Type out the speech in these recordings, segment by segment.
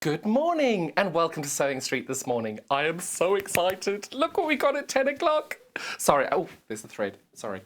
Good morning and welcome to Sewing Street this morning. I am so excited. Look what we got at 10 o'clock. Sorry, oh, there's the thread, sorry.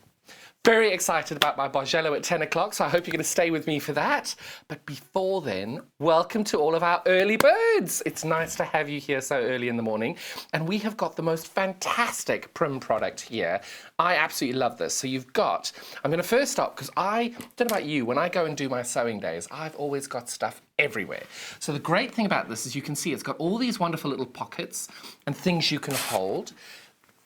Very excited about my Bargello at 10 o'clock, so I hope you're going to stay with me for that. But before then, welcome to all of our early birds. It's nice to have you here so early in the morning. And we have got the most fantastic Prim product here. I absolutely love this. So you've got, I'm going to first stop because I don't know about you, when I go and do my sewing days, I've always got stuff everywhere. So the great thing about this is you can see it's got all these wonderful little pockets and things you can hold.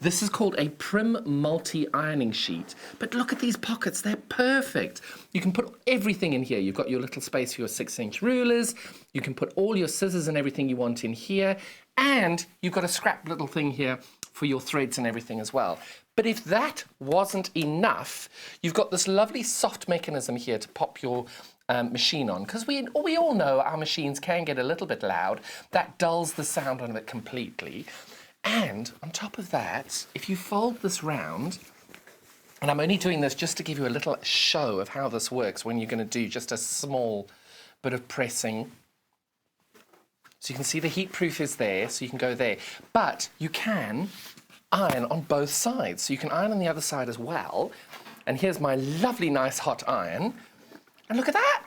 This is called a Prim multi-ironing sheet. But look at these pockets, they're perfect. You can put everything in here. You've got your little space for your 6-inch rulers. You can put all your scissors and everything you want in here. And you've got a scrap little thing here for your threads and everything as well. But if that wasn't enough, you've got this lovely soft mechanism here to pop your machine on, because we all know our machines can get a little bit loud. That dulls the sound of it completely. And on top of that, if you fold this round, and I'm only doing this just to give you a little show of how this works when you're going to do just a small bit of pressing. So you can see the heat proof is there, so you can go there. But you can iron on both sides. So you can iron on the other side as well. And here's my lovely, nice hot iron. And look at that.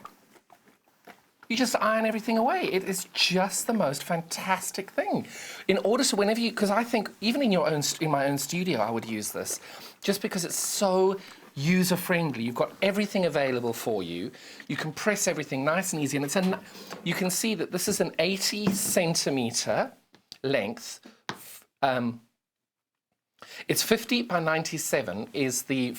You just iron everything away. It is just the most fantastic thing. In order to, whenever you, because I think even in my own studio, I would use this, just because it's so user-friendly. You've got everything available for you. You can press everything nice and easy, and you can see that this is an 80-centimeter length. It's 50 by 97 is the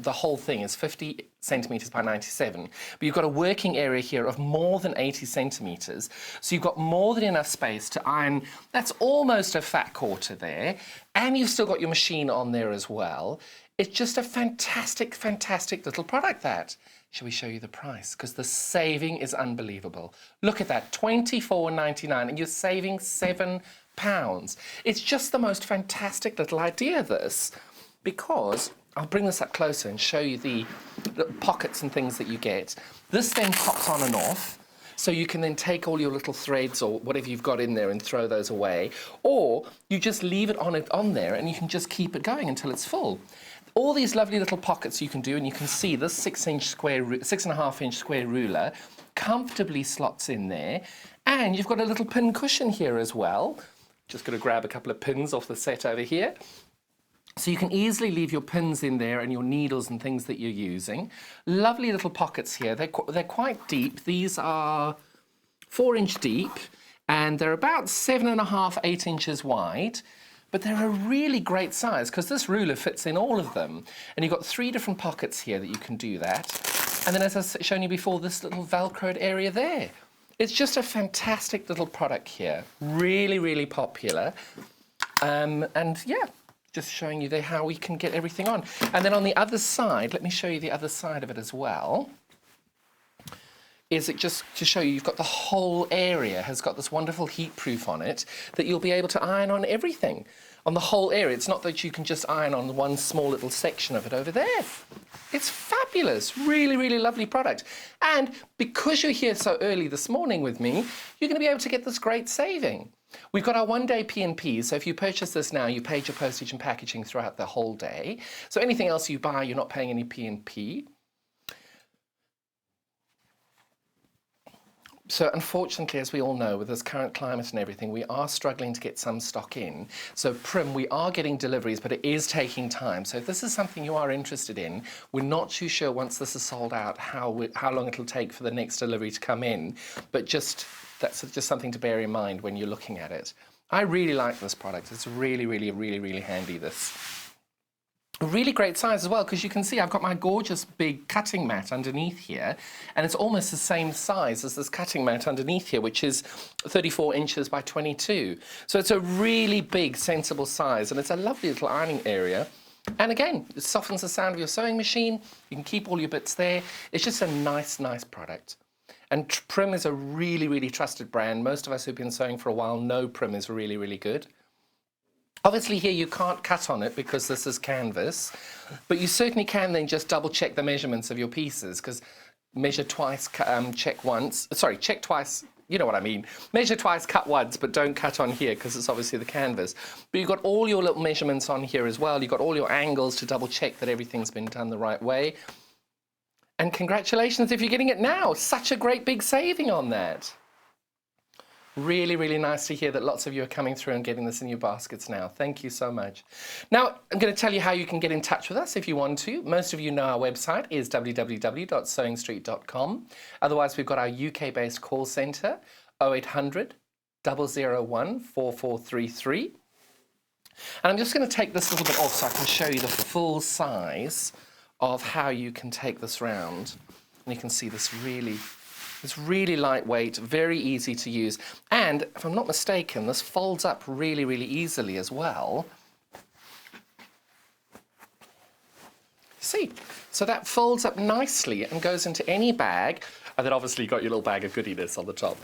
whole thing is 50 centimeters by 97. But you've got a working area here of more than 80 centimeters. So you've got more than enough space to iron. That's almost a fat quarter there. And you've still got your machine on there as well. It's just a fantastic, fantastic little product that. Shall we show you the price? Because the saving is unbelievable. Look at that, $24.99, and you're saving £7. It's just the most fantastic little idea, this, because I'll bring this up closer and show you the pockets and things that you get. This then pops on and off, so you can then take all your little threads or whatever you've got in there and throw those away, or you just leave it on there and you can just keep it going until it's full. All these lovely little pockets you can do, and you can see this 6.5-inch square ruler comfortably slots in there, and you've got a little pin cushion here as well. Just going to grab a couple of pins off the set over here. So you can easily leave your pins in there and your needles and things that you're using. Lovely little pockets here. They're quite deep. These are 4-inch deep, and they're about 7.5, 8 inches wide. But they're a really great size because this ruler fits in all of them. And you've got 3 different pockets here that you can do that. And then, as I've shown you before, this little Velcroed area there. It's just a fantastic little product here. Really, really popular. And yeah, just showing you there how we can get everything on. And then on the other side, let me show you the other side of it as well. Is it just to show you, you've got the whole area has got this wonderful heat proof on it that you'll be able to iron on everything, on the whole area. It's not that you can just iron on one small little section of it over there. It's fabulous, really, really lovely product. And because you're here so early this morning with me, you're going to be able to get this great saving. We've got our one-day P&P, so if you purchase this now, you paid your postage and packaging throughout the whole day. So anything else you buy, you're not paying any P&P. So unfortunately, as we all know, with this current climate and everything, we are struggling to get some stock in. So Prim, we are getting deliveries, but it is taking time. So if this is something you are interested in, we're not too sure once this is sold out how long it'll take for the next delivery to come in. But that's just something to bear in mind when you're looking at it. I really like this product. It's really, really, really, really handy, this. A really great size as well, because you can see I've got my gorgeous big cutting mat underneath here, and it's almost the same size as this cutting mat underneath here, which is 34 inches by 22. So it's a really big, sensible size, and it's a lovely little ironing area. And again, it softens the sound of your sewing machine. You can keep all your bits there. It's just a nice, nice product. And Prim is a really, really trusted brand. Most of us who've been sewing for a while know Prim is really, really good. Obviously here you can't cut on it because this is canvas, but you certainly can then just double check the measurements of your pieces, because measure twice, check once, check twice, you know what I mean. Measure twice, cut once, but don't cut on here because it's obviously the canvas. But you've got all your little measurements on here as well. You've got all your angles to double check that everything's been done the right way. And congratulations if you're getting it now. Such a great big saving on that. Really, really nice to hear that lots of you are coming through and getting this in your baskets now. Thank you so much. Now, I'm going to tell you how you can get in touch with us if you want to. Most of you know our website is www.sewingstreet.com. Otherwise, we've got our UK-based call centre, 0800 001 4433. And I'm just going to take this little bit off so I can show you the full size of how you can take this round. And you can see this it's really lightweight, very easy to use. And if I'm not mistaken, this folds up really, really easily as well. See, so that folds up nicely and goes into any bag. And then obviously you've got your little bag of goodiness on the top.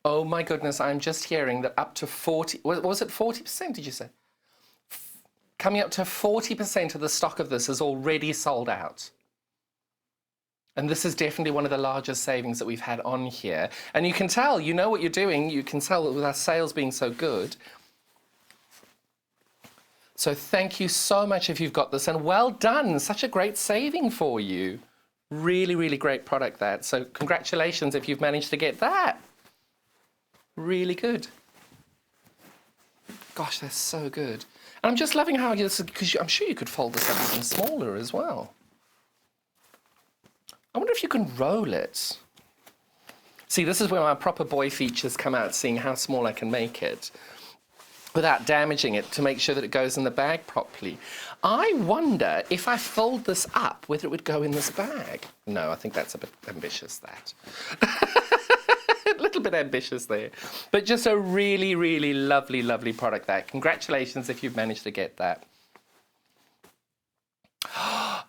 Oh my goodness, I'm just hearing that up to 40, was it 40%, did you say? Coming up to 40% of the stock of this is already sold out. And this is definitely one of the largest savings that we've had on here. And you can tell, you know what you're doing. You can tell with our sales being so good. So thank you so much if you've got this. And well done. Such a great saving for you. Really, really great product that. So congratulations if you've managed to get that. Really good. Gosh, that's so good. And I'm just loving how this, because I'm sure you could fold this up even smaller as well. I wonder if you can roll it. See, this is where my proper boy features come out, seeing how small I can make it without damaging it to make sure that it goes in the bag properly. I wonder if I fold this up, whether it would go in this bag. No, I think that's a bit ambitious, that. A little bit ambitious there. But just a really, really lovely, lovely product, that. Congratulations if you've managed to get that.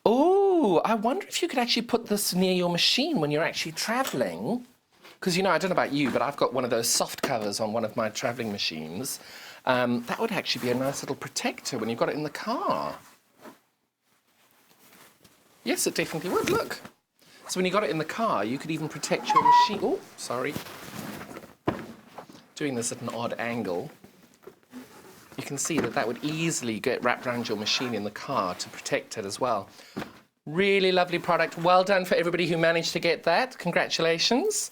Oh, I wonder if you could actually put this near your machine when you're actually traveling. Because, you know, I don't know about you, but I've got one of those soft covers on one of my traveling machines. That would actually be a nice little protector when you've got it in the car. Yes, it definitely would. Look. So when you got it in the car, you could even protect your machine. Oh, sorry. Doing this at an odd angle. You can see that that would easily get wrapped around your machine in the car to protect it as well. Really lovely product. Well done for everybody who managed to get that. Congratulations.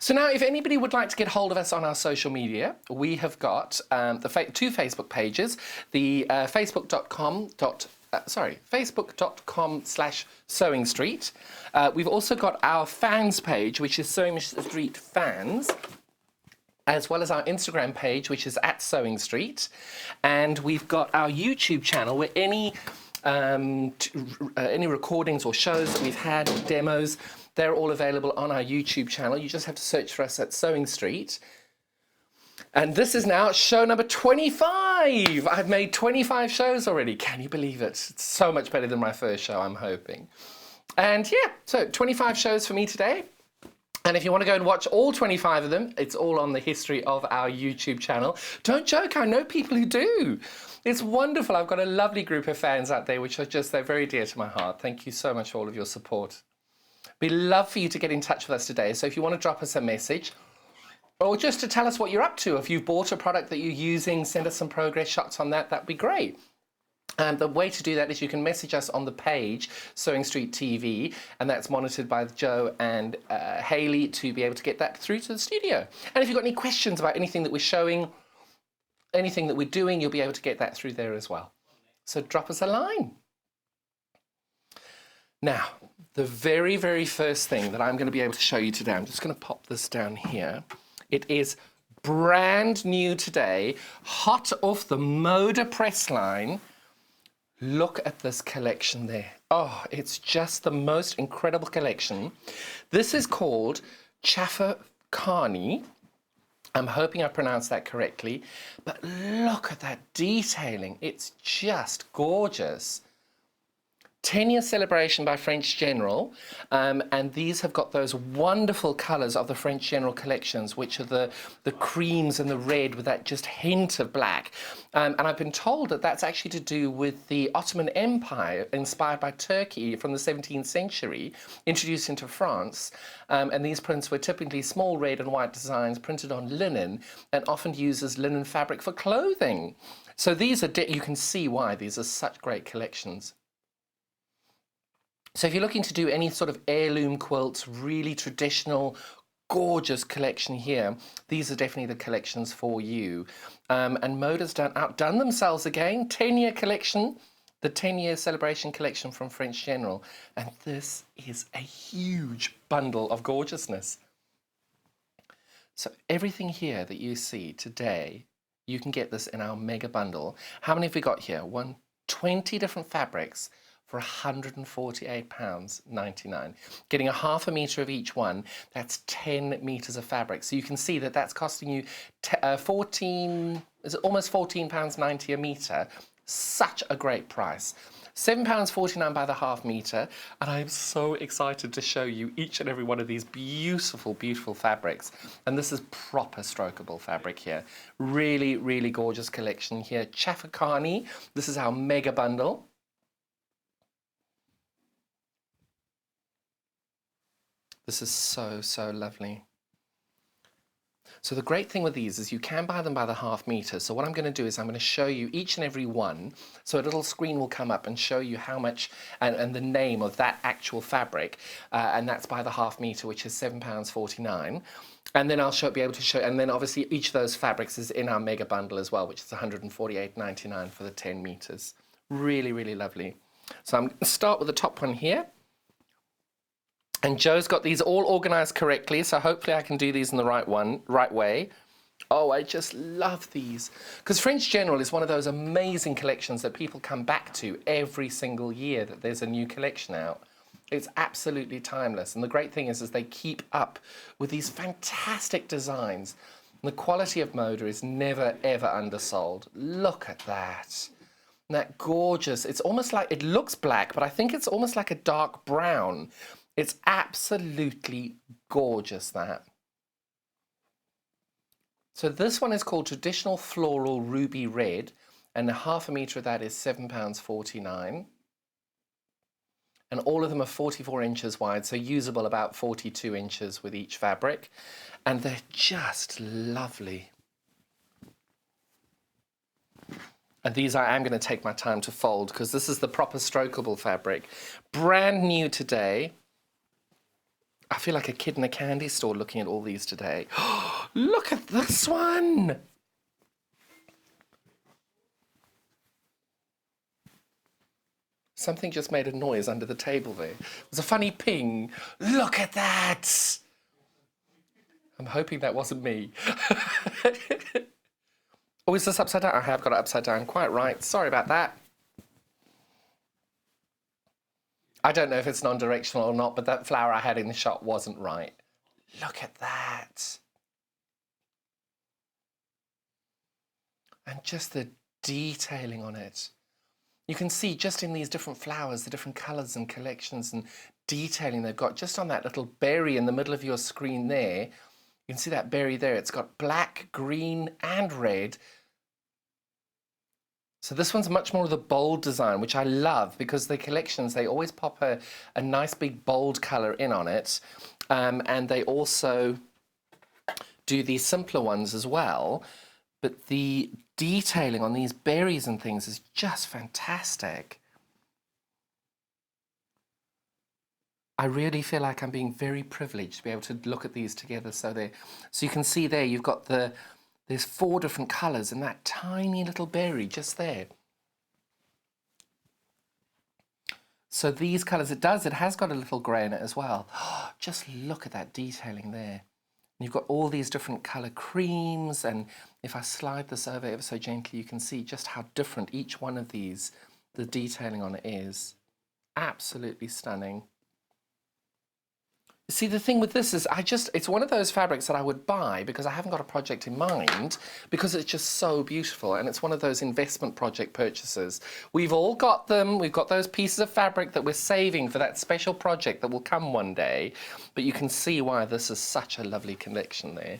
So now, if anybody would like to get hold of us on our social media, we have got two Facebook pages, the facebook.com/Sewing Street. We've also got our fans page, which is Sewing Street Fans, as well as our Instagram page, which is @Sewing Street. And we've got our YouTube channel where any recordings or shows that we've had or demos, they're all available on our YouTube channel. You just have to search for us at Sewing Street. And this is now show number 25. I've made 25 shows already. Can you believe it? It's so much better than my first show, I'm hoping. And yeah, so 25 shows for me today. And if you want to go and watch all 25 of them, it's all on the history of our YouTube channel. Don't joke, I know people who do. It's wonderful. I've got a lovely group of fans out there, which are just, they're very dear to my heart. Thank you so much for all of your support. We'd love for you to get in touch with us today. So if you want to drop us a message, or just to tell us what you're up to, if you've bought a product that you're using, send us some progress shots on that, that'd be great. And the way to do that is you can message us on the page, Sewing Street TV, and that's monitored by Joe and Hayley to be able to get that through to the studio. And if you've got any questions about anything that we're showing, anything that we're doing, you'll be able to get that through there as well. So drop us a line. Now, the very, very first thing that I'm going to be able to show you today, I'm just going to pop this down here. It is brand new today, hot off the Moda press line. Look at this collection there. Oh, it's just the most incredible collection. This is called Chafacarni. I'm hoping I pronounced that correctly. But look at that detailing. It's just gorgeous. 10-year celebration by French General, and these have got those wonderful colours of the French General collections, which are the creams and the red with that just hint of black. And I've been told that that's actually to do with the Ottoman Empire, inspired by Turkey from the 17th century, introduced into France. And these prints were typically small red and white designs printed on linen and often used as linen fabric for clothing. So these are, you can see why these are such great collections. So if you're looking to do any sort of heirloom quilts, really traditional, gorgeous collection here, these are definitely the collections for you. And Moda's outdone themselves again. 10-year collection, the 10-year celebration collection from French General. And this is a huge bundle of gorgeousness. So everything here that you see today, you can get this in our mega bundle. How many have we got here? 20 different fabrics for £148.99. Getting a half a metre of each one, that's 10 metres of fabric. So you can see that that's costing you almost £14.90 a metre. Such a great price. £7.49 by the half metre, and I'm so excited to show you each and every one of these beautiful, beautiful fabrics. And this is proper strokeable fabric here. Really, really gorgeous collection here. Chafacarni, this is our mega bundle. This is so, so lovely. So the great thing with these is you can buy them by the half metre. So what I'm going to do is I'm going to show you each and every one. So a little screen will come up and show you how much and the name of that actual fabric. And that's by the half metre, which is £7.49. And then I'll be able to show, and then obviously each of those fabrics is in our mega bundle as well, which is £148.99 for the 10 metres. Really, really lovely. So I'm going to start with the top one here. And Joe's got these all organised correctly, so hopefully I can do these in the right way. Oh, I just love these. Because French General is one of those amazing collections that people come back to every single year that there's a new collection out. It's absolutely timeless. And the great thing is they keep up with these fantastic designs. And the quality of Moda is never, ever undersold. Look at that. And that gorgeous, it's almost like, it looks black, but I think it's almost like a dark brown. It's absolutely gorgeous, that. So this one is called Traditional Floral Ruby Red, and a half a metre of that is £7.49. And all of them are 44 inches wide, so usable about 42 inches with each fabric. And they're just lovely. And these I am going to take my time to fold, because this is the proper strokeable fabric. Brand new today. I feel like a kid in a candy store looking at all these today. Look at this one! Something just made a noise under the table there. It was a funny ping. Look at that! I'm hoping that wasn't me. Oh, is this upside down? I have got it upside down. Quite right. Sorry about that. I don't know if it's non-directional or not, but that flower I had in the shot wasn't right. Look at that. And just the detailing on it. You can see just in these different flowers, the different colours and collections and detailing they've got. Just on that little berry in the middle of your screen there, you can see that berry there. It's got black, green and red. So this one's much more of the bold design, which I love, because the collections, they always pop a nice big bold colour in on it. And they also do these simpler ones as well. But the detailing on these berries and things is just fantastic. I really feel like I'm being very privileged to be able to look at these together. So you can see there, you've got there's 4 different colours in that tiny little berry just there. So these colours, it has got a little grey in it as well. Just look at that detailing there. And you've got all these different colour creams, and if I slide this over ever so gently, you can see just how different each one of these, the detailing on it is. Absolutely stunning. See, the thing with this is it's one of those fabrics that I would buy because I haven't got a project in mind, because it's just so beautiful, and it's one of those investment project purchases. We've all got them. We've got those pieces of fabric that we're saving for that special project that will come one day, but you can see why this is such a lovely collection there.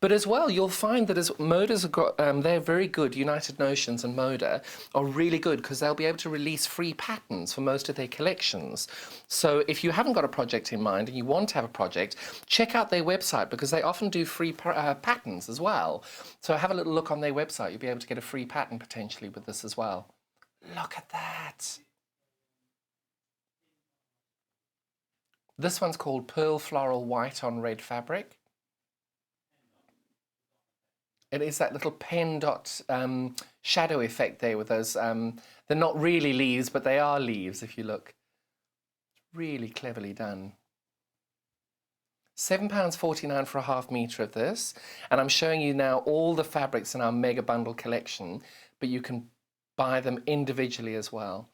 But as well, you'll find that as Moda's got, they're very good. United Notions and Moda are really good because they'll be able to release free patterns for most of their collections. So if you haven't got a project in mind and you want to have a project, check out their website because they often do free patterns as well. So have a little look on their website. You'll be able to get a free pattern potentially with this as well. Look at that. This one's called Pearl Floral White on Red Fabric. It is that little pen dot shadow effect there with those, they're not really leaves, but they are leaves if you look. Really cleverly done. £7.49 for a half metre of this. And I'm showing you now all the fabrics in our mega bundle collection, but you can buy them individually as well.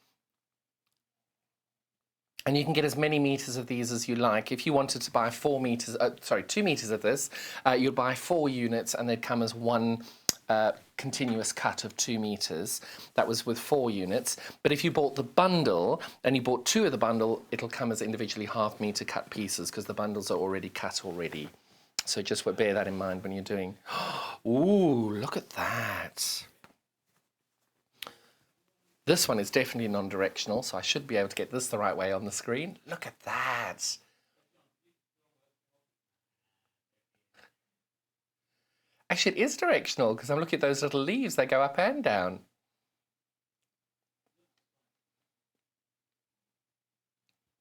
And you can get as many meters of these as you like. If you wanted to buy 2 meters of this, you'd buy 4 units and they'd come as one continuous cut of 2 meters. That was with 4 units. But if you bought the bundle and you bought 2 of the bundle, it'll come as individually half meter cut pieces because the bundles are already cut already. So just bear that in mind when you're doing. Ooh, look at that. This one is definitely non-directional, so I should be able to get this the right way on the screen. Look at that. Actually, it is directional because I'm looking at those little leaves. They go up and down.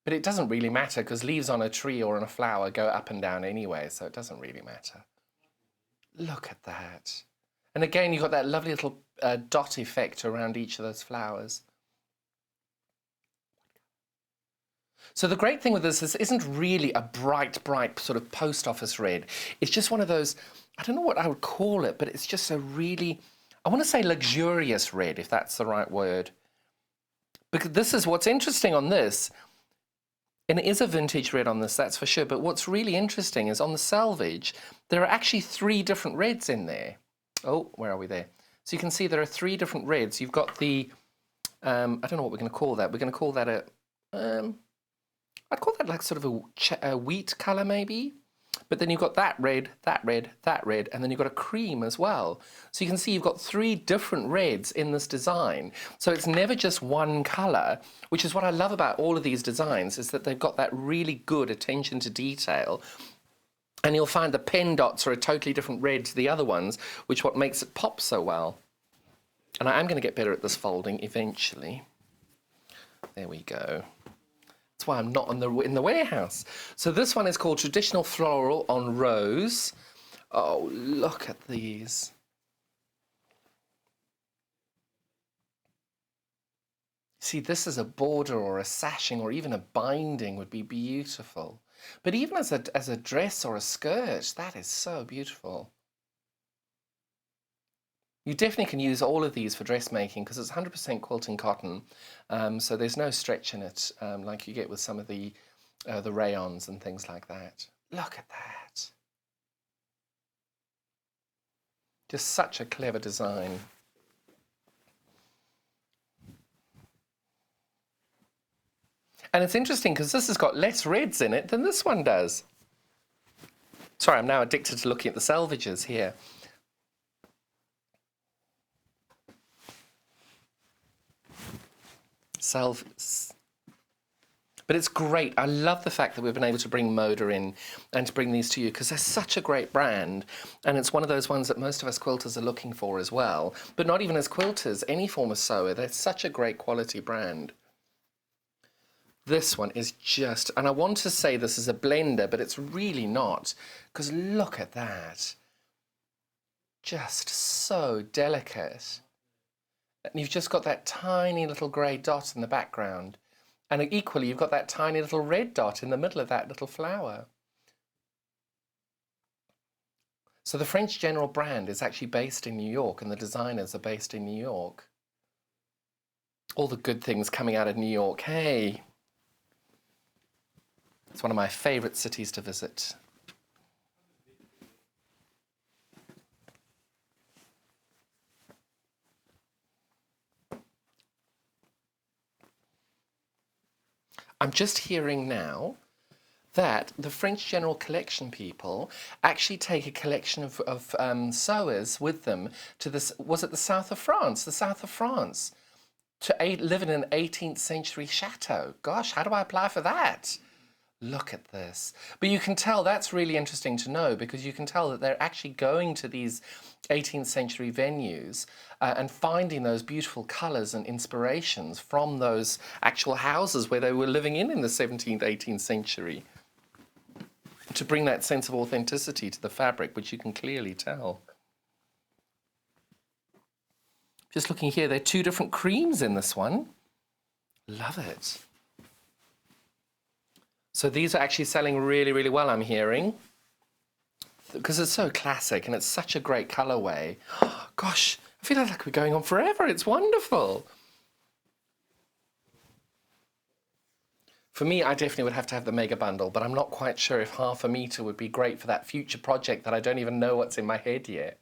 But it doesn't really matter because leaves on a tree or on a flower go up and down anyway, so it doesn't really matter. Look at that. And again, you've got that lovely little dot effect around each of those flowers. So the great thing with this isn't really a bright, bright sort of post office red. It's just one of those, I don't know what I would call it, but it's just a really, I want to say luxurious red, if that's the right word. Because this is what's interesting on this, and it is a vintage red on this, that's for sure, but what's really interesting is on the selvage, there are actually 3 different reds in there. Oh, where are we there? So you can see there are 3 different reds. You've got the, I don't know what we're going to call that. We're going to call that a, I'd call that like sort of a wheat colour maybe. But then you've got that red, that red, that red, and then you've got a cream as well. So you can see you've got 3 different reds in this design. So it's never just one colour, which is what I love about all of these designs, is that they've got that really good attention to detail. And you'll find the pen dots are a totally different red to the other ones, which what makes it pop so well. And I am going to get better at this folding eventually. There we go. That's why I'm not in the warehouse. So this one is called Traditional Floral on Rose. Oh, look at these. See, this as a border or a sashing or even a binding would be beautiful. But even as a dress or a skirt, that is so beautiful. You definitely can use all of these for dressmaking because it's 100% quilting cotton, so there's no stretch in it like you get with some of the rayons and things like that. Look at that. Just such a clever design. And it's interesting because this has got less reds in it than this one does. Sorry, I'm now addicted to looking at the selvages here. But it's great. I love the fact that we've been able to bring Moda in and to bring these to you because they're such a great brand, and it's one of those ones that most of us quilters are looking for as well. But not even as quilters, any form of sewer, they're such a great quality brand. This one is just, and I want to say this is a blender, but it's really not, because look at that. Just so delicate. And you've just got that tiny little grey dot in the background. And equally, you've got that tiny little red dot in the middle of that little flower. So the French General brand is actually based in New York, and the designers are based in New York. All the good things coming out of New York, hey. It's one of my favourite cities to visit. I'm just hearing now that the French General Collection people actually take a collection of sewers with them to this, was it the south of France? The south of France, to live in an 18th century chateau. Gosh, how do I apply for that? Look at this. But you can tell that's really interesting to know, because you can tell that they're actually going to these 18th century venues and finding those beautiful colours and inspirations from those actual houses where they were living in the 17th, 18th century, to bring that sense of authenticity to the fabric, which you can clearly tell. Just looking here, there are 2 different creams in this one. Love it. So these are actually selling really, really well, I'm hearing, because it's so classic and it's such a great colorway. Gosh, I feel like we're going on forever. It's wonderful. For me, I definitely would have to have the mega bundle, but I'm not quite sure if half a meter would be great for that future project that I don't even know what's in my head yet.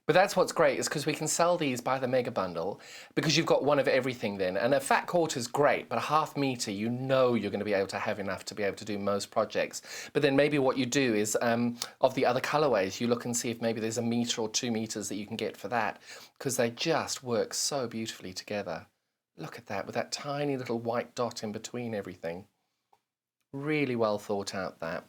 But that's what's great, is because we can sell these by the mega bundle, because you've got one of everything then. And a fat quarter is great, but a half meter, you know you're going to be able to have enough to be able to do most projects. But then maybe what you do is, of the other colorways, you look and see if maybe there's 1 meter or 2 meters that you can get for that, because they just work so beautifully together. Look at that, with that tiny little white dot in between everything. Really well thought out, that.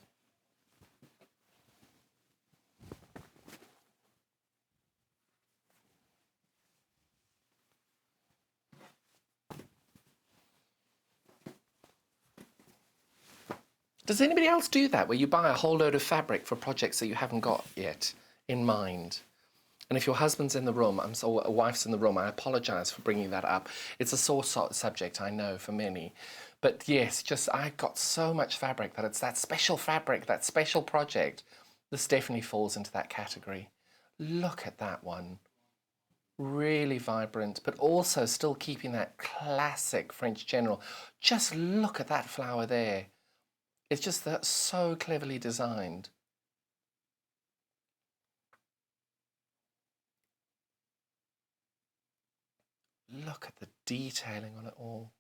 Does anybody else do that, where you buy a whole load of fabric for projects that you haven't got yet in mind? And if your husband's in the room, or a wife's in the room, I apologise for bringing that up. It's a sore subject, I know, for many. But yes, just I've got so much fabric that it's that special fabric, that special project. This definitely falls into that category. Look at that one. Really vibrant, but also still keeping that classic French General. Just look at that flower there. It's just that so cleverly designed. Look at the detailing on it all.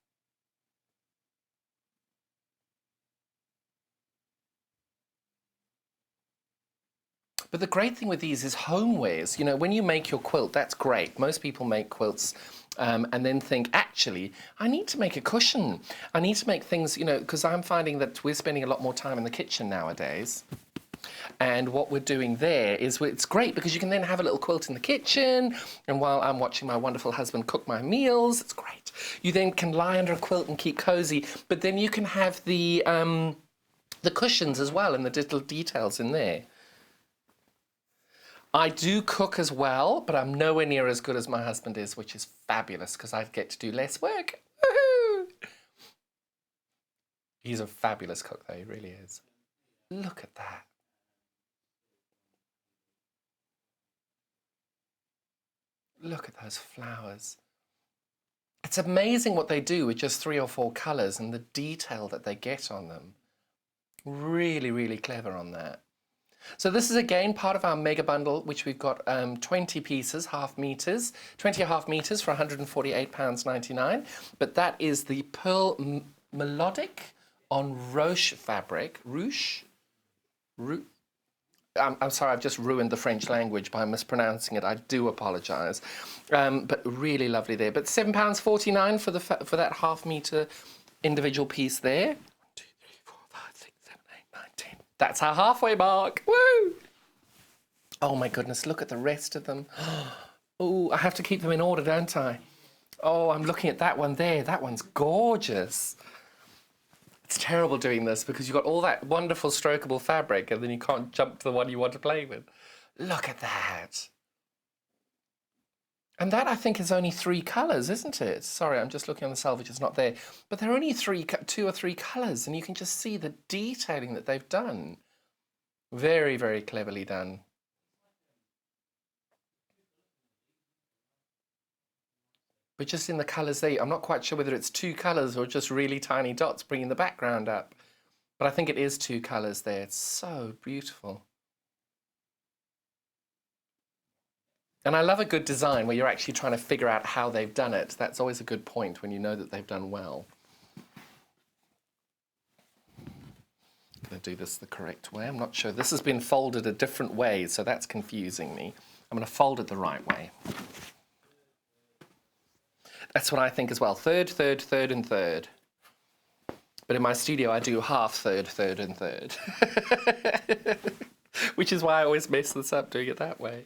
But the great thing with these is homewares. You know, when you make your quilt, that's great. Most people make quilts and then think, actually, I need to make a cushion. I need to make things, you know, because I'm finding that we're spending a lot more time in the kitchen nowadays. And what we're doing there is, it's great because you can then have a little quilt in the kitchen, and while I'm watching my wonderful husband cook my meals, it's great. You then can lie under a quilt and keep cozy, but then you can have the cushions as well and the little details in there. I do cook as well, but I'm nowhere near as good as my husband is, which is fabulous because I get to do less work. Woohoo! He's a fabulous cook, though, he really is. Look at that. Look at those flowers. It's amazing what they do with just 3 or 4 colours and the detail that they get on them. Really, really clever on that. So this is again part of our mega bundle, which we've got 20 pieces, half meters, 20 half meters for £148.99. But that is the Pearl Melodic on Roche fabric. I'm sorry, I've just ruined the French language by mispronouncing it. I do apologise. But really lovely there. But £7.49 for that half metre individual piece there. 1, 2, 3, 4, 5, 6, 7, 8, 9, 10. That's our halfway mark. Woo! Oh my goodness, look at the rest of them. Oh, I have to keep them in order, don't I? Oh, I'm looking at that one there. That one's gorgeous. It's terrible doing this because you've got all that wonderful strokeable fabric and then you can't jump to the one you want to play with. Look at that. And that, I think, is only 3 colours, isn't it? Sorry, I'm just looking on the selvage, it's not there. But there are only 2 or 3 colours, and you can just see the detailing that they've done. Very, very cleverly done. But just in the colours there, I'm not quite sure whether it's two colours or just really tiny dots bringing the background up. But I think it is two colours there. It's so beautiful. And I love a good design where you're actually trying to figure out how they've done it. That's always a good point when you know that they've done well. I'm going to do this the correct way. I'm not sure. This has been folded a different way, so that's confusing me. I'm going to fold it the right way. That's what I think as well. Third, third, third, and third. But in my studio, I do half, third, third, and third. Which is why I always mess this up doing it that way.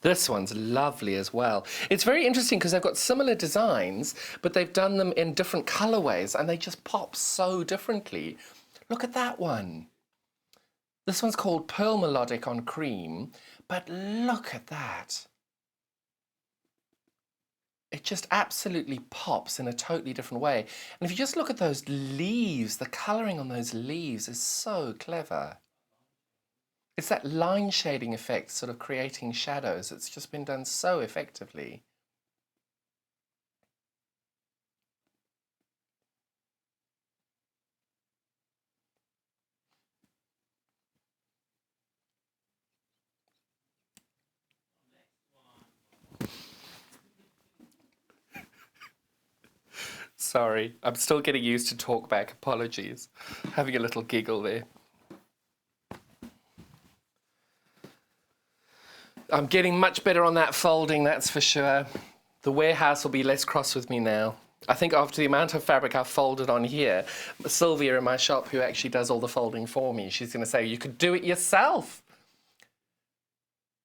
This one's lovely as well. It's very interesting because they've got similar designs, but they've done them in different colorways and they just pop so differently. Look at that one. This one's called Pearl Melodic on cream, but look at that. It just absolutely pops in a totally different way. And if you just look at those leaves, the colouring on those leaves is so clever. It's that line shading effect, sort of creating shadows. It's just been done so effectively. Sorry, I'm still getting used to talkback. Apologies. Having a little giggle there. I'm getting much better on that folding, that's for sure. The warehouse will be less cross with me now. I think after the amount of fabric I've folded on here, Sylvia in my shop, who actually does all the folding for me, she's going to say, you could do it yourself.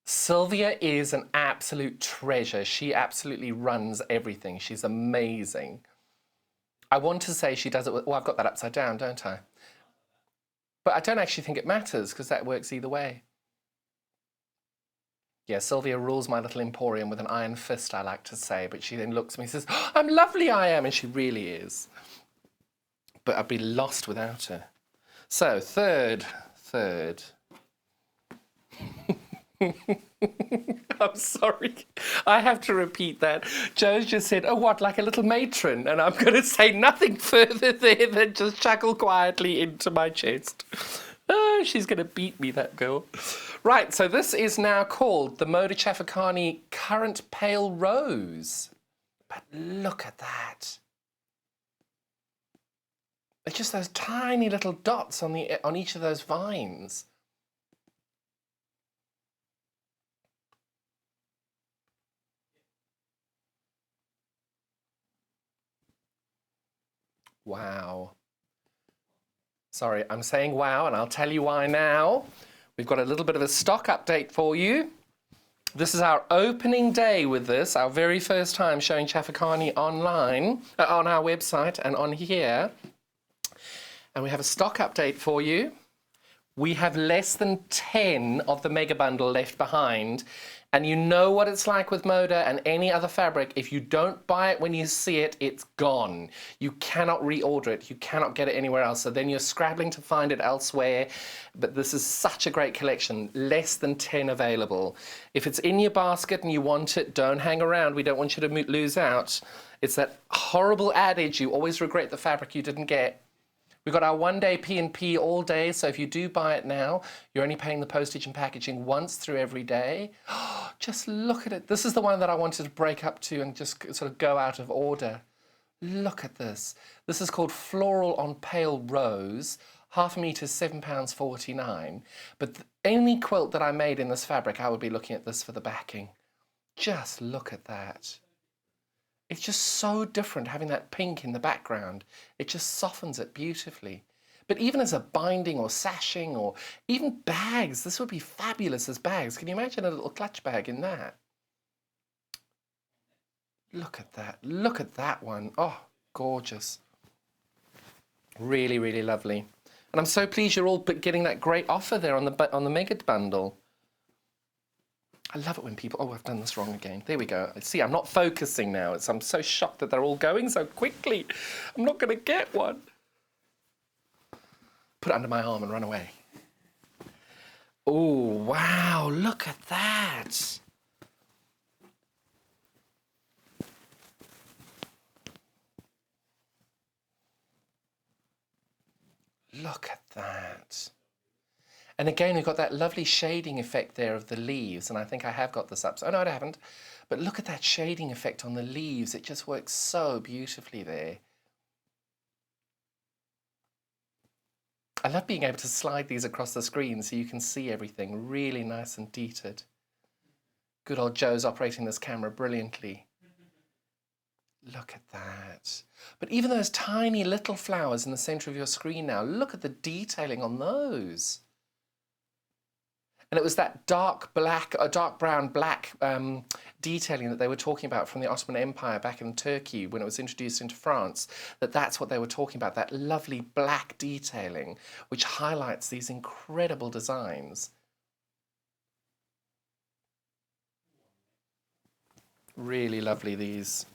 Sylvia is an absolute treasure. She absolutely runs everything. She's amazing. I want to say she does it with, well, I've got that upside down, don't I? But I don't actually think it matters because that works either way. Yeah, Sylvia rules my little emporium with an iron fist, I like to say, but she then looks at me and says, oh, I'm lovely, I am, and she really is. But I'd be lost without her. So, third. I'm sorry, I have to repeat that. Joe's just said, oh, what, like a little matron? And I'm going to say nothing further there than just chuckle quietly into my chest. Oh, she's going to beat me, that girl. Right, so this is now called the Moda Chafacarni Currant Pale Rose. But look at that. It's just those tiny little dots on each of those vines. Wow. Sorry, I'm saying wow, and I'll tell you why now. We've got a little bit of a stock update for you. This is our opening day with this, our very first time showing Chafacarni online, on our website and on here. And we have a stock update for you. We have less than 10 of the mega bundle left behind. And you know what it's like with Moda and any other fabric. If you don't buy it when you see it, it's gone. You cannot reorder it. You cannot get it anywhere else. So then you're scrabbling to find it elsewhere. But this is such a great collection. Less than 10 available. If it's in your basket and you want it, don't hang around. We don't want you to lose out. It's that horrible adage, you always regret the fabric you didn't get. We've got our one-day P&P all day, so if you do buy it now, you're only paying the postage and packaging once through every day. Just look at it. This is the one that I wanted to break up to and just sort of go out of order. Look at this. This is called Floral on Pale Rose. Half a metre, £7.49. But any quilt that I made in this fabric, I would be looking at this for the backing. Just look at that. It's just so different having that pink in the background. It just softens it beautifully. But even as a binding or sashing or even bags, this would be fabulous as bags. Can you imagine a little clutch bag in that? Look at that. Look at that one. Oh, gorgeous. Really, really lovely. And I'm so pleased you're all getting that great offer there on the mega bundle. I love it when people, oh, I've done this wrong again. There we go. See, I'm not focusing now. I'm so shocked that they're all going so quickly. I'm not going to get one. Put it under my arm and run away. Oh, wow, look at that. Look at that. And again, we've got that lovely shading effect there of the leaves, and I think I have got this up. Oh, no, I haven't. But look at that shading effect on the leaves. It just works so beautifully there. I love being able to slide these across the screen so you can see everything really nice and detailed. Good old Joe's operating this camera brilliantly. Look at that. But even those tiny little flowers in the center of your screen now, look at the detailing on those. And it was that dark brown black detailing that they were talking about from the Ottoman Empire back in Turkey when it was introduced into France, that's what they were talking about, that lovely black detailing, which highlights these incredible designs. Really lovely, these.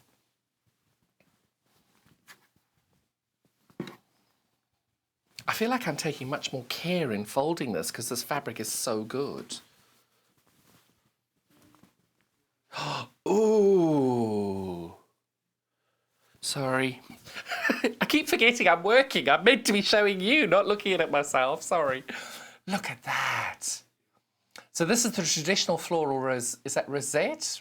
I feel like I'm taking much more care in folding this because this fabric is so good. Ooh. Sorry. I keep forgetting I'm working. I'm meant to be showing you, not looking at it myself. Sorry. Look at that. So this is the traditional floral rose. Is that rosette?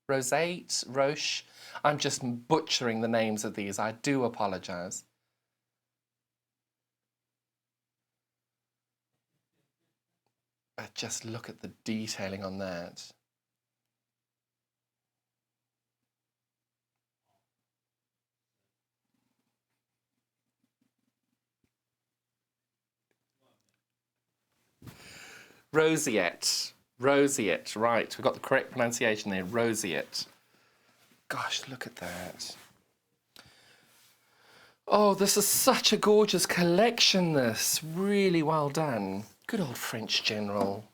Rosette? Roche? I'm just butchering the names of these. I do apologize. But just look at the detailing on that. Roseate. Roseate, right. We've got the correct pronunciation there. Roseate. Gosh, look at that. Oh, this is such a gorgeous collection, this. Really well done. Good old French general.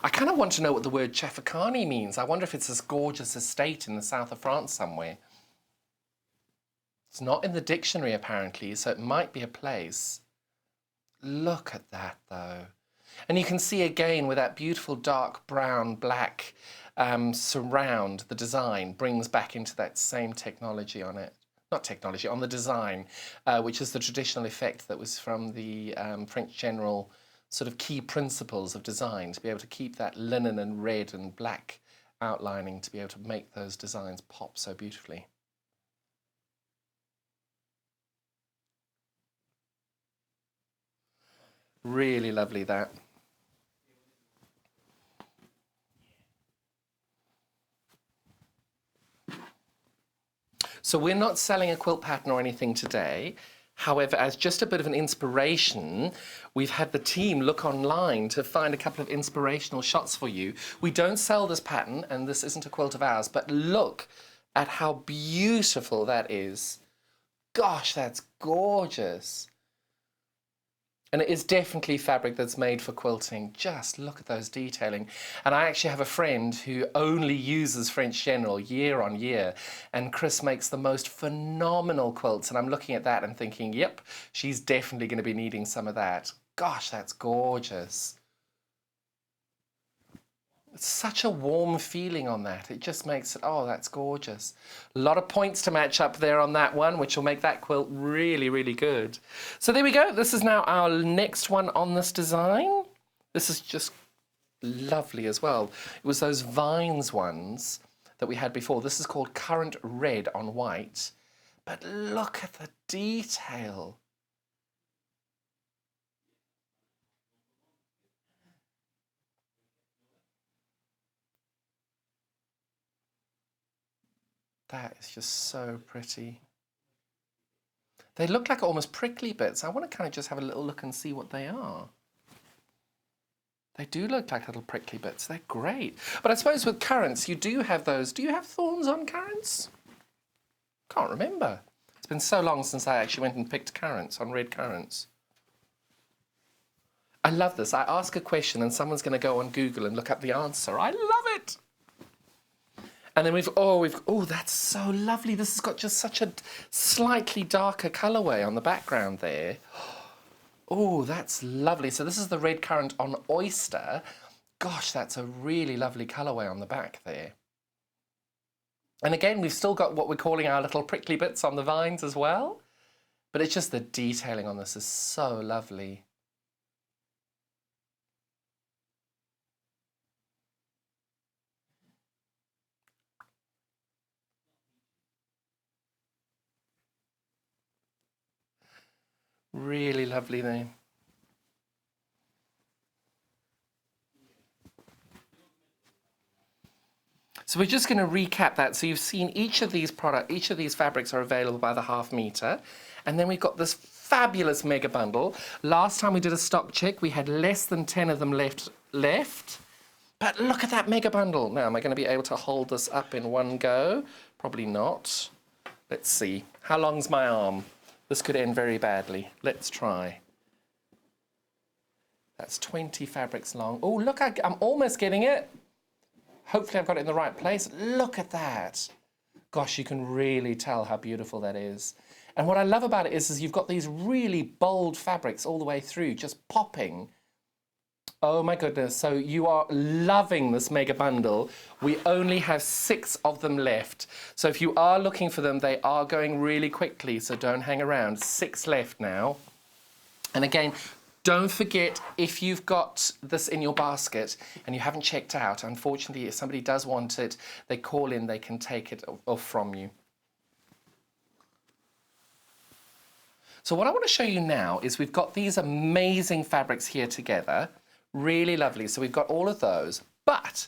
I kind of want to know what the word Chafacarni means. I wonder if it's this gorgeous estate in the south of France somewhere. It's not in the dictionary, apparently, so it might be a place. Look at that, though. And you can see again with that beautiful dark brown, black surround, the design brings back into that same technology on it. Not technology, on the design, which is the traditional effect that was from the French general sort of key principles of design, to be able to keep that linen and red and black outlining, to be able to make those designs pop so beautifully. Really lovely, that. So we're not selling a quilt pattern or anything today. However, as just a bit of an inspiration, we've had the team look online to find a couple of inspirational shots for you. We don't sell this pattern, and this isn't a quilt of ours, but look at how beautiful that is. Gosh, that's gorgeous. And it is definitely fabric that's made for quilting. Just look at those detailing. And I actually have a friend who only uses French General year on year. And Chris makes the most phenomenal quilts. And I'm looking at that and thinking, yep, she's definitely going to be needing some of that. Gosh, that's gorgeous. It's such a warm feeling on that. It just makes it, oh, that's gorgeous. A lot of points to match up there on that one, which will make that quilt really, really good. So there we go. This is now our next one on this design. This is just lovely as well. It was those vines ones that we had before. This is called Currant Red on white. But look at the detail. That is just so pretty. They look like almost prickly bits. I want to kind of just have a little look and see what they are. They do look like little prickly bits. They're great. But I suppose with currants, you do have those. Do you have thorns on currants? Can't remember. It's been so long since I actually went and picked currants, on red currants. I love this. I ask a question and someone's going to go on Google and look up the answer. I love it. And then oh, that's so lovely. This has got just such a slightly darker colourway on the background there. Oh, that's lovely. So this is the red currant on oyster. Gosh, that's a really lovely colourway on the back there. And again, we've still got what we're calling our little prickly bits on the vines as well. But it's just the detailing on this is so lovely. Really lovely there. So we're just going to recap that. So you've seen each of these fabrics are available by the ½ meter. And then we've got this fabulous mega bundle. Last time we did a stock check, we had less than 10 of them left. But look at that mega bundle. Now, am I going to be able to hold this up in one go? Probably not. Let's see. How long's my arm? This could end very badly. Let's try. That's 20 fabrics long. Oh, look, I'm almost getting it. Hopefully I've got it in the right place. Look at that. Gosh, you can really tell how beautiful that is. And what I love about it is you've got these really bold fabrics all the way through, just popping. Oh my goodness, so you are loving this mega bundle. We only have 6 of them left. So if you are looking for them, they are going really quickly, so don't hang around. 6 left now. And again, don't forget, if you've got this in your basket and you haven't checked out, unfortunately, if somebody does want it, they call in, they can take it off from you. So what I want to show you now is we've got these amazing fabrics here together. Really lovely. So we've got all of those, but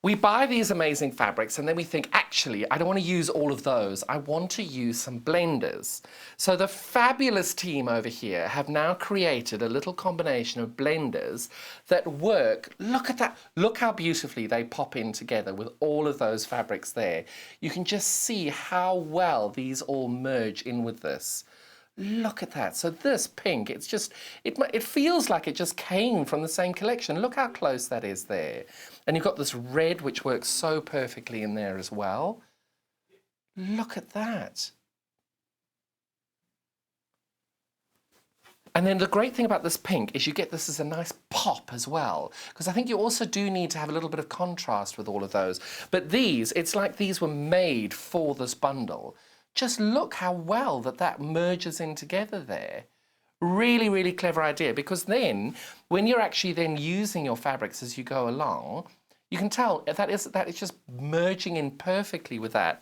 we buy these amazing fabrics and then we think, actually, I don't want to use all of those. I want to use some blenders. So the fabulous team over here have now created a little combination of blenders that work. Look at that. Look how beautifully they pop in together with all of those fabrics there. You can just see how well these all merge in with this. Look at that. So this pink, it's just, it feels like it just came from the same collection. Look how close that is there. And you've got this red, which works so perfectly in there as well. Look at that. And then the great thing about this pink is you get this as a nice pop as well, because I think you also do need to have a little bit of contrast with all of those. But these, it's like these were made for this bundle. Just look how well that merges in together there. Really, really clever idea, because then when you're actually then using your fabrics as you go along, you can tell that is just merging in perfectly with that.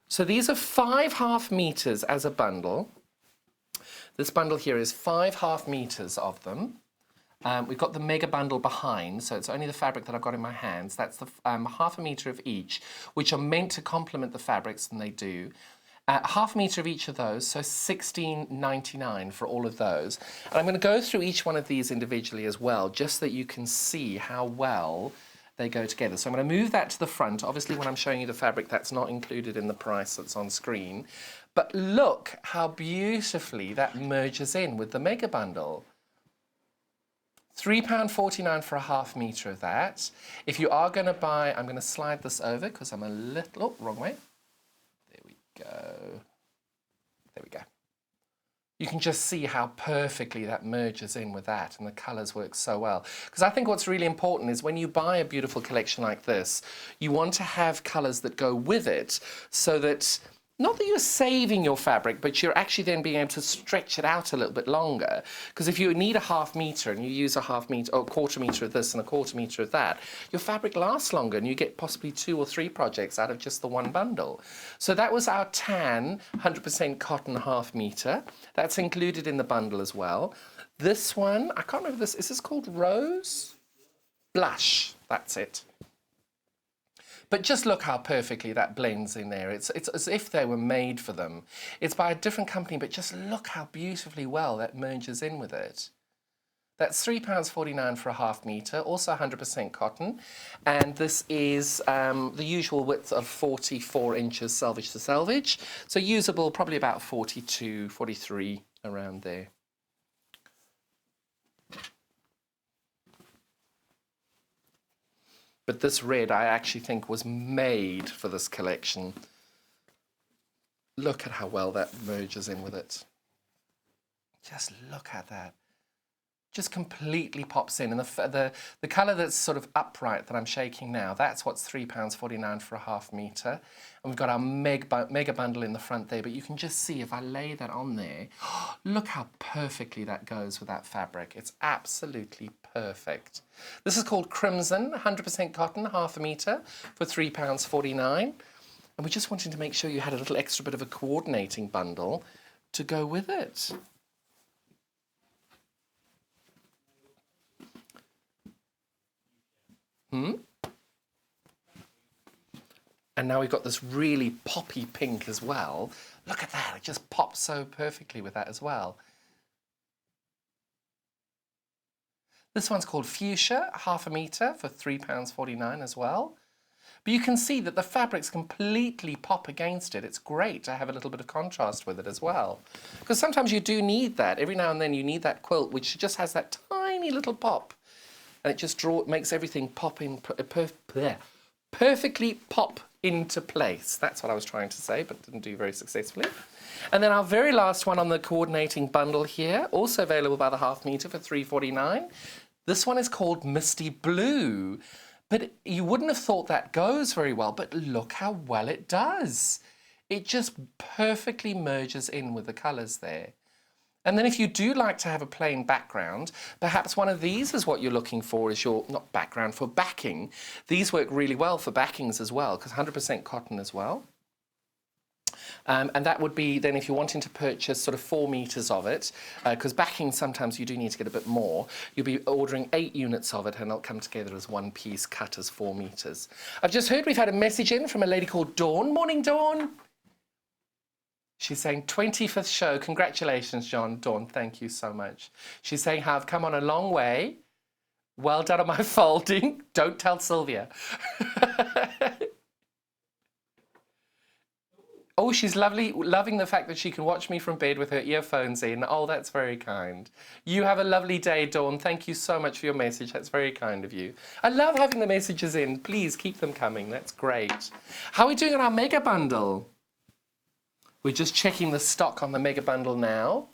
So these are 5 ½ meters as a bundle. This bundle here is 5 ½ meters of them. We've got the mega bundle behind, so it's only the fabric that I've got in my hands. That's the ½ meter of each, which are meant to complement the fabrics, and they do. ½ meter of each of those, so $16.99 for all of those. And I'm going to go through each one of these individually as well, just so that you can see how well they go together. So I'm going to move that to the front. Obviously, when I'm showing you the fabric, that's not included in the price that's on screen. But look how beautifully that merges in with the mega bundle. £3.49 for ½ meter of that. If you are going to buy, I'm going to slide this over because I'm a little, oh, wrong way. Go. There we go. You can just see how perfectly that merges in with that, and the colours work so well. Because I think what's really important is when you buy a beautiful collection like this, you want to have colours that go with it, so that not that you're saving your fabric, but you're actually then being able to stretch it out a little bit longer. Because if you need a ½ meter and you use a ½ meter or a quarter meter of this and a quarter meter of that, your fabric lasts longer and you get possibly 2 or 3 projects out of just the one bundle. So that was our tan 100% cotton ½ meter. That's included in the bundle as well. This one, I can't remember this, is this called Rose? Blush, that's it. But just look how perfectly that blends in there. It's as if they were made for them. It's by a different company, but just look how beautifully well that merges in with it. That's £3.49 for a ½ meter, also 100% cotton. And this is the usual width of 44 inches selvage to selvage. So usable probably about 42, 43, around there. But this red, I actually think, was made for this collection. Look at how well that merges in with it. Just look at that. just completely pops in. And the colour that's sort of upright that I'm shaking now, that's what's £3.49 for a half metre. And we've got our mega bundle in the front there, but you can just see if I lay that on there, look how perfectly that goes with that fabric. It's absolutely perfect. This is called Crimson, 100% cotton, half a metre for £3.49. And we just wanted to make sure you had a little extra bit of a coordinating bundle to go with it. And now we've got this really poppy pink as well. Look at that, it just pops so perfectly with that as well. This one's called Fuchsia, half a metre for £3.49 as well. But you can see that the fabrics completely pop against it. It's great to have a little bit of contrast with it as well. Because sometimes you do need that. Every now and then you need that quilt which just has that tiny little pop. And it just makes everything pop in, perfectly pop into place. That's what I was trying to say, but didn't do very successfully. And then our very last one on the coordinating bundle here, also available by the half metre for £3.49. This one is called Misty Blue. But you wouldn't have thought that goes very well, but look how well it does. It just perfectly merges in with the colours there. And then if you do like to have a plain background, perhaps one of these is what you're looking for as your, not background, for backing. These work really well for backings as well, because 100% cotton as well. And that would be then if you're wanting to purchase sort of 4 metres of it, because backing sometimes you do need to get a bit more, you'll be ordering 8 units of it and it'll come together as one piece cut as 4 metres. I've just heard we've had a message in from a lady called Dawn. Morning, Dawn. She's saying 25th show. Congratulations, Dawn. Thank you so much. She's saying how I've come on a long way. Well done on my folding. Don't tell Sylvia. Oh, she's loving the fact that she can watch me from bed with her earphones in. Oh, that's very kind. You have a lovely day, Dawn. Thank you so much for your message. That's very kind of you. I love having the messages in. Please keep them coming. That's great. How are we doing on our mega bundle? We're just checking the stock on the mega bundle now.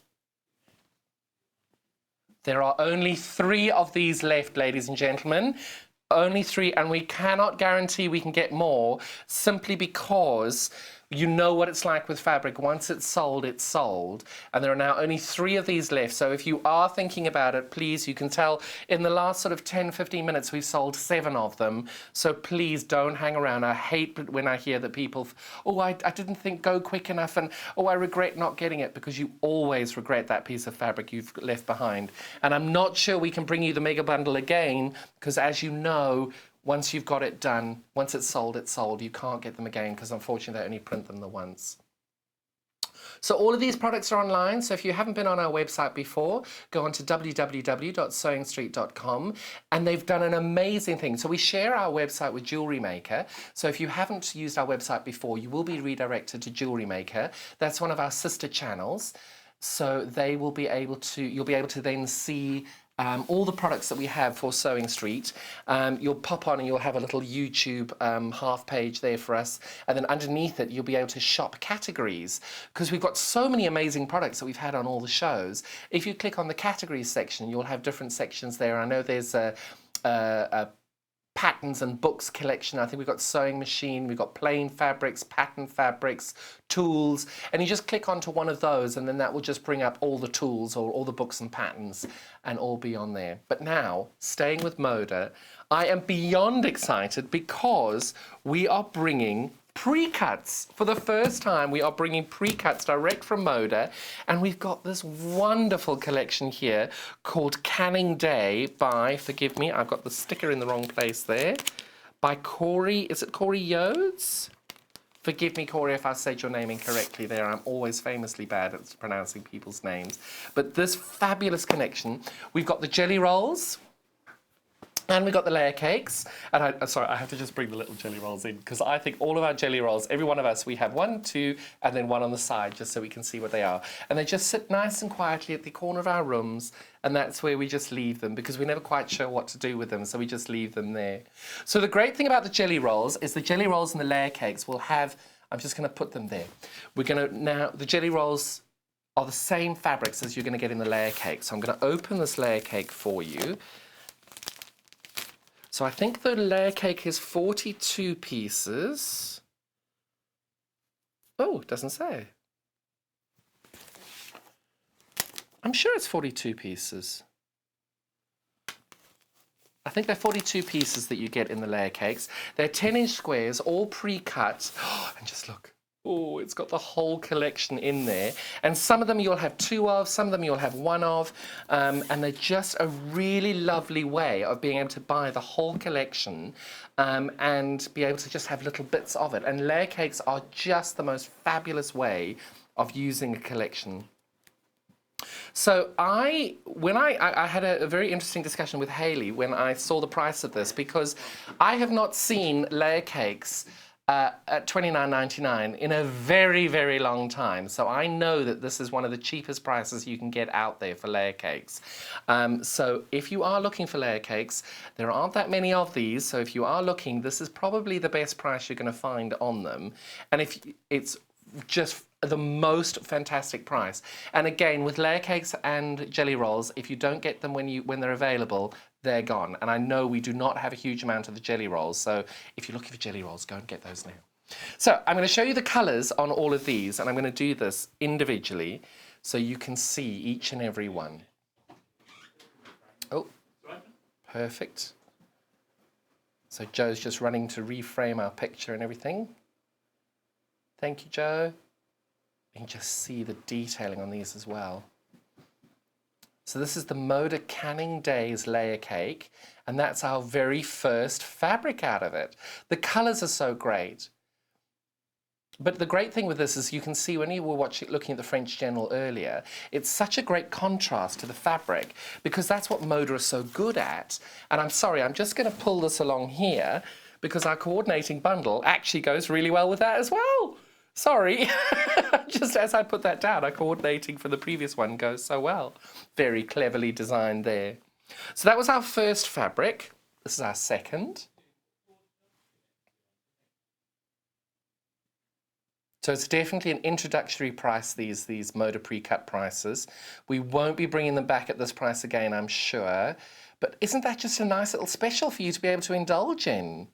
There are only 3 of these left, ladies and gentlemen. Only 3, and we cannot guarantee we can get more simply because you know what it's like with fabric. Once it's sold, it's sold. And there are now only 3 of these left. So if you are thinking about it, please, you can tell in the last sort of 10, 15 minutes, we've sold 7 of them. So please don't hang around. I hate when I hear that people, oh, I didn't think go quick enough, and oh, I regret not getting it, because you always regret that piece of fabric you've left behind. And I'm not sure we can bring you the mega bundle again, because as you know, once you've got it done, once it's sold, it's sold. You can't get them again because unfortunately they only print them the once. So all of these products are online. So if you haven't been on our website before, go on to www.sewingstreet.com, and they've done an amazing thing. So we share our website with Jewellery Maker. So if you haven't used our website before, you will be redirected to Jewellery Maker. That's one of our sister channels. So they will be able to, you'll be able to then see all the products that we have for Sewing Street. You'll pop on and you'll have a little YouTube half page there for us, and then underneath it you'll be able to shop categories, because we've got so many amazing products that we've had on all the shows. If you click on the categories section, you'll have different sections there. I know there's a patterns and books collection. I think we've got sewing machine, we've got plain fabrics, pattern fabrics, tools, and you just click onto one of those and then that will just bring up all the tools or all the books and patterns and all be on there. But now, staying with Moda, I am beyond excited because we are bringing pre-cuts. For the first time, we are bringing pre-cuts direct from Moda, and we've got this wonderful collection here called Canning Day by, forgive me, I've got the sticker in the wrong place there, by Corey, is it Corey Yodes? Forgive me, Corey, if I said your name incorrectly there. I'm always famously bad at pronouncing people's names. But this fabulous connection, we've got the jelly rolls, and we got the layer cakes. And sorry, I have to just bring the little jelly rolls in, because I think all of our jelly rolls, every one of us, we have 1, 2, and then 1 on the side, just so we can see what they are. And they just sit nice and quietly at the corner of our rooms, and that's where we just leave them, because we're never quite sure what to do with them, so we just leave them there. So the great thing about the jelly rolls is the jelly rolls and the layer cakes will have, I'm just going to put them there. We're going to now, the jelly rolls are the same fabrics as you're going to get in the layer cake. So I'm going to open this layer cake for you. So I think the layer cake is 42 pieces. Oh, it doesn't say. I'm sure it's 42 pieces. I think they're 42 pieces that you get in the layer cakes. They're 10-inch squares, all pre-cut. And just look. Oh, it's got the whole collection in there. And some of them you'll have 2 of, some of them you'll have 1 of. And they're just a really lovely way of being able to buy the whole collection and be able to just have little bits of it. And layer cakes are just the most fabulous way of using a collection. So I had a very interesting discussion with Hayley when I saw the price of this, because I have not seen layer cakes at $29.99 in a very, very long time. So I know that this is one of the cheapest prices you can get out there for layer cakes. So if you are looking for layer cakes, there aren't that many of these. So if you are looking, this is probably the best price you're going to find on them. And if it's just the most fantastic price. And again, with layer cakes and jelly rolls, if you don't get them when they're available, they're gone. And I know we do not have a huge amount of the jelly rolls, so if you're looking for jelly rolls, go and get those now. So I'm going to show you the colours on all of these, and I'm going to do this individually so you can see each and every one. Oh, perfect. So Joe's just running to reframe our picture and everything. Thank you, Joe. You can just see the detailing on these as well. So this is the Moda Canning Days layer cake, and that's our very first fabric out of it. The colours are so great. But the great thing with this is you can see when you were looking at the French General earlier, it's such a great contrast to the fabric, because that's what Moda are so good at. And I'm sorry, I'm just going to pull this along here because our coordinating bundle actually goes really well with that as well. Sorry, just as I put that down, our coordinating for the previous one goes so well. Very cleverly designed there. So that was our first fabric. This is our second. So it's definitely an introductory price, these Moda pre-cut prices. We won't be bringing them back at this price again, I'm sure. But isn't that just a nice little special for you to be able to indulge in?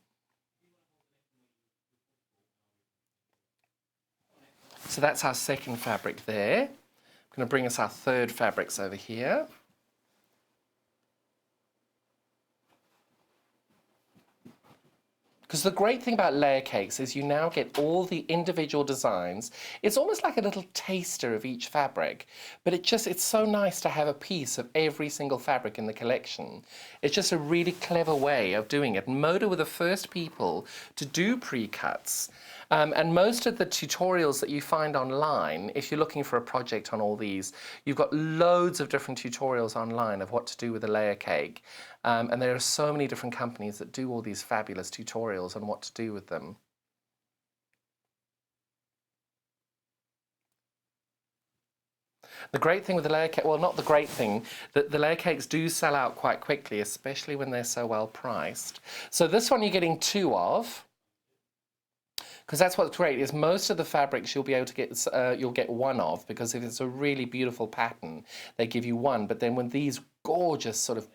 So that's our second fabric there. I'm going to bring us our third fabrics over here. Because the great thing about layer cakes is you now get all the individual designs. It's almost like a little taster of each fabric, but it's so nice to have a piece of every single fabric in the collection. It's just a really clever way of doing it. Moda were the first people to do pre-cuts. And most of the tutorials that you find online, if you're looking for a project on all these, you've got loads of different tutorials online of what to do with a layer cake. And there are so many different companies that do all these fabulous tutorials on what to do with them. The great thing with the layer cake, well, not the great thing, that the layer cakes do sell out quite quickly, especially when they're so well priced. So this one you're getting 2 of. Because that's what's great, is most of the fabrics you'll be able to get, you'll get 1 of, because if it's a really beautiful pattern, they give you 1. But then when these gorgeous sort of,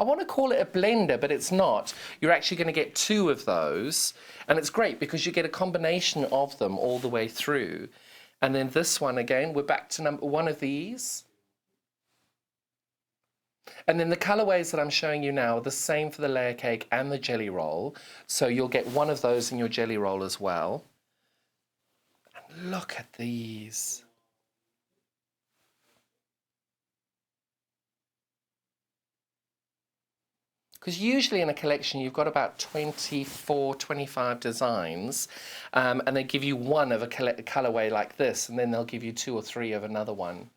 I want to call it a blender, but it's not. You're actually going to get 2 of those. And it's great because you get a combination of them all the way through. And then this one again, we're back to number 1 of these. And then the colorways that I'm showing you now are the same for the layer cake and the jelly roll. So you'll get 1 of those in your jelly roll as well. And look at these. Because usually in a collection you've got about 24, 25 designs, and they give you 1 of a colorway like this, and then they'll give you 2 or 3 of another one.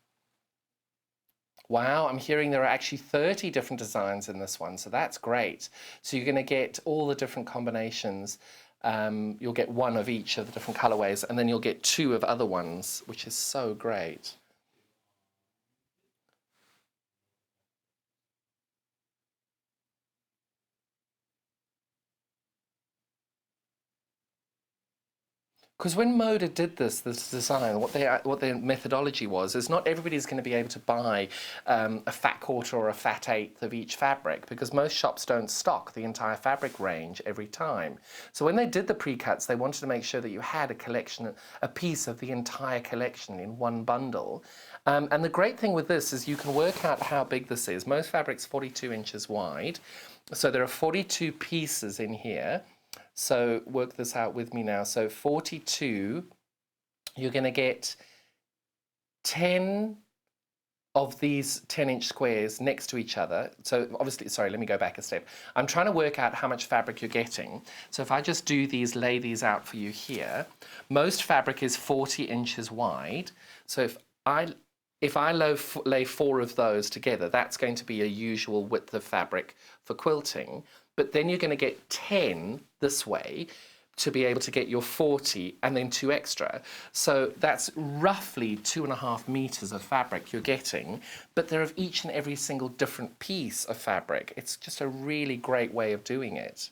Wow, I'm hearing there are actually 30 different designs in this one, so that's great. So you're going to get all the different combinations. You'll get 1 of each of the different colorways, and then you'll get 2 of other ones, which is so great. Because when Moda did this design, what their methodology was is not everybody's going to be able to buy a fat quarter or a fat eighth of each fabric, because most shops don't stock the entire fabric range every time. So when they did the pre-cuts, they wanted to make sure that you had a collection, a piece of the entire collection in one bundle. And the great thing with this is you can work out how big this is. Most fabric's 42 inches wide, so there are 42 pieces in here. So work this out with me now. So 42, you're going to get 10 of these 10-inch squares next to each other. So obviously, sorry, let me go back a step. I'm trying to work out how much fabric you're getting. So if I just do these, lay these out for you here, most fabric is 40 inches wide. So if I lay 4 of those together, that's going to be a usual width of fabric for quilting. But then you're going to get 10 this way to be able to get your 40 and then 2 extra. So that's roughly 2.5 meters of fabric you're getting, but they're of each and every single different piece of fabric. It's just a really great way of doing it.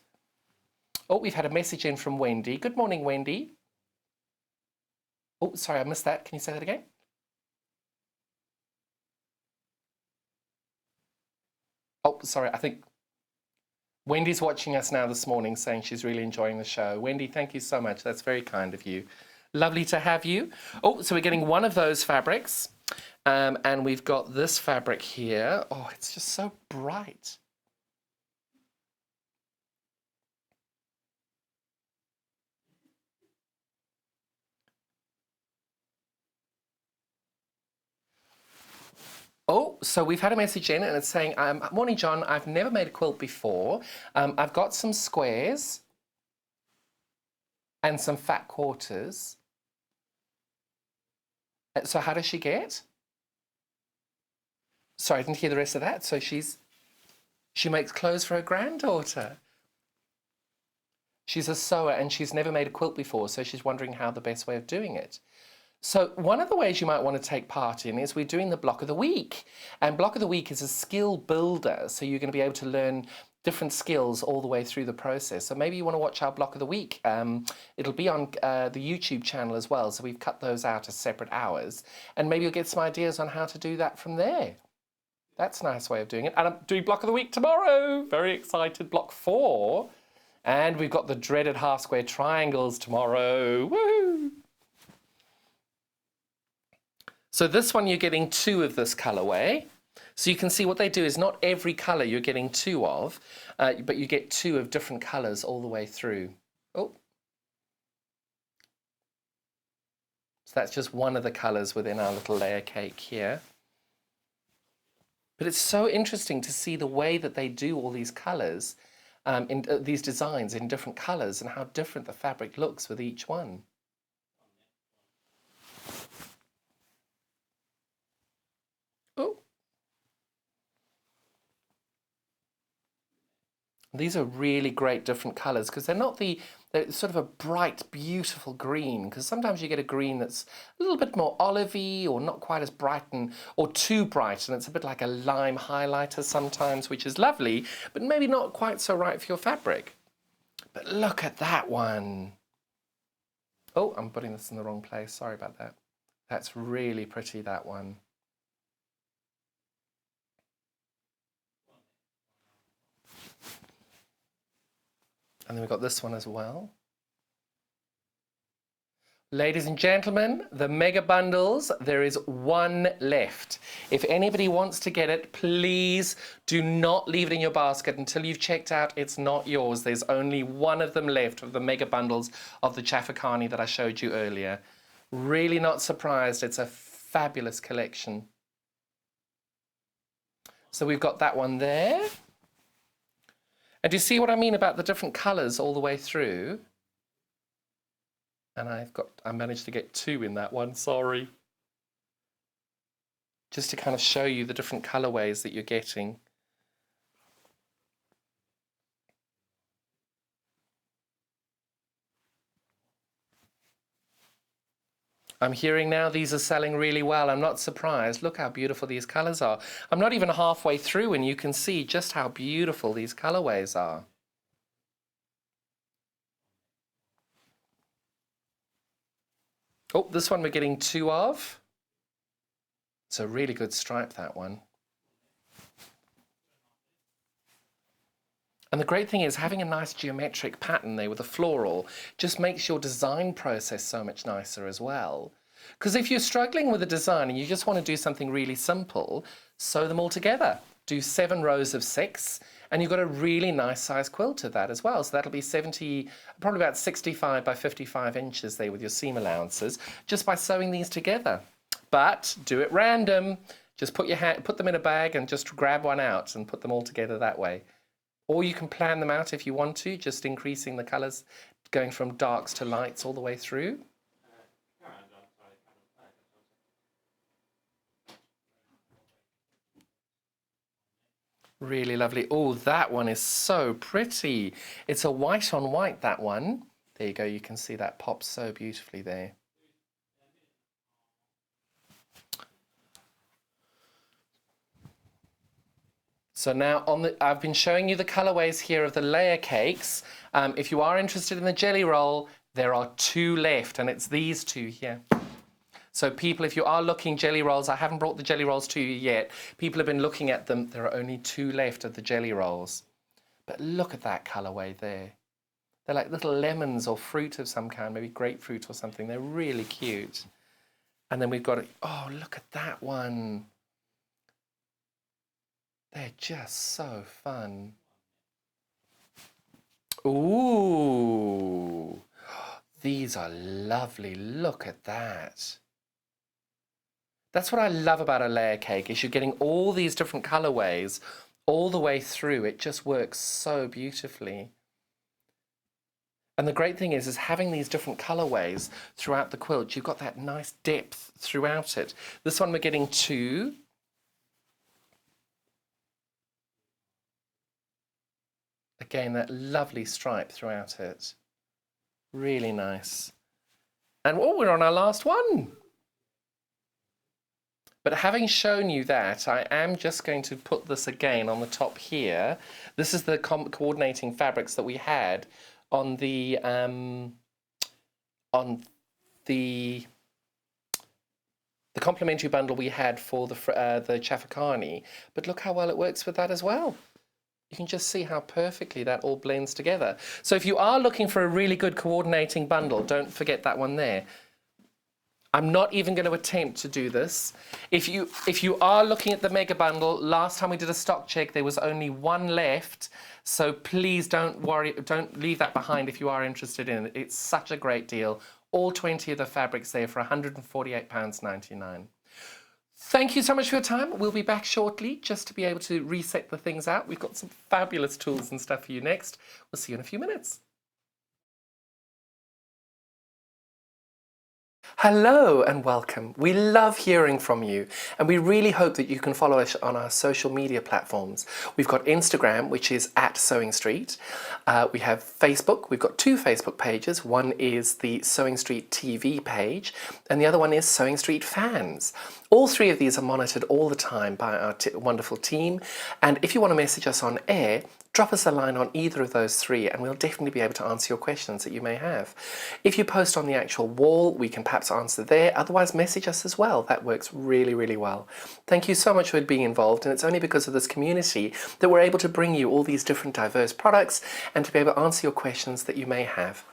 Oh, we've had a message in from Wendy. Good morning, Wendy. Oh, sorry, I missed that. Can you say that again? Oh, sorry, I think Wendy's watching us now this morning, saying she's really enjoying the show. Wendy, thank you so much. That's very kind of you. Lovely to have you. Oh, so we're getting one of those fabrics, and we've got this fabric here. Oh, it's just so bright. Oh, so we've had a message in and it's saying, morning, John, I've never made a quilt before. I've got some squares and some fat quarters. So how does she get? Sorry, I didn't hear the rest of that. So she makes clothes for her granddaughter. She's a sewer and she's never made a quilt before, so she's wondering how the best way of doing it. So one of the ways you might want to take part in is we're doing the Block of the Week. And Block of the Week is a skill builder, so you're going to be able to learn different skills all the way through the process. So maybe you want to watch our Block of the Week. It'll be on the YouTube channel as well, so we've cut those out as separate hours. And maybe you'll get some ideas on how to do that from there. That's a nice way of doing it. And I'm doing Block of the Week tomorrow. Very excited. Block 4. And we've got the dreaded half square triangles tomorrow. Woo! So this one, you're getting 2 of this colorway. So you can see what they do is not every color you're getting 2 of, but you get 2 of different colors all the way through. Oh. So that's just one of the colors within our little layer cake here. But it's so interesting to see the way that they do all these colors, these designs in different colors, and how different the fabric looks with each one. Oh. These are really great different colors because they're sort of a bright, beautiful green, because sometimes you get a green that's a little bit more olivey or not quite as bright or too bright, and it's a bit like a lime highlighter sometimes, which is lovely, but maybe not quite so right for your fabric. But look at that one. Oh, I'm putting this in the wrong place. Sorry about that. That's really pretty, that one. And then we've got this one as well. Ladies and gentlemen, the mega bundles, there is one left. If anybody wants to get it, please do not leave it in your basket until you've checked out it's not yours. There's only one of them left of the mega bundles of the Chafacarni that I showed you earlier. Really not surprised. It's a fabulous collection. So we've got that one there. And do you see what I mean about the different colours all the way through? And I managed to get 2 in that one, sorry. Just to kind of show you the different colourways that you're getting. I'm hearing now these are selling really well. I'm not surprised. Look how beautiful these colours are. I'm not even halfway through and you can see just how beautiful these colourways are. Oh, this one we're getting 2 of. It's a really good stripe, that one. And the great thing is having a nice geometric pattern there with a floral just makes your design process so much nicer as well. Because if you're struggling with a design and you just want to do something really simple, sew them all together. Do 7 rows of 6 and you've got a really nice size quilt of that as well. So that'll be probably about 65 by 55 inches there with your seam allowances just by sewing these together. But do it random. Just put them in a bag and just grab one out and put them all together that way. Or you can plan them out if you want to, just increasing the colours, going from darks to lights all the way through. Really lovely. Oh, that one is so pretty. It's a white on white, that one. There you go, you can see that pops so beautifully there. So now I've been showing you the colorways here of the layer cakes. If you are interested in the jelly roll, there are 2 left, and it's these 2 here. So people, if you are looking jelly rolls, I haven't brought the jelly rolls to you yet. People have been looking at them. There are only 2 left of the jelly rolls. But look at that colorway there. They're like little lemons or fruit of some kind, maybe grapefruit or something. They're really cute. And then we've got, oh, look at that one. They're just so fun. Ooh, these are lovely. Look at that. That's what I love about a layer cake, is you're getting all these different colorways all the way through. It just works so beautifully. And the great thing is having these different colorways throughout the quilt, you've got that nice depth throughout it. This one we're getting 2. Again, that lovely stripe throughout it. Really nice. And oh, we're on our last one. But having shown you that, I am just going to put this again on the top here. This is the coordinating fabrics that we had on the complimentary bundle we had for the Chafacarni. But look how well it works with that as well. You can just see how perfectly that all blends together. So if you are looking for a really good coordinating bundle, don't forget that one there. I'm not even going to attempt to do this. If you are looking at the mega bundle, last time we did a stock check, there was only 1 left. So please don't worry, don't leave that behind if you are interested in it. It's such a great deal. All 20 of the fabrics there for £148.99. Thank you so much for your time. We'll be back shortly just to be able to reset the things out. We've got some fabulous tools and stuff for you next. We'll see you in a few minutes. Hello and welcome. We love hearing from you, and we really hope that you can follow us on our social media platforms. We've got Instagram, which is @Sewing Street. We have Facebook. We've got 2 Facebook pages. One is the Sewing Street TV page, and the other one is Sewing Street Fans. All 3 of these are monitored all the time by our wonderful team, and if you want to message us on air, drop us a line on either of those 3 and we'll definitely be able to answer your questions that you may have. If you post on the actual wall, we can perhaps answer there. Otherwise, message us as well. That works really, really well. Thank you so much for being involved, and it's only because of this community that we're able to bring you all these different diverse products and to be able to answer your questions that you may have.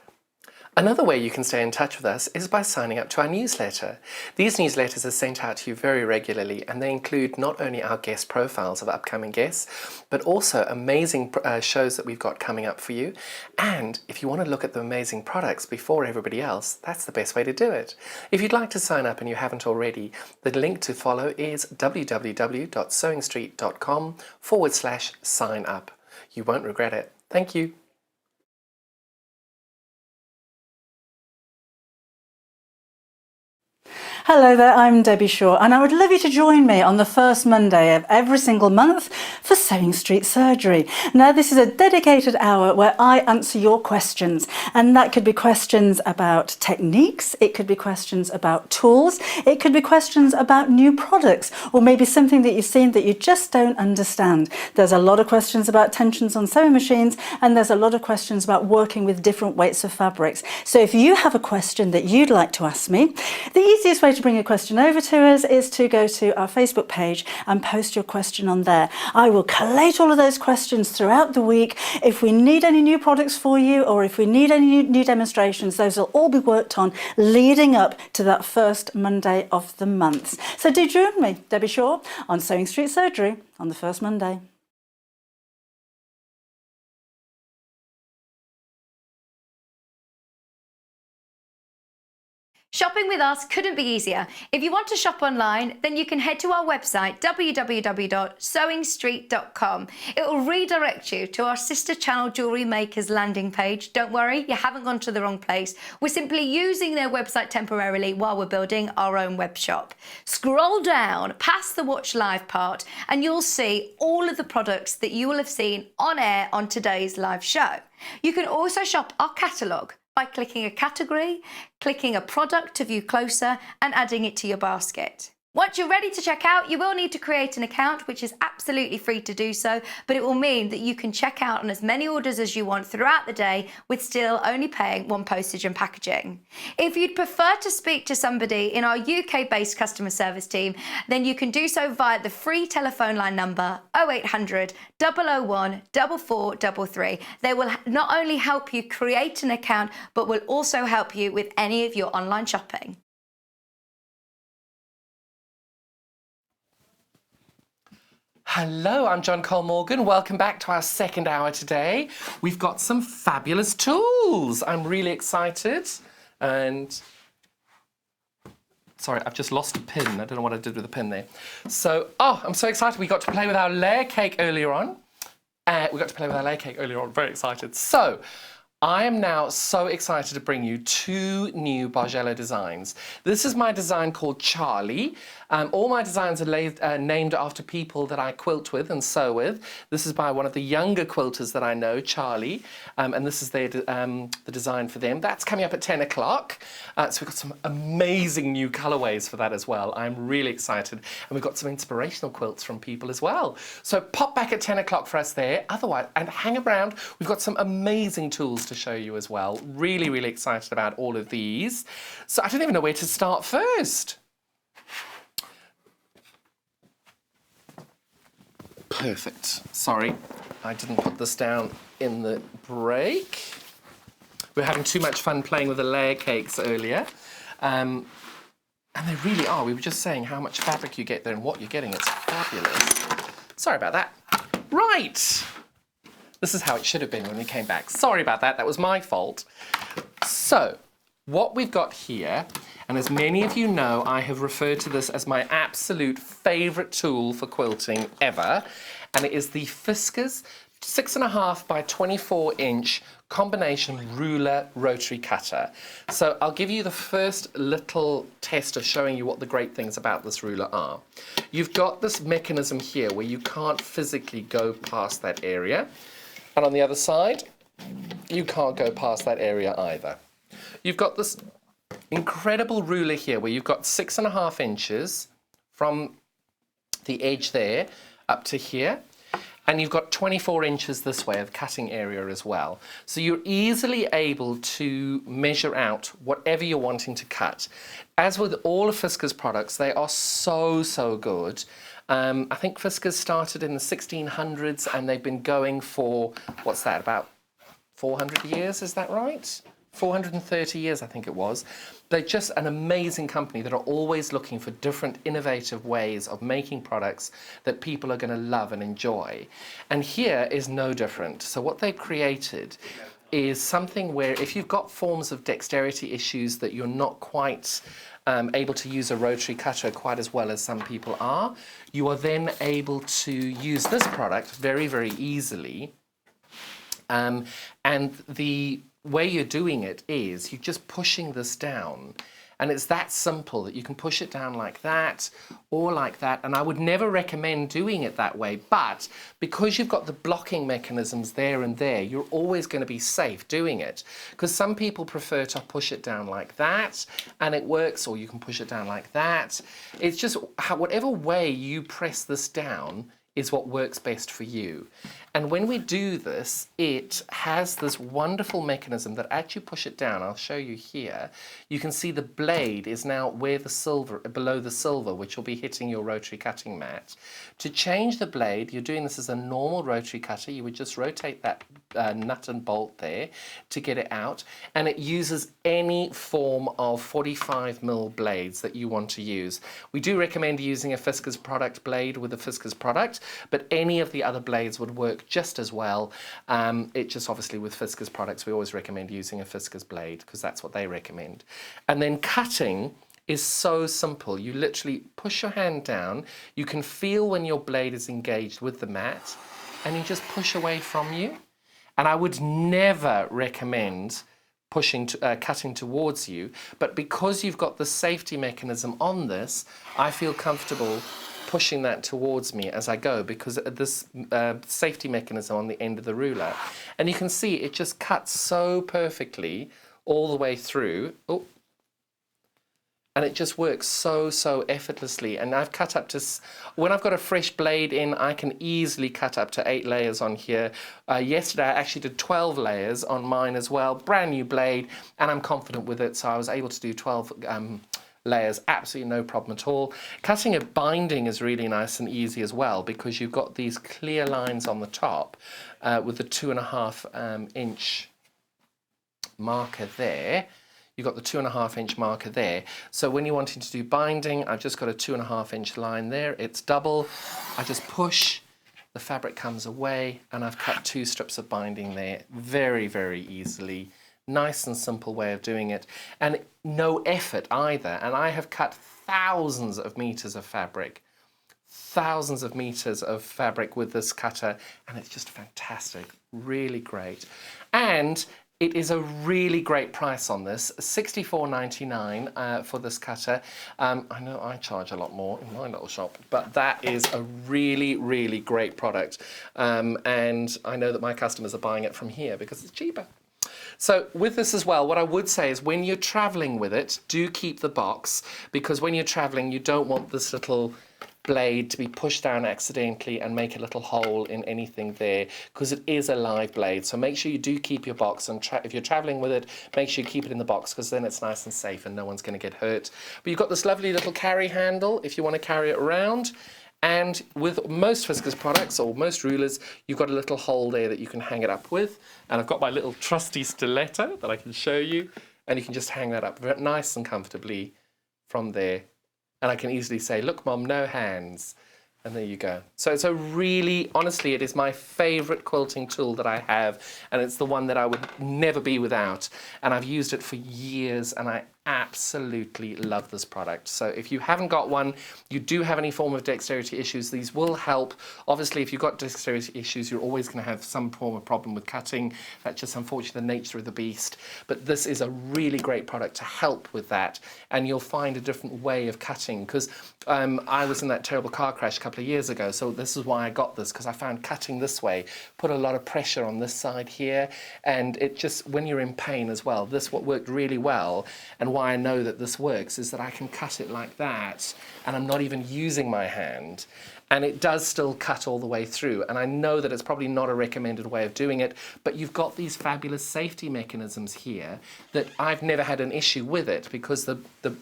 Another way you can stay in touch with us is by signing up to our newsletter. These newsletters are sent out to you very regularly, and they include not only our guest profiles of upcoming guests, but also amazing shows that we've got coming up for you. And if you want to look at the amazing products before everybody else, that's the best way to do it. If you'd like to sign up and you haven't already, the link to follow is www.sewingstreet.com/sign up. You won't regret it. Thank you. Hello there, I'm Debbie Shaw, and I would love you to join me on the first Monday of every single month for Sewing Street Surgery. Now, this is a dedicated hour where I answer your questions, and that could be questions about techniques, it could be questions about tools, it could be questions about new products, or maybe something that you've seen that you just don't understand. There's a lot of questions about tensions on sewing machines, and there's a lot of questions about working with different weights of fabrics. So if you have a question that you'd like to ask me, the easiest way to bring a question over to us is to go to our Facebook page and post your question on there. I will collate all of those questions throughout the week. If we need any new products for you, or if we need any new demonstrations, those will all be worked on leading up to that first Monday of the month. So do join me, Debbie Shaw, on Sewing Street Surgery on the first Monday. Shopping with us couldn't be easier. If you want to shop online, then you can head to our website, www.sewingstreet.com. It will redirect you to our sister channel Jewellery Makers landing page. Don't worry, you haven't gone to the wrong place. We're simply using their website temporarily while we're building our own web shop. Scroll down past the Watch Live part and you'll see all of the products that you will have seen on air on today's live show. You can also shop our catalogue by clicking a category, clicking a product to view closer, and adding it to your basket. Once you're ready to check out, you will need to create an account, which is absolutely free to do so, but it will mean that you can check out on as many orders as you want throughout the day with still only paying one postage and packaging. If you'd prefer to speak to somebody in our UK-based customer service team, then you can do so via the free telephone line number 0800 001 4433. They will not only help you create an account, but will also help you with any of your online shopping. Hello, I'm John Cole Morgan. Welcome back to our second hour today. We've got some fabulous tools. I'm really excited. And sorry, I've just lost a pin. I don't know what I did with the pin there. So, I'm so excited. We got to play with our layer cake earlier on. Very excited. So, I am now so excited to bring you two new Bargello designs. This is my design called Charlie. All my designs are named after people that I quilt with and sew with. This is by one of the younger quilters that I know, Charlie, and this is the design for them. That's coming up at 10 o'clock. So we've got some amazing new colorways for that as well. I'm really excited. And we've got some inspirational quilts from people as well. So pop back at 10 o'clock for us there. Otherwise, and hang around. We've got some amazing tools to show you as well. Really, really excited about all of these. So I don't even know where to start first. Perfect. Sorry, I didn't put this down in the break. We were having too much fun playing with the layer cakes earlier. And they really are. We were just saying how much fabric you get there and what you're getting. It's fabulous. Sorry about that. Right. This is how it should have been when we came back. Sorry about that. That was my fault. So, what we've got here, and as many of you know, I have referred to this as my absolute favourite tool for quilting ever, and it is the Fiskars 6.5 by 24 inch combination ruler rotary cutter. So I'll give you the first little test of showing you what the great things about this ruler are. You've got this mechanism here where you can't physically go past that area, and on the other side, you can't go past that area either. You've got this incredible ruler here where you've got 6.5 inches from the edge there up to here, and you've got 24 inches this way of cutting area as well. So you're easily able to measure out whatever you're wanting to cut. As with all of Fiskars products, they are so good. I think Fiskars started in the 1600s and they've been going for, what's that, about 400 years, is that right? 430 years, I think it was. They're just an amazing company that are always looking for different innovative ways of making products that people are going to love and enjoy. And here is no different. So what they've created is something where if you've got forms of dexterity issues that you're not quite able to use a rotary cutter quite as well as some people are, you are then able to use this product very easily. And the way you're doing it is you're just pushing this down And it's that simple that you can push it down like that or like that. And I would never recommend doing it that way. But because you've got the blocking mechanisms there and there, you're always going to be safe doing it. Because some people prefer to push it down like that and it works, or you can push it down like that. It's just whatever way you press this down is what works best for you. And when we do this, it has this wonderful mechanism that as you push it down, I'll show you here, you can see the blade is now where the silver, below the silver, which will be hitting your rotary cutting mat. To change the blade, you're doing this as a normal rotary cutter. You would just rotate that nut and bolt there to get it out. And it uses any form of 45mm blades that you want to use. We do recommend using a Fiskars product blade with a Fiskars product, but any of the other blades would work just as well. It just obviously with Fiskars products, we always recommend using a Fiskars blade because that's what they recommend. And then cutting is so simple. You literally push your hand down. You can feel when your blade is engaged with the mat and you just push away from you. And I would never recommend cutting towards you, but because you've got the safety mechanism on this, I feel comfortable pushing that towards me as I go because of this safety mechanism on the end of the ruler. And you can see it just cuts so perfectly all the way through. Oh. And it just works so effortlessly. And I've cut up to, when I've got a fresh blade in, I can easily cut up to 8 layers on here. Yesterday I actually did 12 layers on mine as well, brand new blade, and I'm confident with it, so I was able to do 12 layers, absolutely no problem at all. Cutting a binding is really nice and easy as well because you've got these clear lines on the top with the 2.5 inch marker there. You've got the 2.5 inch marker there. So when you're wanting to do binding, I've just got a 2.5 inch line there. It's double. I just push, the fabric comes away, and I've cut 2 strips of binding there very easily. Nice and simple way of doing it, and no effort either. And I have cut thousands of meters of fabric with this cutter, and it's just fantastic, really great. And it is a really great price on this, $64.99 for this cutter. I know I charge a lot more in my little shop, but that is a really great product. And I know that my customers are buying it from here because it's cheaper. So with this as well, what I would say is when you're traveling with it, do keep the box, because when you're traveling, you don't want this little blade to be pushed down accidentally and make a little hole in anything there, because it is a live blade. So make sure you do keep your box, and if you're traveling with it, make sure you keep it in the box, because then it's nice and safe and no one's going to get hurt. But you've got this lovely little carry handle if you want to carry it around. And with most Fiskars products or most rulers, you've got a little hole there that you can hang it up with. And I've got my little trusty stiletto that I can show you, and you can just hang that up very nice and comfortably from there. And I can easily say, look, Mom, no hands. And there you go. So it's a really, honestly, it is my favorite quilting tool that I have, and it's the one that I would never be without. And I've used it for years, and I absolutely love this product. So if you haven't got one, you do have any form of dexterity issues, these will help. Obviously, if you've got dexterity issues, you're always going to have some form of problem with cutting. That's just unfortunately the nature of the beast. But this is a really great product to help with that, and you'll find a different way of cutting, because I was in that terrible car crash a couple of years ago, so this is why I got this, because I found cutting this way put a lot of pressure on this side here, and it just, when you're in pain as well, this what worked really well. And why I know that this works is that I can cut it like that, and I'm not even using my hand, and it does still cut all the way through. And I know that it's probably not a recommended way of doing it, but you've got these fabulous safety mechanisms here that I've never had an issue with it, because the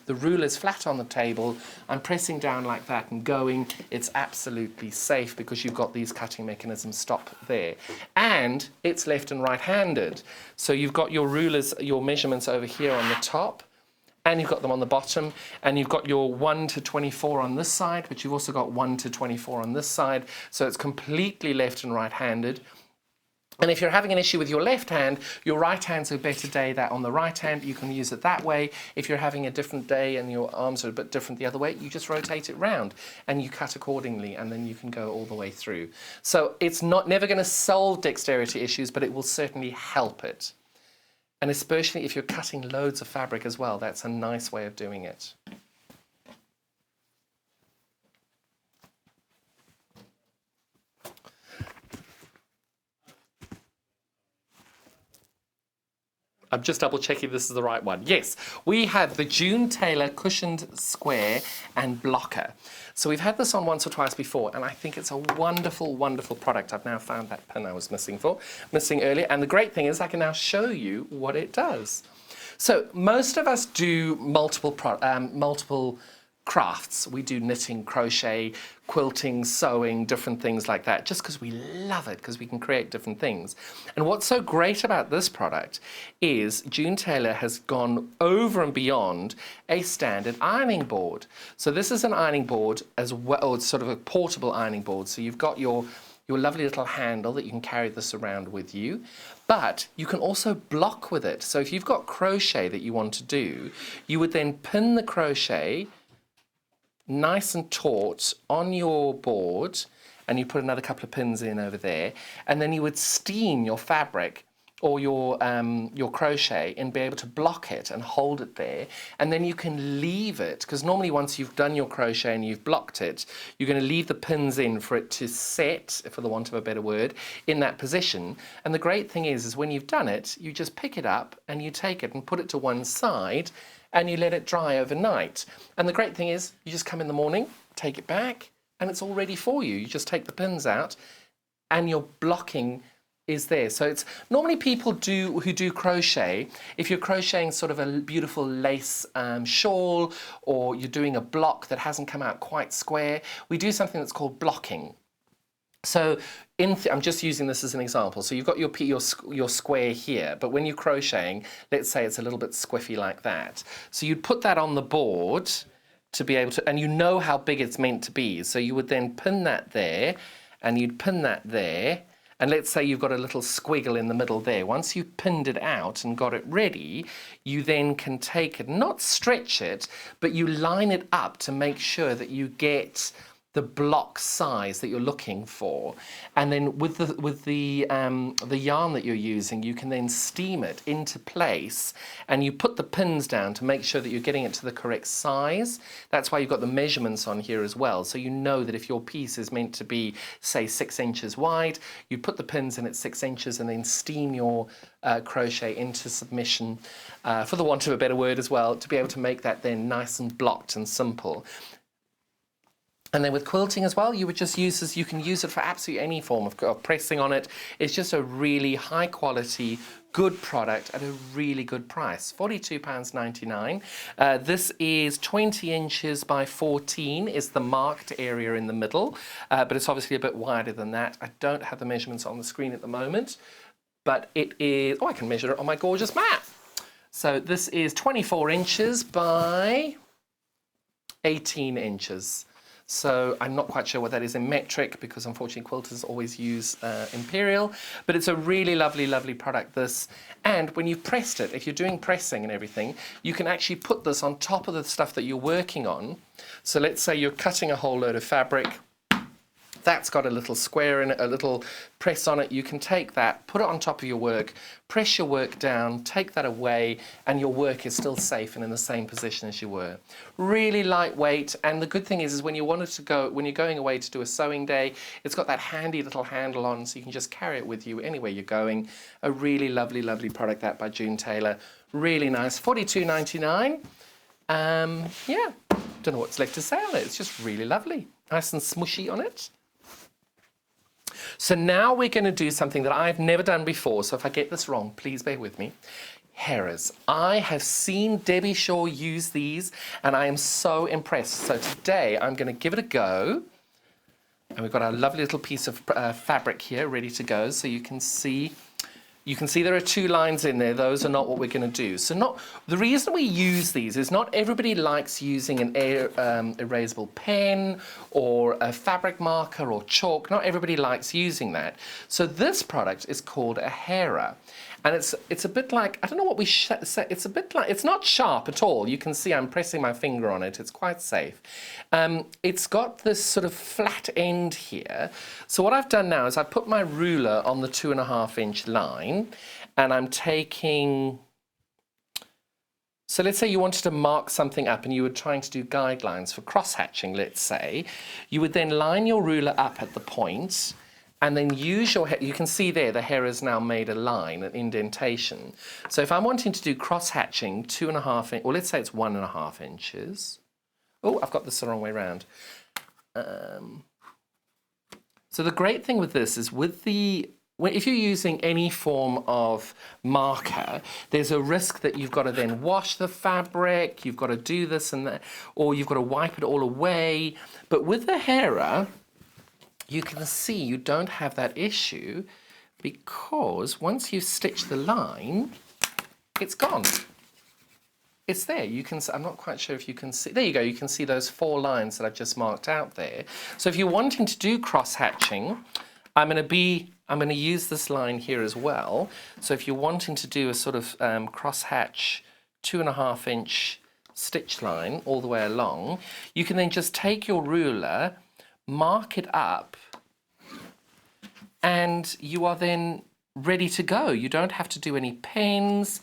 ruler's flat on the table, I'm pressing down like that and going, it's absolutely safe because you've got these cutting mechanisms stop there. And it's left and right-handed. So you've got your rulers, your measurements over here on the top, and you've got them on the bottom, and you've got your 1 to 24 on this side, but you've also got 1 to 24 on this side, so it's completely left and right-handed. And if you're having an issue with your left hand, your right hand's a better day that on the right hand, you can use it that way. If you're having a different day and your arms are a bit different the other way, you just rotate it round and you cut accordingly, and then you can go all the way through. So it's never going to solve dexterity issues, but it will certainly help it. And especially if you're cutting loads of fabric as well, that's a nice way of doing it. I'm just double checking this is the right one. Yes, we have the June Taylor cushioned square and blocker. So we've had this on once or twice before, and I think it's a wonderful, wonderful product. I've now found that pin I was missing earlier. And the great thing is I can now show you what it does. So most of us do multiple crafts. We do knitting, crochet, quilting, sewing, different things like that, just because we love it, because we can create different things. And what's so great about this product is June Taylor has gone over and beyond a standard ironing board. So this is an ironing board as well, or it's sort of a portable ironing board. So you've got your lovely little handle that you can carry this around with you, but you can also block with it. So if you've got crochet that you want to do, you would then pin the crochet nice and taut on your board, and you put another couple of pins in over there, and then you would steam your fabric or your crochet and be able to block it and hold it there, and then you can leave it, because normally once you've done your crochet and you've blocked it, you're going to leave the pins in for it to set, for the want of a better word, in that position. And the great thing is when you've done it, you just pick it up and you take it and put it to one side and you let it dry overnight. And the great thing is you just come in the morning, take it back, and it's all ready for you. You just take the pins out and your blocking is there. So it's normally people who do crochet, if you're crocheting sort of a beautiful lace shawl, or you're doing a block that hasn't come out quite square, we do something that's called blocking. So I'm just using this as an example. So you've got your square here, but when you're crocheting, let's say it's a little bit squiffy like that. So you'd put that on the board to be able to, and you know how big it's meant to be. So you would then pin that there, and you'd pin that there, and let's say you've got a little squiggle in the middle there. Once you've pinned it out and got it ready, you then can take it, not stretch it, but you line it up to make sure that you get the block size that you're looking for. And then with the yarn that you're using, you can then steam it into place, and you put the pins down to make sure that you're getting it to the correct size. That's why you've got the measurements on here as well. So you know that if your piece is meant to be, say, 6 inches wide, you put the pins in at 6 inches and then steam your crochet into submission, for the want of a better word as well, to be able to make that then nice and blocked and simple. And then with quilting as well, you would just use this, you can use it for absolutely any form of pressing on it. It's just a really high quality, good product at a really good price, £42.99. This is 20 inches by 14 is the marked area in the middle, but it's obviously a bit wider than that. I don't have the measurements on the screen at the moment, but it is, I can measure it on my gorgeous mat. So this is 24 inches by 18 inches. So I'm not quite sure what that is in metric, because unfortunately quilters always use imperial, but it's a really lovely, lovely product, this. And when you've pressed it, if you're doing pressing and everything, you can actually put this on top of the stuff that you're working on. So let's say you're cutting a whole load of fabric. That's got a little square in it, a little press on it. You can take that, put it on top of your work, press your work down, take that away, and your work is still safe and in the same position as you were. Really lightweight, and the good thing is when you're going away to do a sewing day, it's got that handy little handle on, so you can just carry it with you anywhere you're going. A really lovely, lovely product, that by June Taylor. Really nice, £42.99. Yeah, don't know what's left to say on it. It's just really lovely, nice and smushy on it. So now we're going to do something that I've never done before, so if I get this wrong, please bear with me. Herrers. I have seen Debbie Shaw use these, and I am so impressed. So today I'm going to give it a go. And we've got our lovely little piece of fabric here ready to go, so you can see there are 2 lines in there. Those are not what we're going to do. So the reason we use these is not everybody likes using an erasable pen or a fabric marker or chalk. Not everybody likes using that. So this product is called a herrer. And it's a bit like, I don't know what we say, it's a bit like, it's not sharp at all. You can see I'm pressing my finger on it. It's quite safe. It's got this sort of flat end here. So what I've done now is I've put my ruler on the 2.5 inch line, and I'm taking So let's say you wanted to mark something up and you were trying to do guidelines for cross-hatching, let's say. You would then line your ruler up at the point and then use your hair. You can see there the hair has now made a line, an indentation. So if I'm wanting to do cross-hatching 2.5 inches, or let's say it's 1.5 inches. Oh, I've got this the wrong way around. So the great thing with this is if you're using any form of marker, there's a risk that you've got to then wash the fabric, you've got to do this and that, or you've got to wipe it all away. But with the hairer, you can see you don't have that issue because once you've stitched the line, it's gone. It's there. You can. I'm not quite sure if you can see. There you go. You can see those 4 lines that I've just marked out there. So if you're wanting to do cross-hatching, I'm going to use this line here as well. So if you're wanting to do a sort of cross-hatch 2.5 inch stitch line all the way along, you can then just take your ruler, mark it up, and you are then ready to go. You don't have to do any pens.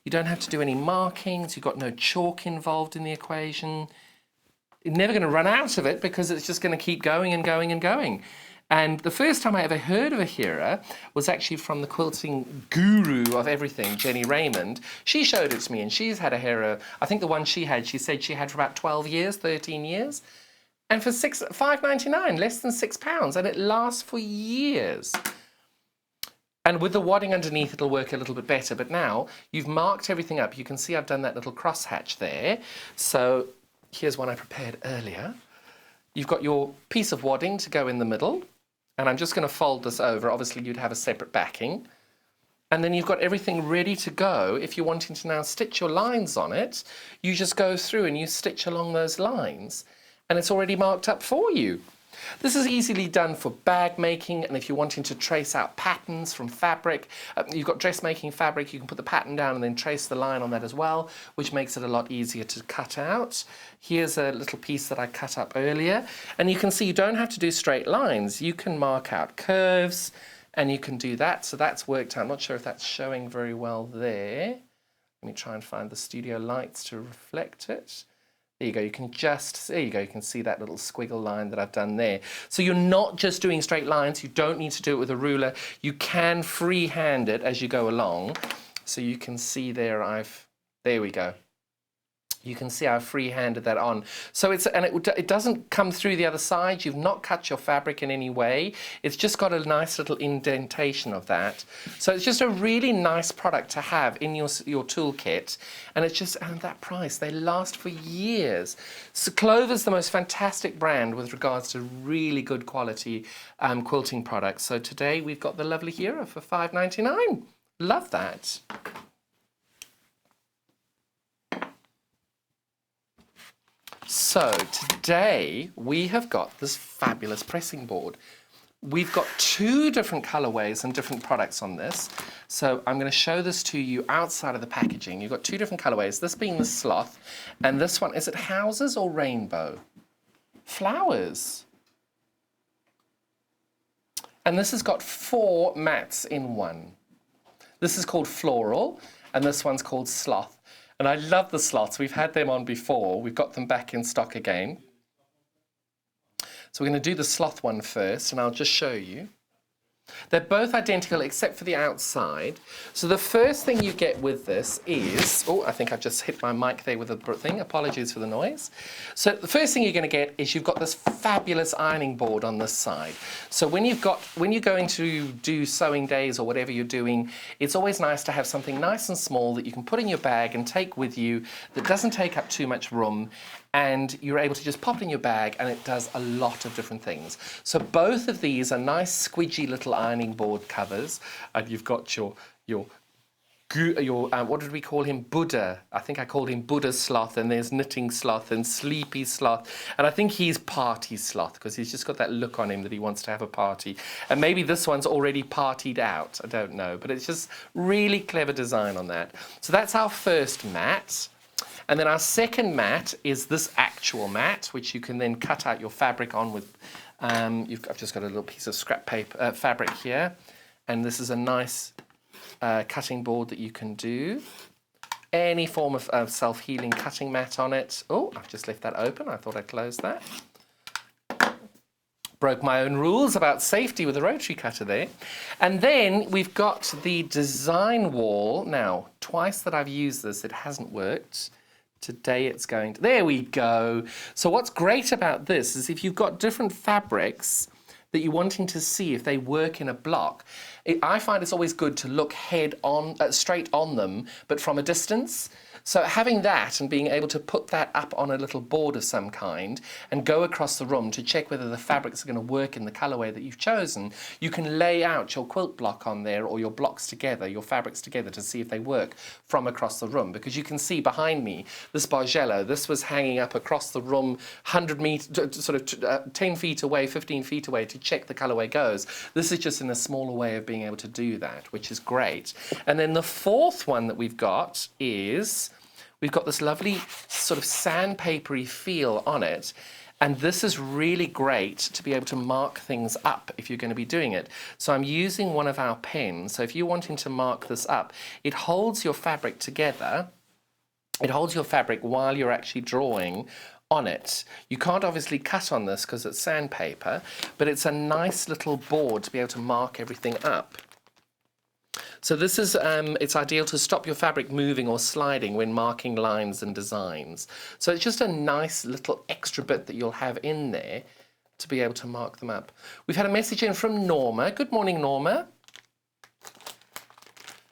You don't have to do any markings. You've got no chalk involved in the equation. You're never going to run out of it because it's just going to keep going and going and going. And the first time I ever heard of a hera was actually from the quilting guru of everything, Jenny Raymond. She showed it to me, and she's had a hera. I think the one she said she had for about 12 years, 13 years. And for $5.99, less than £6, and it lasts for years. And with the wadding underneath, it'll work a little bit better. But now you've marked everything up. You can see I've done that little crosshatch there. So here's one I prepared earlier. You've got your piece of wadding to go in the middle. And I'm just going to fold this over. Obviously, you'd have a separate backing. And then you've got everything ready to go. If you're wanting to now stitch your lines on it, you just go through and you stitch along those lines. And it's already marked up for you. This is easily done for bag making, and if you're wanting to trace out patterns from fabric, you've got dressmaking fabric, you can put the pattern down and then trace the line on that as well, which makes it a lot easier to cut out. Here's a little piece that I cut up earlier, and you can see you don't have to do straight lines. You can mark out curves, and you can do that, so that's worked out. I'm not sure if that's showing very well there. Let me try and find the studio lights to reflect it. There you go, you can see that little squiggle line that I've done there. So you're not just doing straight lines, you don't need to do it with a ruler. You can freehand it as you go along. So you can see there there we go. You can see I've free-handed that on. So it doesn't come through the other side. You've not cut your fabric in any way. It's just got a nice little indentation of that. So it's just a really nice product to have in your toolkit. And it's just, and that price, they last for years. So Clover's the most fantastic brand with regards to really good quality quilting products. So today we've got the lovely Hera for $5.99. Love that. So today we have got this fabulous pressing board. We've got 2 different colorways and different products on this. So I'm going to show this to you outside of the packaging. You've got 2 different colorways, this being the sloth, and this one, is it houses or rainbow? Flowers. And this has got 4 mats in one. This is called floral, and this one's called sloth. And I love the sloths. We've had them on before. We've got them back in stock again. So we're going to do the sloth one first, and I'll just show you. They're both identical except for the outside. So the first thing you get with this is, oh, I think I've just hit my mic there with the thing. Apologies for the noise. So the first thing you're going to get is you've got this fabulous ironing board on this side. So when you're going to do sewing days or whatever you're doing, it's always nice to have something nice and small that you can put in your bag and take with you that doesn't take up too much room. And you're able to just pop it in your bag, and it does a lot of different things. So both of these are nice squidgy little ironing board covers, and you've got your what did we call him? Buddha. I think I called him Buddha sloth, and there's knitting sloth and sleepy sloth, and I think he's party sloth because he's just got that look on him that he wants to have a party. And maybe this one's already partied out. I don't know, but it's just really clever design on that. So that's our first mat. And then our second mat is this actual mat, which you can then cut out your fabric on with, I've just got a little piece of scrap paper, fabric here. And this is a nice cutting board that you can do. any form of self-healing cutting mat on it. Oh, I've just left that open. I thought I'd close that. Broke my own rules about safety with a rotary cutter there. And then we've got the design wall. Now, twice that I've used this, it hasn't worked. Today it's going to... There we go. So what's great about this is if you've got different fabrics that you're wanting to see if they work in a block, I find it's always good to look head on, straight on them, but from a distance. So having that and being able to put that up on a little board of some kind and go across the room to check whether the fabrics are going to work in the colourway that you've chosen, you can lay out your quilt block on there or your blocks together, your fabrics together, to see if they work from across the room. Because you can see behind me, this Bargello, this was hanging up across the room 100 meters, sort of 10 feet away, 15 feet away to check the colourway goes. This is just in a smaller way of being able to do that, which is great. And then the fourth one that we've got is... we've got this lovely sort of sandpapery feel on it, and this is really great to be able to mark things up if you're going to be doing it. So I'm using one of our pens, so if you're wanting to mark this up, it holds your fabric together, it holds your fabric while you're actually drawing on it. You can't obviously cut on this because it's sandpaper, but it's a nice little board to be able to mark everything up. So this is, it's ideal to stop your fabric moving or sliding when marking lines and designs. So it's just a nice little extra bit that you'll have in there to be able to mark them up. We've had a message in from Norma. Good morning, Norma.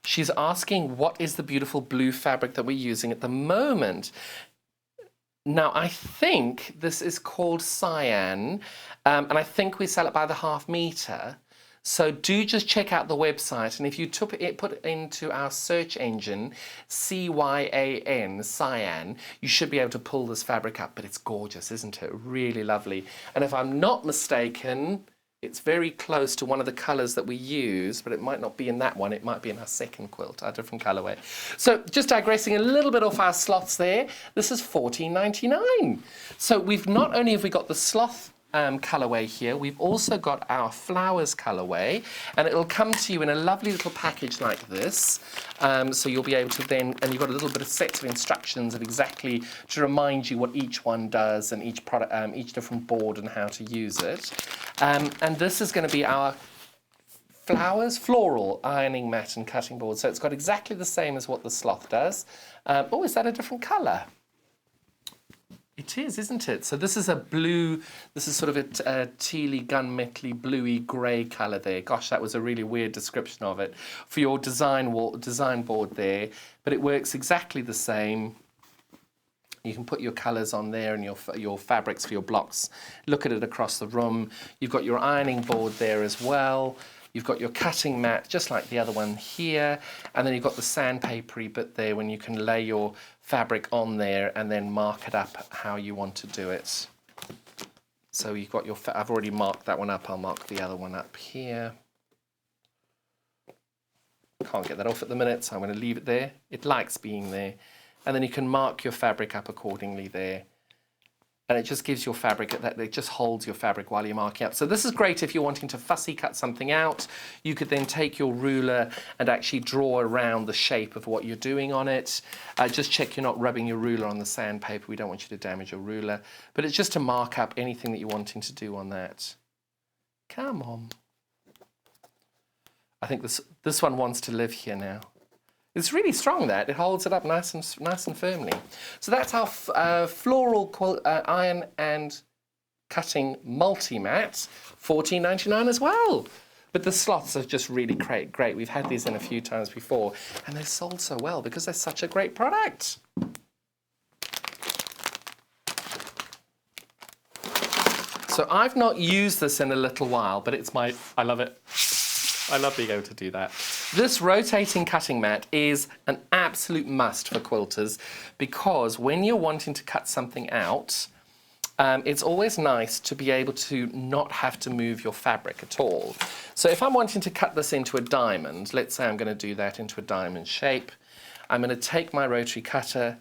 She's asking what is the beautiful blue fabric that we're using at the moment. Now, I think this is called cyan, and I think we sell it by the ½ meter. So do just check out the website, and if you put it into our search engine, C-Y-A-N, cyan, you should be able to pull this fabric up, but it's gorgeous, isn't it? Really lovely. And if I'm not mistaken, it's very close to one of the colours that we use, but it might not be in that one, it might be in our second quilt, our different colourway. So just digressing a little bit off our sloths there, this is $14.99. So we've not only have we got the sloth colourway here, we've also got our flowers colourway, and it'll come to you in a lovely little package like this. So you'll be able to then, and you've got a little bit of sets of instructions of exactly to remind you what each one does and each product, each different board and how to use it. And this is going to be our floral ironing mat and cutting board. So it's got exactly the same as what the sloth does. Oh, is that a different colour? It is, isn't it? So this is a blue, this is sort of a tealy, gunmetal-y, bluey, grey colour there. Gosh, that was a really weird description of it for your design board there. But it works exactly the same. You can put your colours on there and your fabrics for your blocks. Look at it across the room. You've got your ironing board there as well. You've got your cutting mat, just like the other one here. And then you've got the sandpapery bit there when you can lay your fabric on there and then mark it up how you want to do it. So you've got your, I've already marked that one up. I'll mark the other one up here. Can't get that off at the minute, so I'm going to leave it there. It likes being there. And then you can mark your fabric up accordingly there. And it just gives your fabric, it just holds your fabric while you're marking up. So this is great if you're wanting to fussy cut something out. You could then take your ruler and actually draw around the shape of what you're doing on it. Just check you're not rubbing your ruler on the sandpaper. We don't want you to damage your ruler. But it's just to mark up anything that you're wanting to do on that. Come on. I think this one wants to live here now. It's really strong, that. It holds it up nice and firmly. So that's our floral iron and cutting multi-mat, $14.99 as well. But the sloths are just really great. We've had these in a few times before, and they're sold so well because they're such a great product. So I've not used this in a little while, but I love it. I love being able to do that. This rotating cutting mat is an absolute must for quilters because when you're wanting to cut something out, it's always nice to be able to not have to move your fabric at all. So if I'm wanting to cut this into a diamond, let's say I'm going to do that into a diamond shape, I'm going to take my rotary cutter,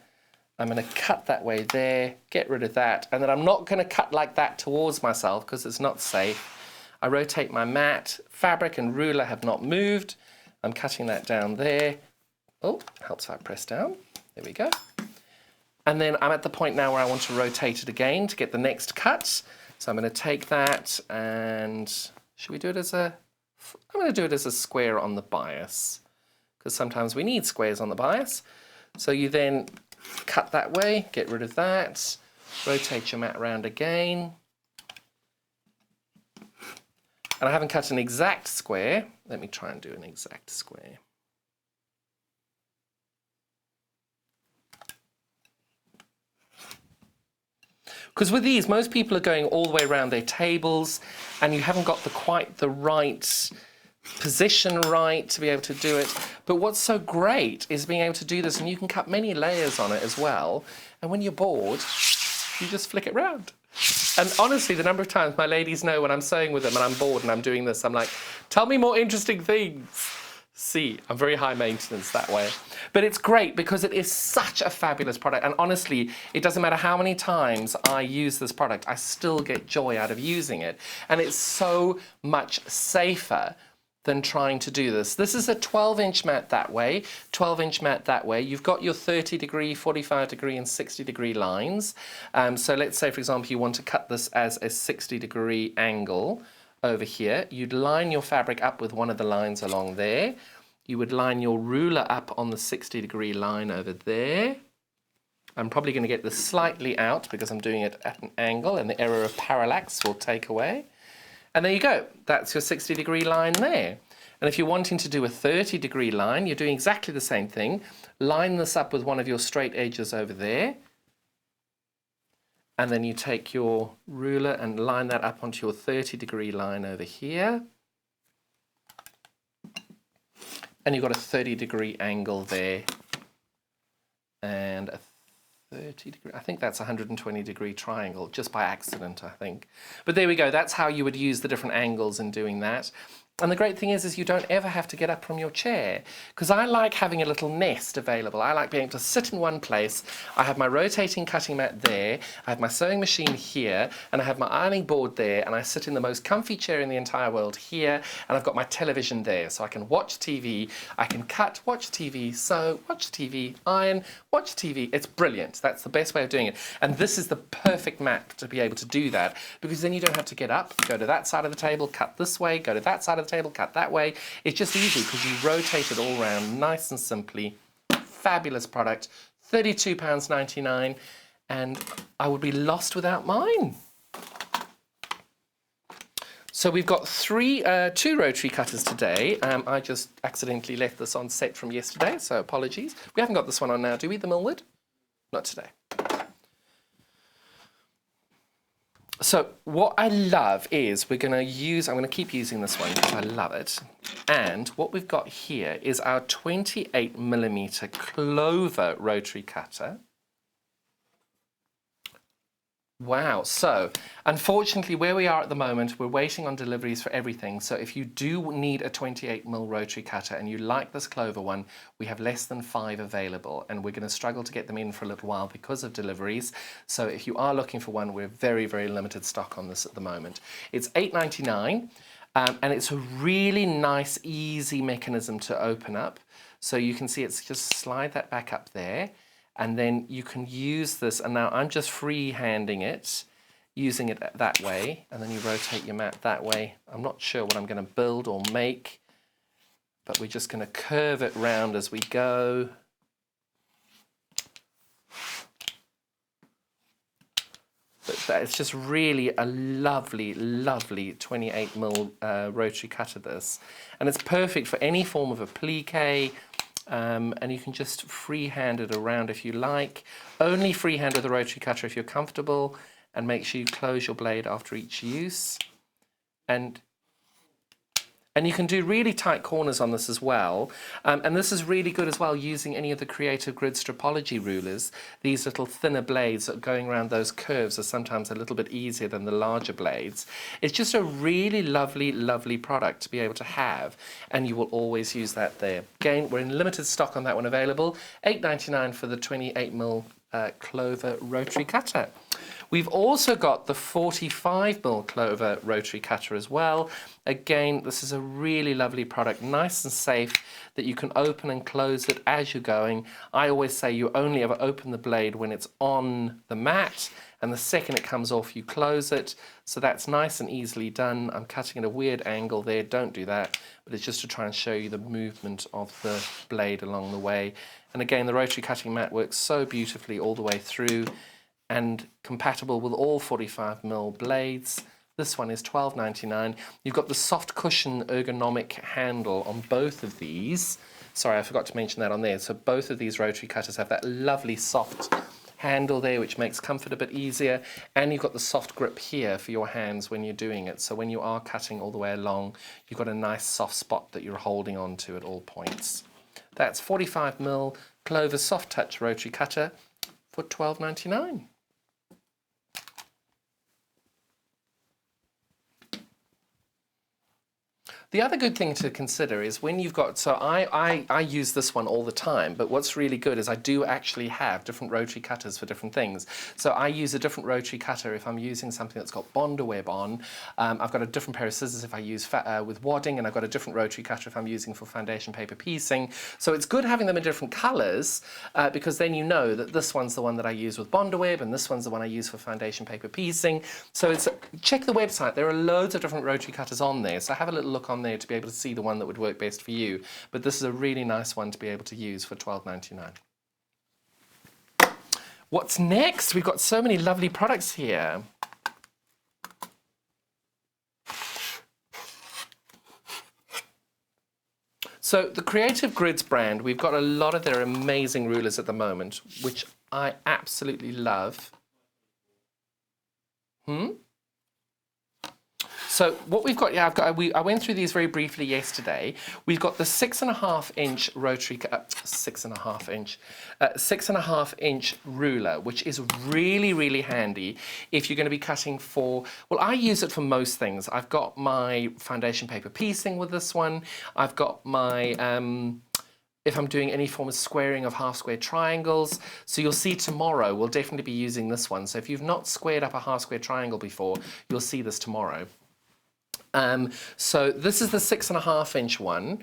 I'm going to cut that way there, get rid of that, and then I'm not going to cut like that towards myself because it's not safe. I rotate my mat, fabric and ruler have not moved. I'm cutting that down there. Oh, helps if I press down. There we go. And then I'm at the point now where I want to rotate it again to get the next cut. So I'm going to take that and should we do it as a, I'm going to do it as a square on the bias because sometimes we need squares on the bias. So you then cut that way, get rid of that, rotate your mat around again. And I haven't cut an exact square. Let me try and do an exact square. Because with these, most people are going all the way around their tables and you haven't got quite the right position right to be able to do it. But what's so great is being able to do this, and you can cut many layers on it as well. And when you're bored, you just flick it round. And honestly, the number of times my ladies know when I'm sewing with them and I'm bored and I'm doing this, I'm like, tell me more interesting things. See, I'm very high maintenance that way. But it's great because it is such a fabulous product. And honestly, it doesn't matter how many times I use this product, I still get joy out of using it. And it's so much safer than trying to do this. This is a 12-inch mat that way, 12-inch mat that way. You've got your 30-degree, 45-degree and 60-degree lines. So let's say, for example, you want to cut this as a 60-degree angle over here. You'd line your fabric up with one of the lines along there. You would line your ruler up on the 60-degree line over there. I'm probably going to get this slightly out because I'm doing it at an angle and the error of parallax will take away. And there you go, that's your 60-degree line there. And if you're wanting to do a 30-degree line, you're doing exactly the same thing. Line this up with one of your straight edges over there. And then you take your ruler and line that up onto your 30-degree line over here. And you've got a 30-degree angle there. And a 30-degree, I think that's a 120-degree triangle, just by accident, I think. But there we go, that's how you would use the different angles in doing that. And the great thing is you don't ever have to get up from your chair, because I like having a little nest available. I like being able to sit in one place. I have my rotating cutting mat there, I have my sewing machine here, and I have my ironing board there, and I sit in the most comfy chair in the entire world here, and I've got my television there, so I can watch TV, I can cut, watch TV, sew, watch TV, iron, watch TV. It's brilliant. That's the best way of doing it. And this is the perfect mat to be able to do that, because then you don't have to get up, go to that side of the table, cut this way, go to that side of the table, cut that way. It's just easy because you rotate it all around nice and simply. Fabulous product, £32.99, and I would be lost without mine. So we've got two rotary cutters today. I just accidentally left this on set from yesterday, so apologies. We haven't got this one on now, do we, the Millwood? Not today. So what I love is I'm going to keep using this one because I love it. And what we've got here is our 28mm Clover rotary cutter. Wow, so unfortunately where we are at the moment, we're waiting on deliveries for everything. So if you do need a 28mm rotary cutter and you like this Clover one, we have less than 5 available and we're going to struggle to get them in for a little while because of deliveries. So if you are looking for one, we're very, very limited stock on this at the moment. It's $8.99 and it's a really nice, easy mechanism to open up. So you can see it's just slide that back up there. And then you can use this, and now I'm just free-handing it, using it that way, and then you rotate your mat that way. I'm not sure what I'm going to build or make, but we're just going to curve it round as we go. But it's just really a lovely, lovely 28mm rotary cutter, this. And it's perfect for any form of applique, and you can just freehand it around if you like. Only freehand with a rotary cutter if you're comfortable, and make sure you close your blade after each use. And you can do really tight corners on this as well. And this is really good as well using any of the Creative Grid Strapology rulers. These little thinner blades that going around those curves are sometimes a little bit easier than the larger blades. It's just a really lovely, lovely product to be able to have, and you will always use that there. Again, we're in limited stock on that one available. $8.99 for the 28mm Clover rotary cutter. We've also got the 45mm Clover rotary cutter as well. Again, this is a really lovely product, nice and safe, that you can open and close it as you're going. I always say you only ever open the blade when it's on the mat, and the second it comes off, you close it. So that's nice and easily done. I'm cutting at a weird angle there, don't do that, but it's just to try and show you the movement of the blade along the way. And again, the rotary cutting mat works so beautifully all the way through and compatible with all 45mm blades. This one is $12.99. You've got the soft cushion ergonomic handle on both of these. Sorry, I forgot to mention that on there. So both of these rotary cutters have that lovely soft handle there, which makes comfort a bit easier. And you've got the soft grip here for your hands when you're doing it. So when you are cutting all the way along, you've got a nice soft spot that you're holding on to at all points. That's 45mm Clover Soft Touch Rotary Cutter for $12.99. The other good thing to consider is when you've got, so I use this one all the time, but what's really good is I do actually have different rotary cutters for different things. So I use a different rotary cutter if I'm using something that's got Bonder web on. I've got a different pair of scissors if I use with wadding, and I've got a different rotary cutter if I'm using for foundation paper piecing. So it's good having them in different colours because then you know that this one's the one that I use with Bonder web and this one's the one I use for foundation paper piecing. So it's, check the website, there are loads of different rotary cutters on there, so have a little look on there to be able to see the one that would work best for you. But this is a really nice one to be able to use for $12.99. What's next? We've got so many lovely products here. So the Creative Grids brand, we've got a lot of their amazing rulers at the moment, which I absolutely love. So what we've got, yeah, I went through these very briefly yesterday. We've got the 6.5-inch rotary, 6.5-inch ruler, which is really, really handy if you're going to be cutting for, well, I use it for most things. I've got my foundation paper piecing with this one. I've got my, if I'm doing any form of squaring of half-square triangles. So you'll see tomorrow we'll definitely be using this one. So if you've not squared up a half-square triangle before, you'll see this tomorrow. So this is the 6.5-inch one.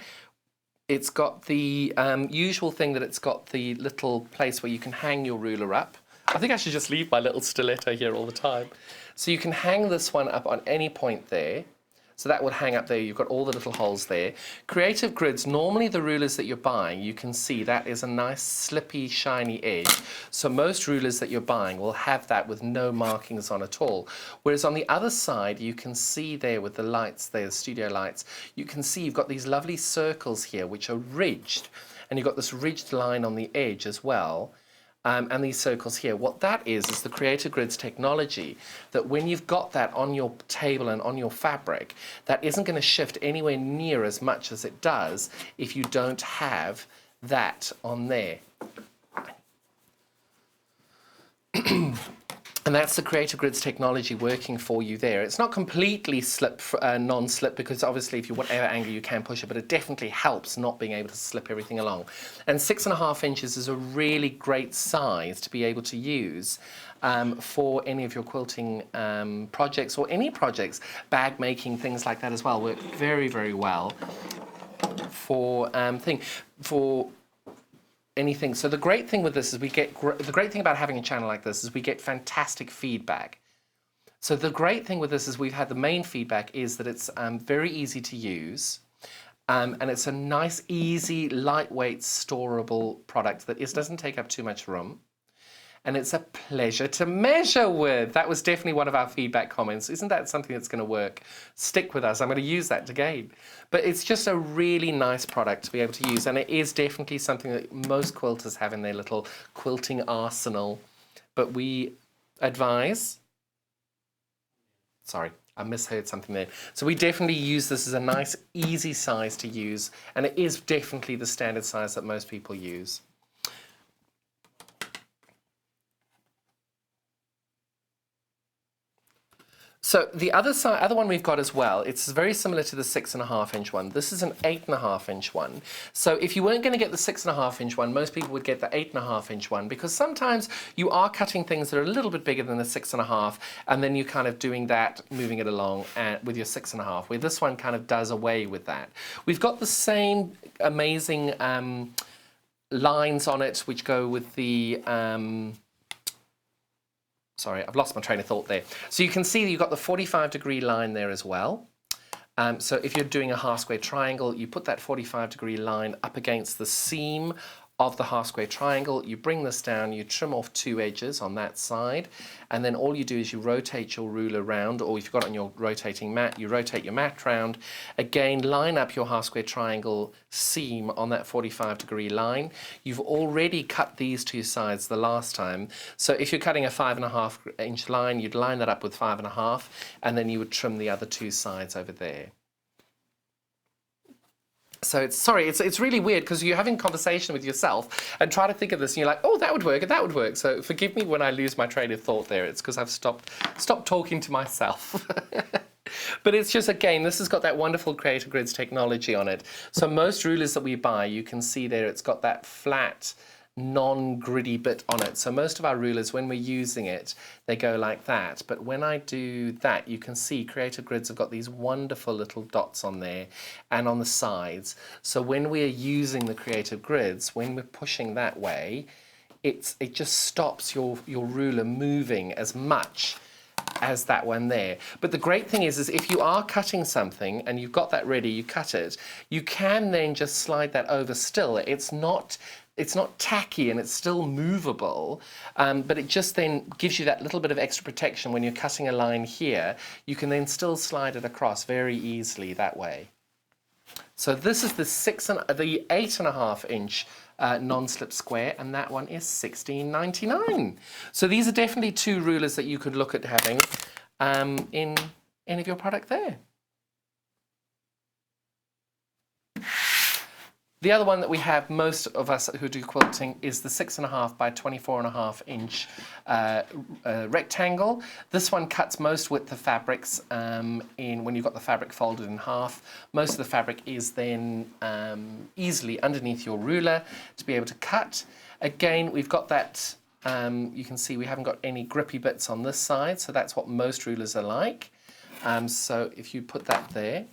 It's got the usual thing that it's got the little place where you can hang your ruler up. I think I should just leave my little stiletto here all the time. So you can hang this one up on any point there. So that would hang up there. You've got all the little holes there. Creative Grids, normally the rulers that you're buying, you can see that is a nice slippy, shiny edge. So most rulers that you're buying will have that with no markings on at all. Whereas on the other side, you can see there with the lights there, the studio lights, you can see you've got these lovely circles here which are ridged. And you've got this ridged line on the edge as well. And these circles here, what that is the Creative Grids technology that when you've got that on your table and on your fabric, that isn't going to shift anywhere near as much as it does if you don't have that on there. And that's the Creative Grids technology working for you there. It's not completely non-slip because obviously if you whatever angle you can push it, but it definitely helps not being able to slip everything along. And 6.5 inches is a really great size to be able to use for any of your quilting projects or any projects, bag making, things like that as well. Work very, very well for anything. So the great thing with this is the great thing about having a channel like this is we get fantastic feedback. So the great thing with this is we've had the main feedback is that it's very easy to use and it's a nice, easy, lightweight, storable product that doesn't take up too much room. And it's a pleasure to measure with. That was definitely one of our feedback comments. Isn't that something that's going to work? Stick with us. I'm going to use that again. But it's just a really nice product to be able to use. And it is definitely something that most quilters have in their little quilting arsenal. But we advise... Sorry, I misheard something there. So we definitely use this as a nice, easy size to use. And it is definitely the standard size that most people use. So the other one we've got as well, it's very similar to the 6.5 inch one. This is an 8.5 inch one. So if you weren't going to get the 6.5 inch one, most people would get the 8.5 inch one, because sometimes you are cutting things that are a little bit bigger than the 6.5, and then you're kind of doing that, moving it along with your 6.5, where this one kind of does away with that. We've got the same amazing lines on it, which go with the sorry, I've lost my train of thought there. So you can see that you've got the 45-degree line there as well. So if you're doing a half square triangle, you put that 45-degree line up against the seam of the half square triangle, you bring this down, you trim off 2 edges on that side, and then all you do is you rotate your ruler round, or if you've got it on your rotating mat, you rotate your mat round. Again, line up your half square triangle seam on that 45-degree line. You've already cut these 2 sides the last time, so if you're cutting a 5.5 inch line, you'd line that up with 5.5, and then you would trim the other 2 sides over there. So it's really weird, because you're having conversation with yourself and try to think of this, and you're like, oh, that would work, and that would work. So forgive me when I lose my train of thought there. It's because I've stopped talking to myself. But it's just, again, this has got that wonderful Creative Grids technology on it. So most rulers that we buy, you can see there, it's got that flat, non-gritty bit on it. So most of our rulers, when we're using it, they go like that. But when I do that, you can see Creative Grids have got these wonderful little dots on there and on the sides. So when we're using the Creative Grids, when we're pushing that way, it just stops your ruler moving as much as that one there. But the great thing is if you are cutting something and you've got that ready, you cut it, you can then just slide that over still. It's not tacky, and it's still movable, but it just then gives you that little bit of extra protection when you're cutting a line here. You can then still slide it across very easily that way. So this is the 8.5 inch non-slip square, and that one is $16.99. So these are definitely 2 rulers that you could look at having in any of your product there. The other one that we have, most of us who do quilting, is the 6.5 by 24.5 inch rectangle. This one cuts most width of fabrics when you've got the fabric folded in half. Most of the fabric is then easily underneath your ruler to be able to cut. Again, we've got that, you can see we haven't got any grippy bits on this side, so that's what most rulers are like. So if you put that there,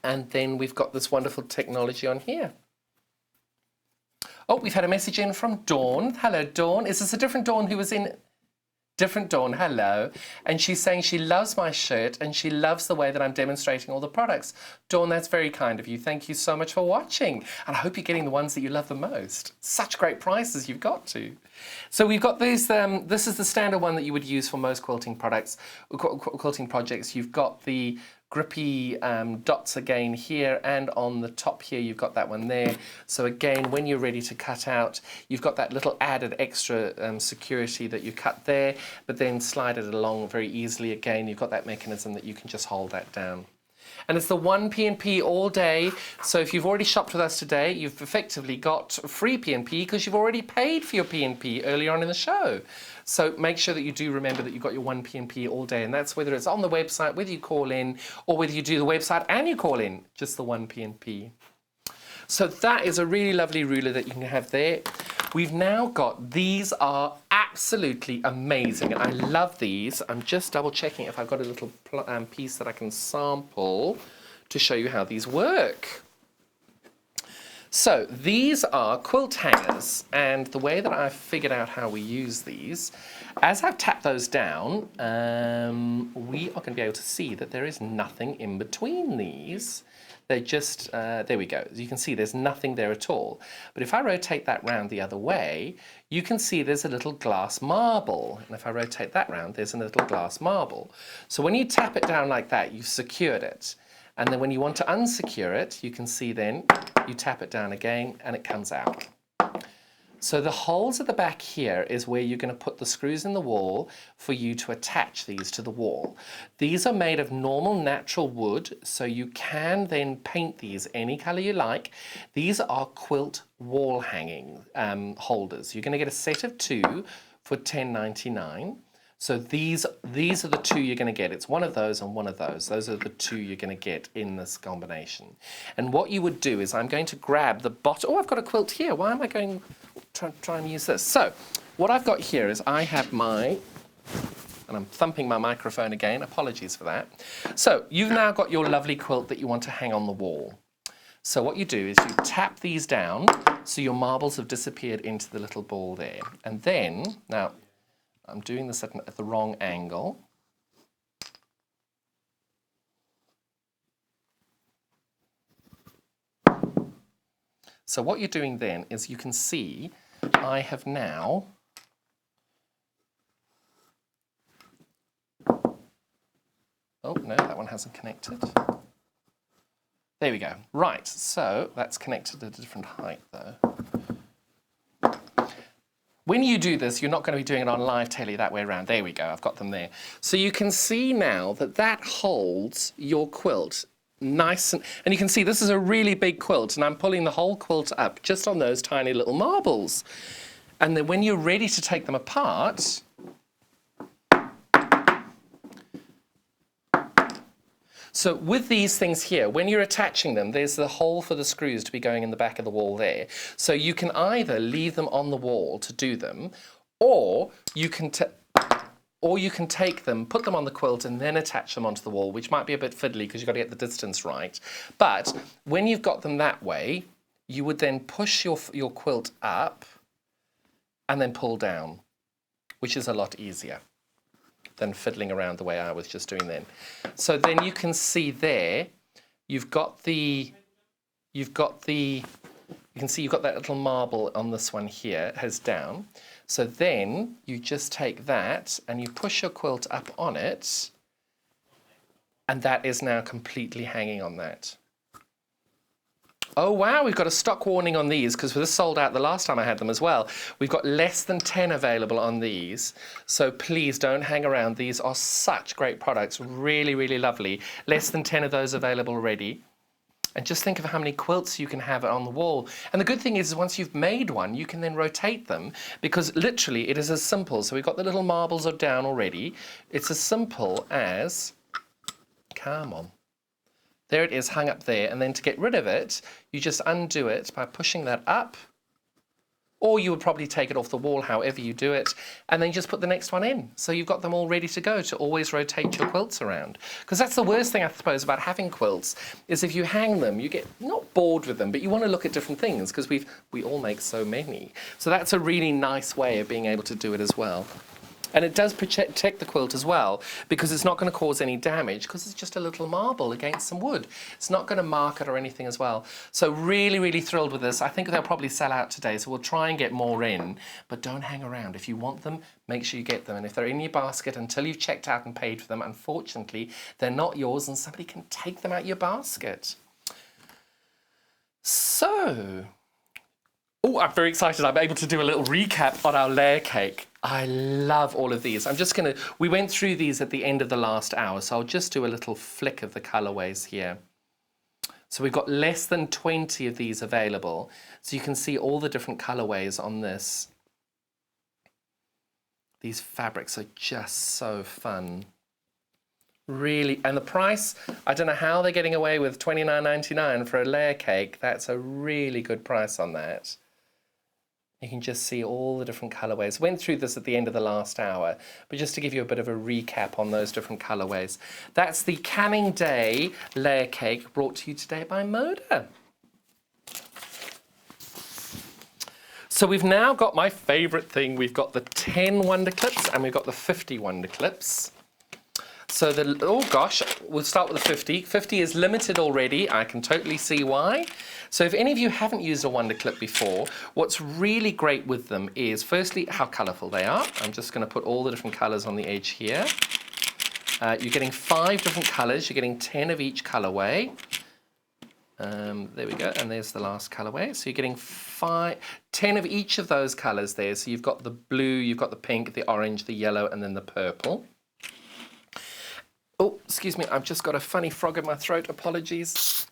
and then we've got this wonderful technology on here. Oh, we've had a message in from Dawn. Hello, Dawn. Is this a different Dawn who was in? Different Dawn, hello. And she's saying she loves my shirt and she loves the way that I'm demonstrating all the products. Dawn, that's very kind of you. Thank you so much for watching. And I hope you're getting the ones that you love the most. Such great prices you've got to. So we've got these, this is the standard one that you would use for most quilting products, quilting projects. You've got the grippy dots again here, and on the top here you've got that one there. So again, when you're ready to cut out, you've got that little added extra security that you cut there, but then slide it along very easily. Again, you've got that mechanism that you can just hold that down. And it's the one P&P all day. So if you've already shopped with us today, you've effectively got free P&P because you've already paid for your P&P earlier on in the show. So make sure that you do remember that you've got your one P&P all day, and that's whether it's on the website, whether you call in, or whether you do the website and you call in, just the one P&P. So that is a really lovely ruler that you can have there. We've now got, these are absolutely amazing, and I love these. I'm just double checking if I've got a little piece that I can sample to show you how these work. So these are quilt hangers, and the way that I've figured out how we use these, as I've tapped those down, we are going to be able to see that there is nothing in between these. They're just, there we go. As you can see, there's nothing there at all. But if I rotate that round the other way, you can see there's a little glass marble. And if I rotate that round, there's a little glass marble. So when you tap it down like that, you've secured it. And then when you want to unsecure it, you can see then you tap it down again and it comes out. So the holes at the back here is where you're going to put the screws in the wall for you to attach these to the wall. These are made of normal natural wood, so you can then paint these any colour you like. These are quilt wall hanging holders. You're going to get a set of 2 for $10.99. So these are the two you're going to get. It's one of those and one of those. Those are the two you're going to get in this combination. And what you would do is I'm going to grab the bottom. Oh, I've got a quilt here. Why am I going to try and use this? So what I've got here is I have my, and I'm thumping my microphone again. Apologies for that. So you've now got your lovely quilt that you want to hang on the wall. So what you do is you tap these down so your marbles have disappeared into the little ball there. And then, now, I'm doing this at the wrong angle. So what you're doing then is you can see I have now oh no, that one hasn't connected. There we go. Right, so that's connected at a different height though. When you do this, you're not going to be doing it on live telly that way around. There we go, I've got them there. So you can see now that that holds your quilt nice and you can see this is a really big quilt and I'm pulling the whole quilt up just on those tiny little marbles. And then when you're ready to take them apart, so with these things here, when you're attaching them, there's the hole for the screws to be going in the back of the wall there. So you can either leave them on the wall to do them, or you can take them, put them on the quilt and then attach them onto the wall, which might be a bit fiddly because you've got to get the distance right. But when you've got them that way, you would then push your quilt up and then pull down, which is a lot easier than fiddling around the way I was just doing then. So then you can see there, you can see you've got that little marble on this one here, it has down. So then you just take that and you push your quilt up on it, and that is now completely hanging on that. Oh wow, we've got a stock warning on these because this sold out the last time I had them as well. We've got less than 10 available on these, so please don't hang around. These are such great products, really, really lovely. Less than 10 of those available already. And just think of how many quilts you can have on the wall. And the good thing is once you've made one, you can then rotate them because literally it is as simple. So we've got the little marbles are down already. It's as simple as, come on. There it is, hung up there, and then to get rid of it, you just undo it by pushing that up, or you would probably take it off the wall, however you do it, and then just put the next one in. So you've got them all ready to go to always rotate your quilts around. Because that's the worst thing, I suppose, about having quilts, is if you hang them, you get not bored with them, but you want to look at different things, because we all make so many. So that's a really nice way of being able to do it as well. And it does protect the quilt as well, because it's not going to cause any damage, because it's just a little marble against some wood. It's not going to mark it or anything as well. So really, really thrilled with this. I think they'll probably sell out today, so we'll try and get more in. But don't hang around. If you want them, make sure you get them. And if they're in your basket until you've checked out and paid for them, unfortunately, they're not yours and somebody can take them out of your basket. So, oh, I'm very excited. I'm able to do a little recap on our layer cake. I love all of these. We went through these at the end of the last hour, so I'll just do a little flick of the colorways here. So we've got less than 20 of these available. So you can see all the different colorways on this. These fabrics are just so fun. Really, and the price, I don't know how they're getting away with $29.99 for a layer cake. That's a really good price on that. You can just see all the different colorways. Went through this at the end of the last hour, but just to give you a bit of a recap on those different colorways. That's the Canning Day layer cake brought to you today by Moda. So we've now got my favorite thing. We've got the 10 Wonder Clips and we've got the 50 Wonder Clips. So oh gosh, we'll start with the 50. 50 is limited already. I can totally see why. So if any of you haven't used a Wonder Clip before, what's really great with them is firstly how colourful they are. I'm just going to put all the different colours on the edge here. You're getting 5 different colours. You're getting 10 of each colourway. There we go, and there's the last colourway. So you're getting 10 of each of those colours there. So you've got the blue, you've got the pink, the orange, the yellow, and then the purple. Oh, excuse me, I've just got a funny frog in my throat, apologies.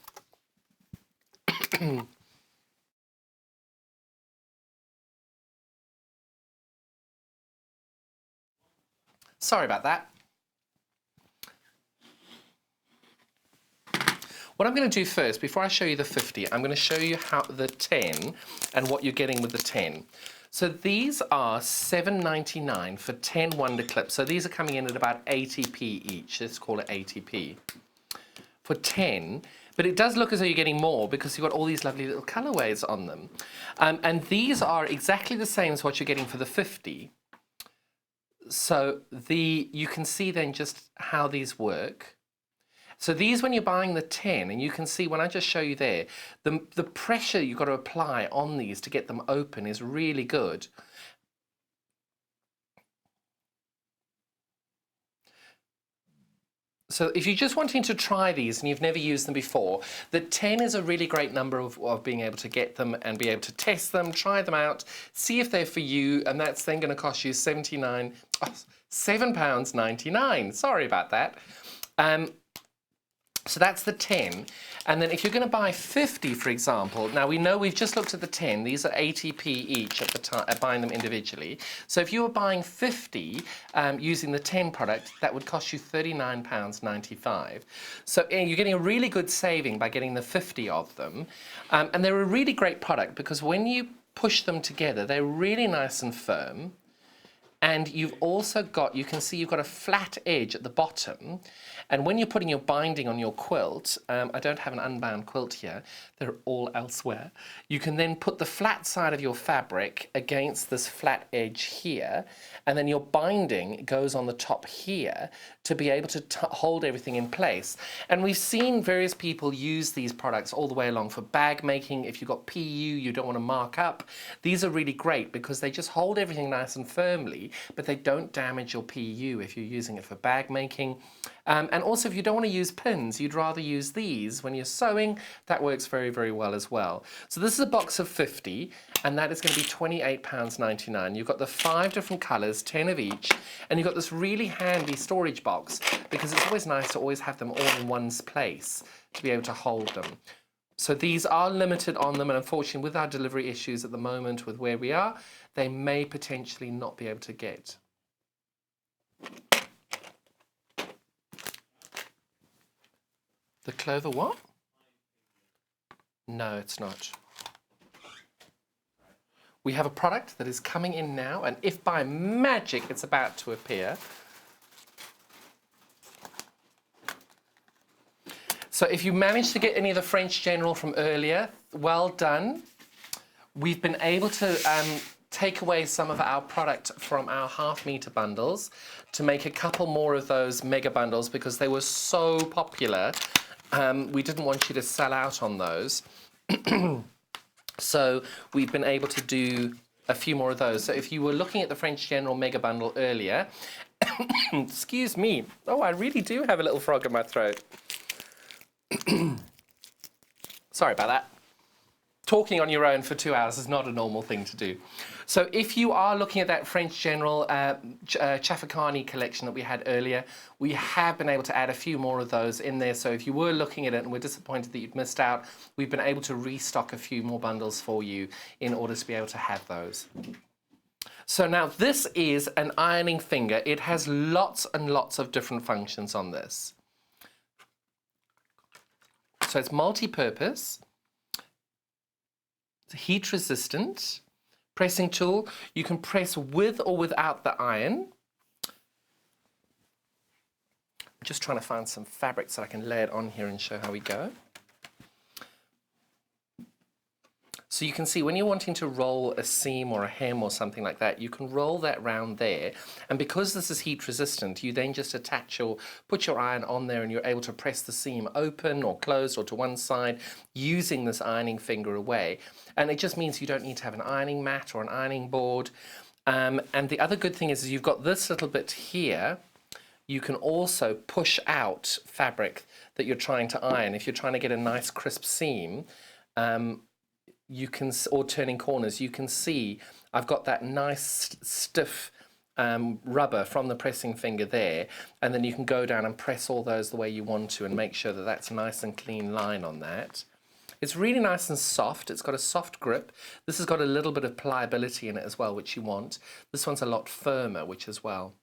Sorry about that. What I'm going to do first, before I show you the 50, I'm going to show you how the 10 and what you're getting with the 10. So these are $7.99 for 10 Wonder Clips. So these are coming in at about 80p each. Let's call it 80p. For 10, but it does look as though you're getting more because you've got all these lovely little colorways on them. And these are exactly the same as what you're getting for the 50. So you can see then just how these work. So these, when you're buying the 10, and you can see when I just show you there, the pressure you've got to apply on these to get them open is really good. So if you're just wanting to try these and you've never used them before, the 10 is a really great number of being able to get them and be able to test them, try them out, see if they're for you, and that's then going to cost you £7.99. Sorry about that. So that's the 10. And then if you're going to buy 50, for example, now we know we've just looked at the 10. These are 80p each at the time, buying them individually. So if you were buying 50 using the 10 product, that would cost you £39.95. So you're getting a really good saving by getting the 50 of them. And they're a really great product because when you push them together, they're really nice and firm. And you've also got, you can see you've got a flat edge at the bottom. And when you're putting your binding on your quilt, I don't have an unbound quilt here, they're all elsewhere. You can then put the flat side of your fabric against this flat edge here, and then your binding goes on the top here to be able to hold everything in place. And we've seen various people use these products all the way along for bag making. If you've got PU, you don't want to mark up. These are really great because they just hold everything nice and firmly, but they don't damage your PU if you're using it for bag making. And also, if you don't want to use pins, you'd rather use these when you're sewing. That works very, very well as well. So this is a box of 50, and that is going to be £28.99. You've got the 5 different colours, 10 of each, and you've got this really handy storage box because it's always nice to always have them all in one place to be able to hold them. So these are limited on them, and unfortunately with our delivery issues at the moment with where we are, they may potentially not be able to get. The Clover what? No, it's not. We have a product that is coming in now, and if by magic it's about to appear. So if you managed to get any of the French General from earlier, well done. We've been able to take away some of our product from our half-metre bundles to make a couple more of those mega bundles because they were so popular. We didn't want you to sell out on those. So we've been able to do a few more of those. So if you were looking at the French General Mega Bundle earlier, excuse me. Oh, I really do have a little frog in my throat. Sorry about that. Talking on your own for 2 hours is not a normal thing to do. So if you are looking at that French General Chafacarni collection that we had earlier, we have been able to add a few more of those in there. So if you were looking at it and were disappointed that you'd missed out, we've been able to restock a few more bundles for you in order to be able to have those. So now this is an ironing finger. It has lots and lots of different functions on this. So it's multi-purpose. It's heat resistant. Pressing tool, you can press with or without the iron. I'm just trying to find some fabric so I can lay it on here and show how we go. So you can see when you're wanting to roll a seam or a hem or something like that, you can roll that round there. And because this is heat resistant, you then just put your iron on there and you're able to press the seam open or closed or to one side using this ironing finger away. And it just means you don't need to have an ironing mat or an ironing board. And the other good thing is you've got this little bit here. You can also push out fabric that you're trying to iron. If you're trying to get a nice crisp seam, you can, or turning corners, you can see I've got that nice stiff rubber from the pressing finger there, and then you can go down and press all those the way you want to and make sure that that's a nice and clean line on that. It's really nice and soft. It's got a soft grip. This has got a little bit of pliability in it as well, which you want. This one's a lot firmer, which as well.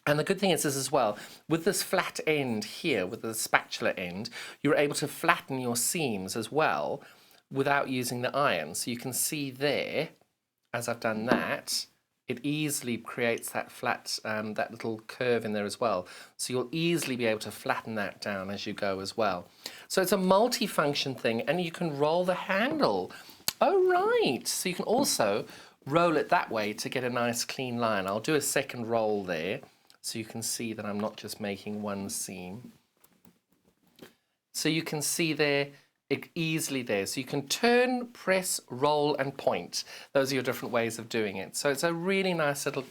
And the good thing is this as well, with this flat end here, with the spatula end, you're able to flatten your seams as well without using the iron. So you can see there, as I've done that, it easily creates that flat, that little curve in there as well. So you'll easily be able to flatten that down as you go as well. So it's a multi-function thing, and you can roll the handle. Oh, right. So you can also roll it that way to get a nice clean line. I'll do a second roll there, so you can see that I'm not just making one seam. So you can see there, easily there. So you can turn, press, roll, and point. Those are your different ways of doing it. So it's a really nice little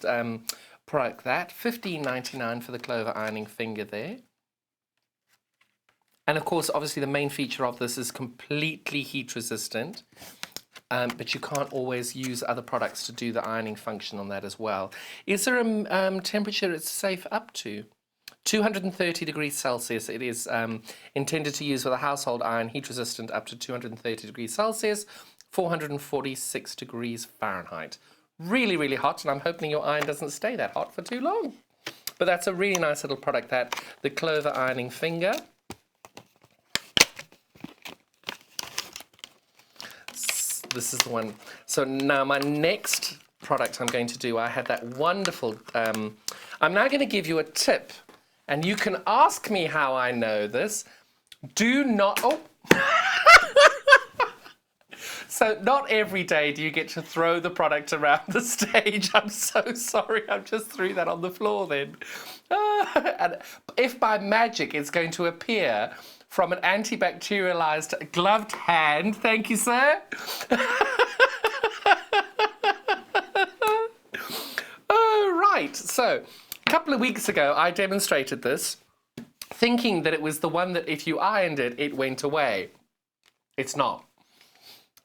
product, that. $15.99 for the Clover ironing finger there. And of course, obviously the main feature of this is completely heat resistant. But you can't always use other products to do the ironing function on that as well. Is there a temperature it's safe up to? 230 degrees Celsius. It is intended to use with a household iron, heat resistant up to 230 degrees Celsius, 446 degrees Fahrenheit. Really, really hot, and I'm hoping your iron doesn't stay that hot for too long. But that's a really nice little product, that, the Clover ironing finger. This is the one. So now my next product I'm going to do, I had that wonderful, I'm now going to give you a tip, and you can ask me how I know this. Do not, oh. So not every day do you get to throw the product around the stage. I'm so sorry, I just threw that on the floor then. And if by magic it's going to appear from an antibacterialized gloved hand, thank you, sir. Oh, right, so a couple of weeks ago I demonstrated this, thinking that it was the one that if you ironed it, it went away. It's not.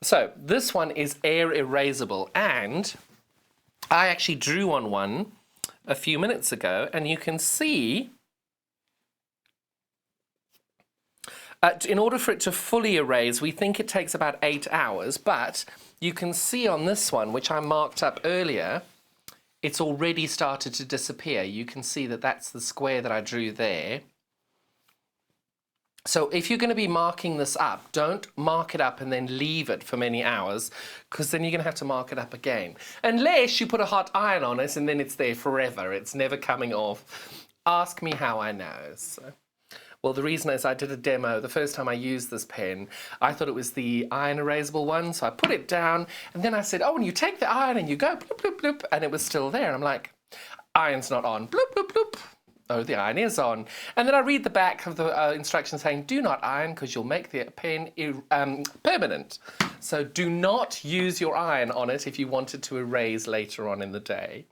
So this one is air erasable, and I actually drew on one a few minutes ago, and you can see in order for it to fully erase, we think it takes about 8 hours, but you can see on this one, which I marked up earlier, it's already started to disappear. You can see that that's the square that I drew there. So if you're going to be marking this up, don't mark it up and then leave it for many hours, because then you're going to have to mark it up again. Unless you put a hot iron on it and then it's there forever. It's never coming off. Ask me how I know. So, well, the reason is I did a demo. The first time I used this pen, I thought it was the iron erasable one. So I put it down and then I said, oh, and you take the iron and you go bloop, bloop, bloop. And it was still there. I'm like, iron's not on. Bloop, bloop, bloop. Oh, the iron is on. And then I read the back of the instructions saying, do not iron because you'll make the pen permanent. So do not use your iron on it if you want it to erase later on in the day.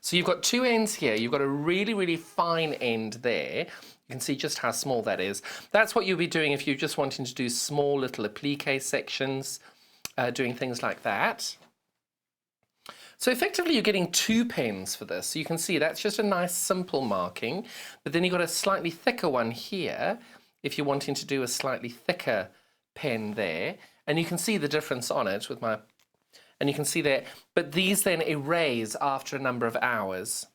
So you've got two ends here. You've got a really, really fine end there. You can see just how small that is. That's what you'll be doing if you're just wanting to do small little applique sections, doing things like that. So effectively you're getting two pens for this. So you can see that's just a nice simple marking, but then you've got a slightly thicker one here if you're wanting to do a slightly thicker pen there. And you can see the difference on it with my, and you can see there, but these then erase after a number of hours.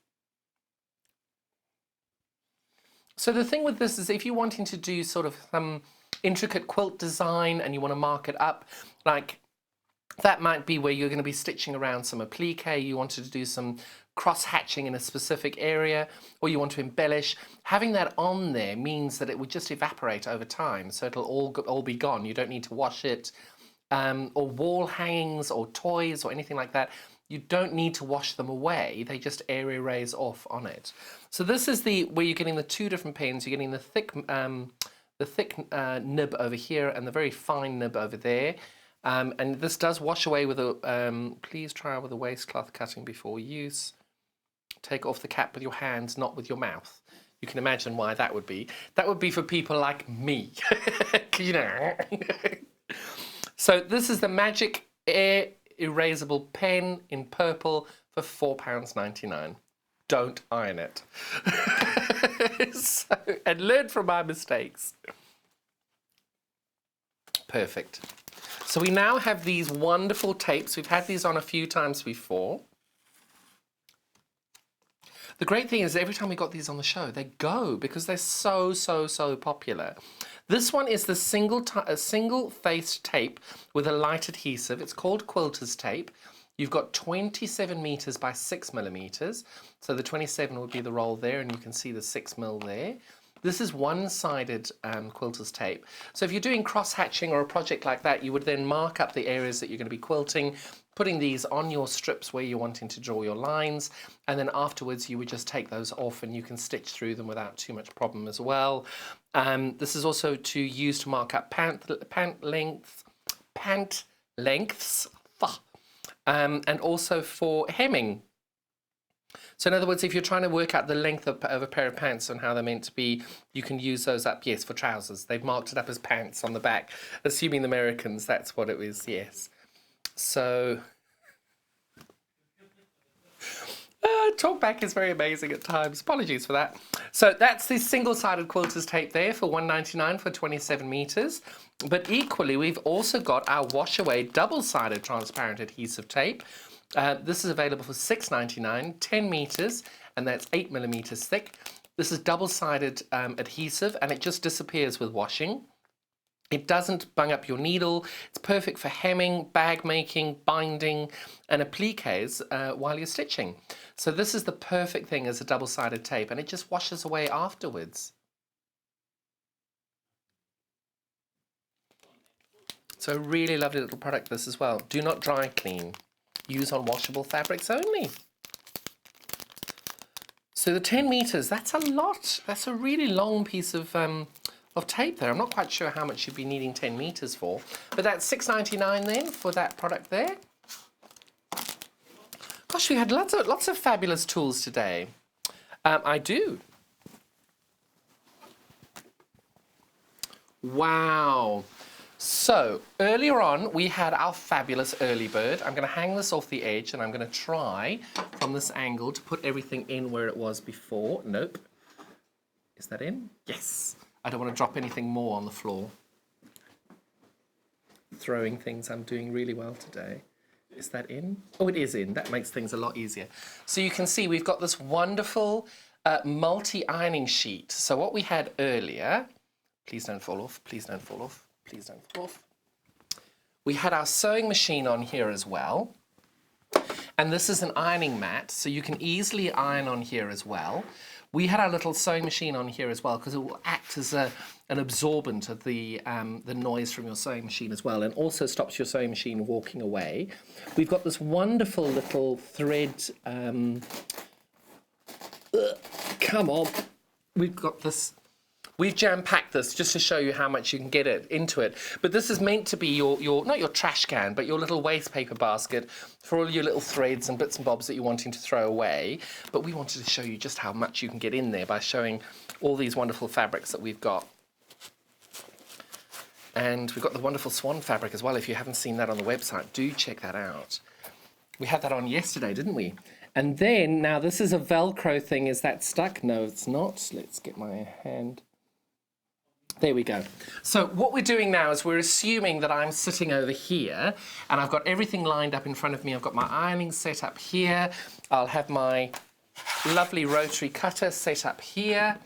So the thing with this is if you're wanting to do sort of some intricate quilt design and you want to mark it up, like that might be where you're going to be stitching around some applique, you wanted to do some cross-hatching in a specific area, or you want to embellish. Having that on there means that it would just evaporate over time, so it'll all be gone. You don't need to wash it, or wall hangings or toys or anything like that. You don't need to wash them away. They just air erase off on it. So this is where you're getting the two different pens. You're getting the thick nib over here and the very fine nib over there. And this does wash away with a, please try with a waistcloth cutting before use. Take off the cap with your hands, not with your mouth. You can imagine why that would be. That would be for people like me, you know. So this is the Magic Air Erasable pen in purple for £4.99. Don't iron it. And learn from my mistakes. Perfect. So we now have these wonderful tapes. We've had these on a few times before. The great thing is every time we got these on the show, they go because they're so, so, so popular. This one is the single faced tape with a light adhesive. It's called quilter's tape. You've got 27 meters by 6 millimeters. So the 27 would be the roll there, and you can see the 6 mil there. This is one-sided quilter's tape. So if you're doing cross-hatching or a project like that, you would then mark up the areas that you're going to be quilting, putting these on your strips where you're wanting to draw your lines, and then afterwards you would just take those off and you can stitch through them without too much problem as well. This is also to use to mark up pant lengths, and also for hemming. So in other words, if you're trying to work out the length of a pair of pants and how they're meant to be, you can use those up, yes, for trousers. They've marked it up as pants on the back. Assuming the Americans, that's what it is, yes. So, talkback is very amazing at times. Apologies for that. So that's the single-sided quilter's tape there for $1.99 for 27 meters. But equally, we've also got our wash-away double-sided transparent adhesive tape. This is available for $6.99, 10 meters, and that's 8 millimeters thick. This is double-sided adhesive, and it just disappears with washing. It doesn't bung up your needle. It's perfect for hemming, bag making, binding, and appliques while you're stitching. So this is the perfect thing as a double-sided tape, and it just washes away afterwards. So a really lovely little product this as well. Do not dry clean. Use on washable fabrics only. So the 10 meters, that's a lot. That's a really long piece of tape there. I'm not quite sure how much you'd be needing 10 meters for, but that's $6.99 then for that product there. Gosh, we had lots of fabulous tools today. I do. Wow. So earlier on, we had our fabulous early bird. I'm going to hang this off the edge, and I'm going to try from this angle to put everything in where it was before. Nope. Is that in? Yes. I don't want to drop anything more on the floor. Throwing things, I'm doing really well today. Is that in? Oh, it is in. That makes things a lot easier. So you can see we've got this wonderful multi-ironing sheet. So what we had earlier, please don't fall off, please don't fall off. Please don't fall off. We had our sewing machine on here as well. And this is an ironing mat, so you can easily iron on here as well. We had our little sewing machine on here as well because it will act as an absorbent of the noise from your sewing machine as well, and also stops your sewing machine walking away. We've got this wonderful little thread. Come on. We've got this. We've jam-packed this just to show you how much you can get into it. But this is meant to be your not your trash can, but your little waste paper basket for all your little threads and bits and bobs that you're wanting to throw away. But we wanted to show you just how much you can get in there by showing all these wonderful fabrics that we've got. And we've got the wonderful swan fabric as well. If you haven't seen that on the website, do check that out. We had that on yesterday, didn't we? And then, now this is a Velcro thing. Is that stuck? No, it's not. Let's get my hand. There we go. So what we're doing now is we're assuming that I'm sitting over here and I've got everything lined up in front of me. I've got my ironing set up here. I'll have my lovely rotary cutter set up here.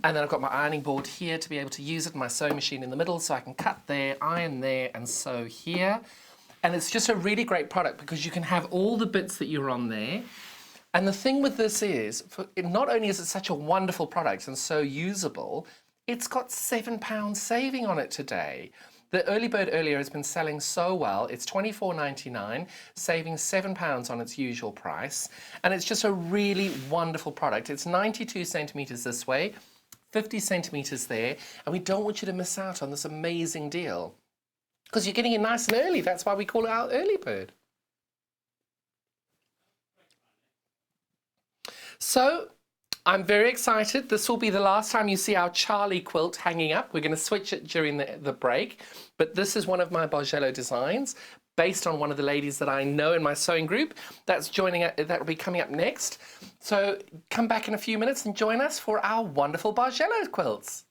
And then I've got my ironing board here to be able to use it, my sewing machine in the middle, so I can cut there, iron there, and sew here. And it's just a really great product because you can have all the bits that you're on there. And the thing with this is, not only is it such a wonderful product and so usable, it's got £7 saving on it today. The early bird earlier has been selling so well. It's $24.99, saving £7 on its usual price. And it's just a really wonderful product. It's 92 centimetres this way, 50 centimetres there. And we don't want you to miss out on this amazing deal because you're getting it nice and early. That's why we call it our early bird. So I'm very excited. This will be the last time you see our Charlie quilt hanging up. We're going to switch it during the break. But this is one of my Bargello designs based on one of the ladies that I know in my sewing group. That will be coming up next. So come back in a few minutes and join us for our wonderful Bargello quilts.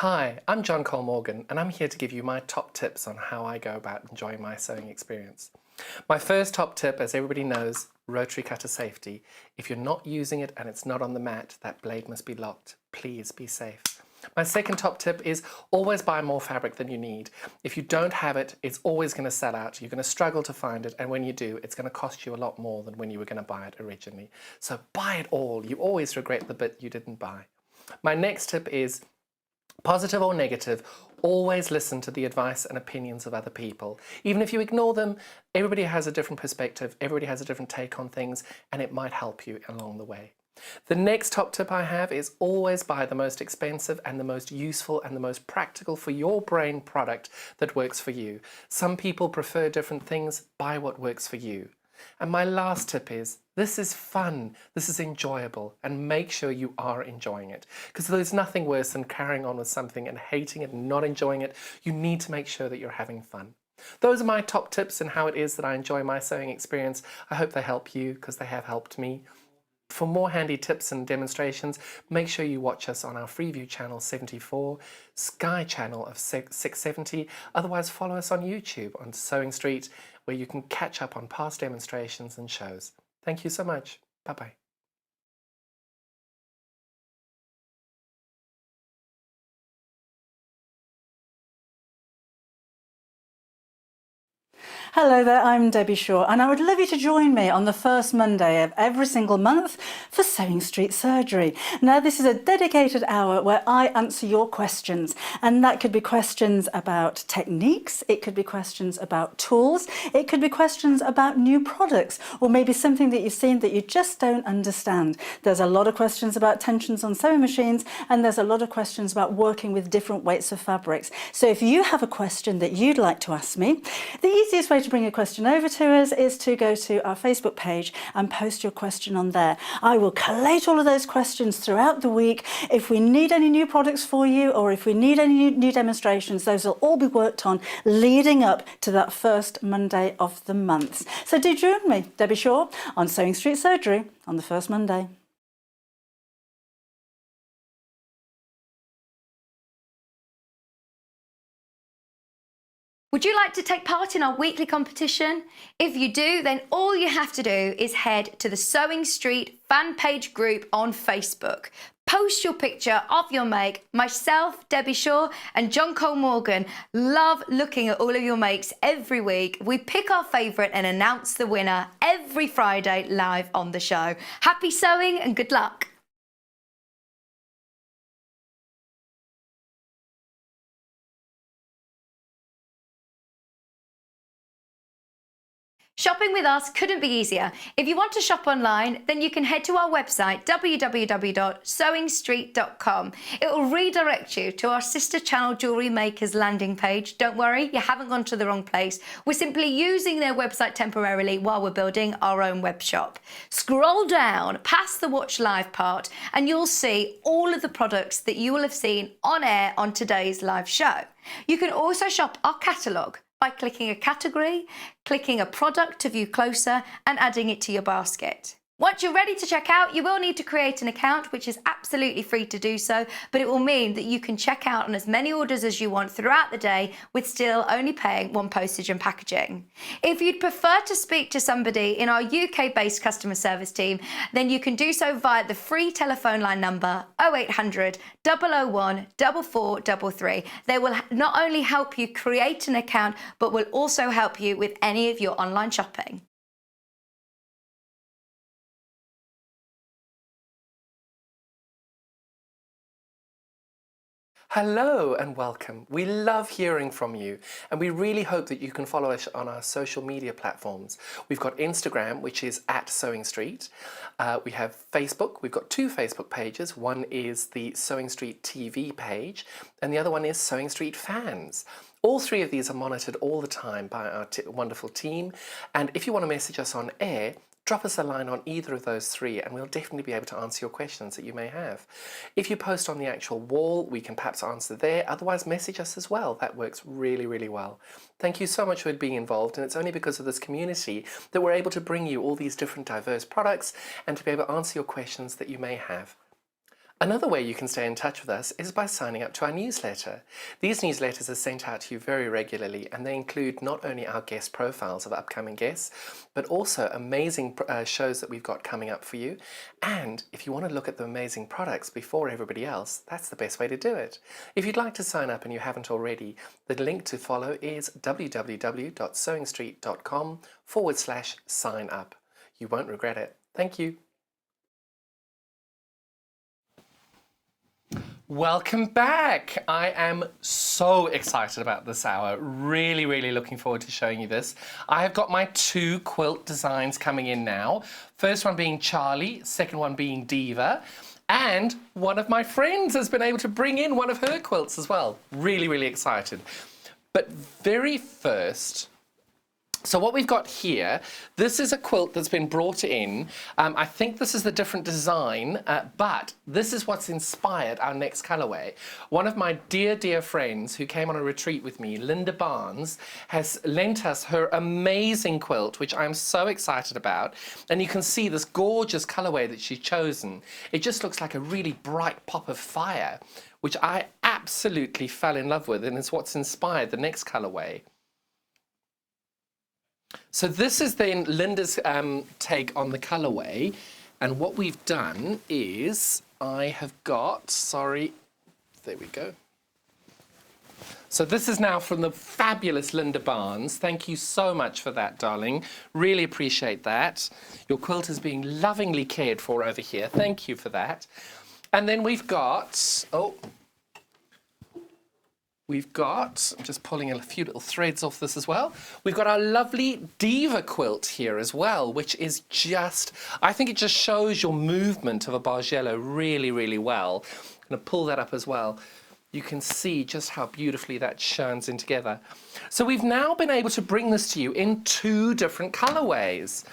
Hi, I'm John Cole Morgan and I'm here to give you my top tips on how I go about enjoying my sewing experience. My first top tip, as everybody knows, rotary cutter safety. If you're not using it and it's not on the mat, that blade must be locked. Please be safe. My second top tip is always buy more fabric than you need. If you don't have it, it's always going to sell out. You're going to struggle to find it, and when you do, it's going to cost you a lot more than when you were going to buy it originally. So buy it all. You always regret the bit you didn't buy. My next tip is positive or negative, always listen to the advice and opinions of other people. Even if you ignore them, everybody has a different perspective, everybody has a different take on things, and it might help you along the way. The next top tip I have is always buy the most expensive and the most useful and the most practical for your brain product that works for you. Some people prefer different things, buy what works for you. And my last tip is, this is fun, this is enjoyable, and make sure you are enjoying it. Because there's nothing worse than carrying on with something and hating it and not enjoying it. You need to make sure that you're having fun. Those are my top tips and how it is that I enjoy my sewing experience. I hope they help you, because they have helped me. For more handy tips and demonstrations, make sure you watch us on our Freeview channel 74, Sky channel of 670, otherwise follow us on YouTube on Sewing Street, where you can catch up on past demonstrations and shows. Thank you so much. Bye-bye. Hello there, I'm Debbie Shaw, and I would love you to join me on the first Monday of every single month for Sewing Street Surgery. Now, this is a dedicated hour where I answer your questions, and that could be questions about techniques, it could be questions about tools, it could be questions about new products, or maybe something that you've seen that you just don't understand. There's a lot of questions about tensions on sewing machines, and there's a lot of questions about working with different weights of fabrics. So if you have a question that you'd like to ask me, the easiest way to bring a question over to us is to go to our Facebook page and post your question on there. I will collate all of those questions throughout the week. If we need any new products for you, or if we need any new demonstrations, those will all be worked on leading up to that first Monday of the month. So do join me, Debbie Shaw, on Sewing Street Surgery on the first Monday. Would you like to take part in our weekly competition? If you do, then all you have to do is head to the Sewing Street fan page group on Facebook. Post your picture of your make. Myself, Debbie Shaw, and John Cole Morgan love looking at all of your makes every week. We pick our favourite and announce the winner every Friday live on the show. Happy sewing and good luck. Shopping with us couldn't be easier. If you want to shop online, then you can head to our website, www.sewingstreet.com. It will redirect you to our sister channel Jewellery Makers landing page. Don't worry, you haven't gone to the wrong place. We're simply using their website temporarily while we're building our own web shop. Scroll down past the Watch Live part and you'll see all of the products that you will have seen on air on today's live show. You can also shop our catalogue by clicking a category, clicking a product to view closer, and adding it to your basket. Once you're ready to check out, you will need to create an account, which is absolutely free to do so, but it will mean that you can check out on as many orders as you want throughout the day with still only paying one postage and packaging. If you'd prefer to speak to somebody in our UK-based customer service team, then you can do so via the free telephone line number 0800 001 4433. They will not only help you create an account, but will also help you with any of your online shopping. Hello and welcome. We love hearing from you, and we really hope that you can follow us on our social media platforms. We've got Instagram, which is @Sewing Street. We have Facebook. We've got two Facebook pages. One is the Sewing Street TV page, and the other one is Sewing Street Fans. All three of these are monitored all the time by our wonderful team, and if you want to message us on air, drop us a line on either of those three and we'll definitely be able to answer your questions that you may have. If you post on the actual wall, we can perhaps answer there. Otherwise, message us as well. That works really, really well. Thank you so much for being involved, and it's only because of this community that we're able to bring you all these different diverse products and to be able to answer your questions that you may have. Another way you can stay in touch with us is by signing up to our newsletter. These newsletters are sent out to you very regularly, and they include not only our guest profiles of upcoming guests, but also amazing shows that we've got coming up for you. And if you want to look at the amazing products before everybody else, that's the best way to do it. If you'd like to sign up and you haven't already, the link to follow is www.sewingstreet.com/sign up. You won't regret it. Thank you. Welcome back. I am so excited about this hour. Really looking forward to showing you this. I have got my 2 quilt designs coming in now. First one being Charlie, second one being Diva. And one of my friends has been able to bring in one of her quilts as well. Really excited. But very first, so what we've got here, this is a quilt that's been brought in. I think this is the different design, but this is what's inspired our next colourway. One of my dear friends who came on a retreat with me, Linda Barnes, has lent us her amazing quilt, which I'm so excited about. And you can see this gorgeous colourway that she's chosen. It just looks like a really bright pop of fire, which I absolutely fell in love with, and is what's inspired the next colourway. So this is then Linda's take on the colourway, and what we've done is I have got, sorry, there we go. So this is now from the fabulous Linda Barnes. Thank you so much for that, darling. Really appreciate that. Your quilt is being lovingly cared for over here. Thank you for that. And then we've got, I'm just pulling a few little threads off this as well. We've got our lovely Diva quilt here as well, which is just, I think it just shows your movement of a Bargello really well. I'm going to pull that up as well. You can see just how beautifully that shines in together. So we've now been able to bring this to you in 2 different colorways.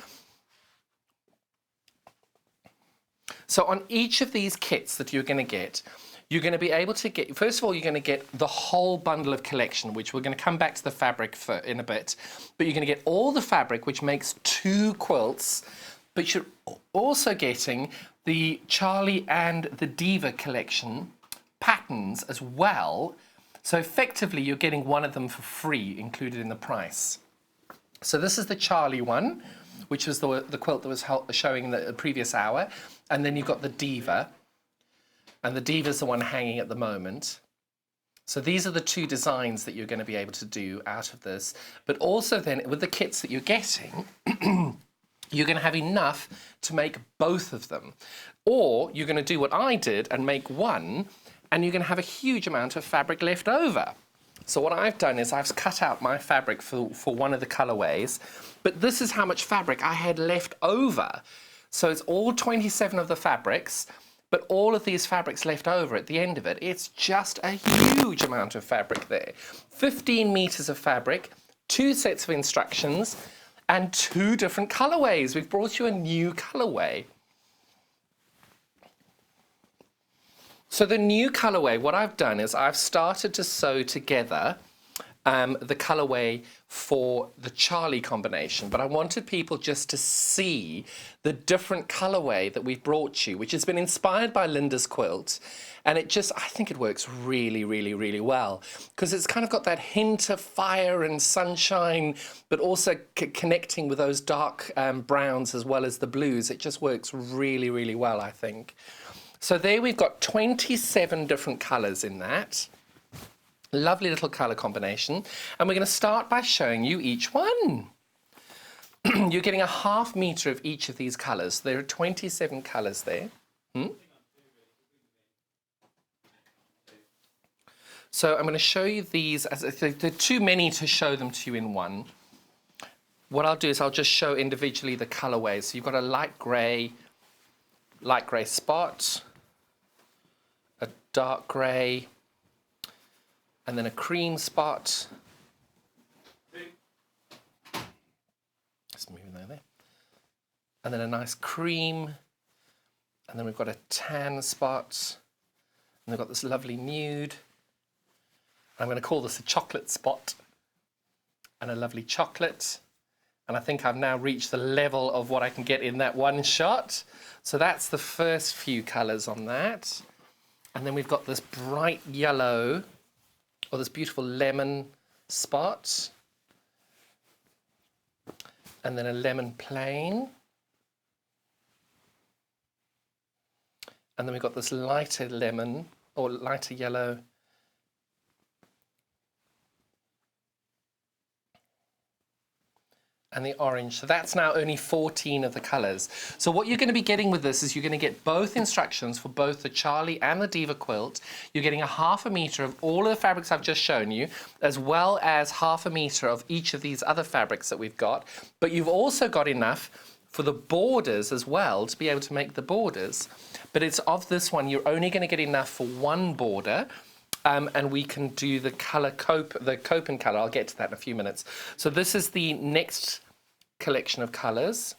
So on each of these kits that you're going to get, you're going to be able to get, first of all, you're going to get the whole bundle of collection, which we're going to come back to the fabric for in a bit. But you're going to get all the fabric, which makes 2 quilts. But you're also getting the Charlie and the Diva collection patterns as well. So effectively, you're getting one of them for free, included in the price. So this is the Charlie one, which was the quilt that was showing in the previous hour. And then you've got the Diva. And the Diva's the one hanging at the moment. So these are the 2 designs that you're going to be able to do out of this. But also then, with the kits that you're getting, you're going to have enough to make both of them. Or you're going to do what I did and make one, and you're going to have a huge amount of fabric left over. So what I've done is I've cut out my fabric for one of the colorways, but this is how much fabric I had left over. So it's all 27 of the fabrics, but all of these fabrics left over at the end of it. It's just a huge amount of fabric there. 15 meters of fabric, 2 sets of instructions, and 2 different colorways. We've brought you a new colorway. So the new colorway, what I've done is I've started to sew together the colorway for the Charlie combination, but I wanted people just to see the different colorway that we've brought you, which has been inspired by Linda's quilt, and it just, I think it works really well, because it's kind of got that hint of fire and sunshine, but also connecting with those dark browns as well as the blues. It just works really well, I think. So there we've got 27 different colors in that. Lovely little colour combination. And we're going to start by showing you each one. You're getting a ½ metre of each of these colours. There are 27 colours there. So I'm going to show you these. They're too many to show them to you in one. What I'll do is I'll just show individually the colourways. So you've got a light grey spot, a dark grey, and then a cream spot. Just moving there. And then a nice cream. And then we've got a tan spot. And we've got this lovely nude. I'm going to call this a chocolate spot. And a lovely chocolate. And I think I've now reached the level of what I can get in that one shot. So that's the first few colours on that. And then we've got this bright yellow, or this beautiful lemon spot. And then a lemon plain. And then we've got this lighter lemon, or lighter yellow. And the orange. So that's now only 14 of the colours. So what you're going to be getting with this is you're going to get both instructions for both the Charlie and the Diva quilt. You're getting a ½ metre of all of the fabrics I've just shown you, as well as ½ metre of each of these other fabrics that we've got. But you've also got enough for the borders as well to be able to make the borders. But it's of this one, you're only going to get enough for one border. And we can do the colour the Copen colour. I'll get to that in a few minutes. So this is the next collection of colours.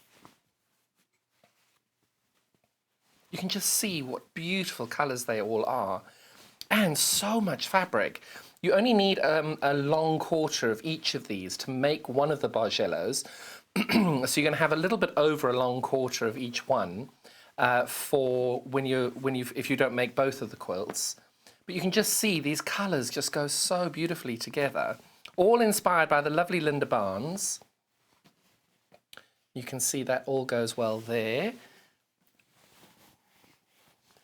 You can just see what beautiful colours they all are. And so much fabric. You only need a long quarter of each of these to make one of the Bargellos. So you're going to have a little bit over a long quarter of each one for if you don't make both of the quilts. But you can just see these colours just go so beautifully together. All inspired by the lovely Linda Barnes. You can see that all goes well there.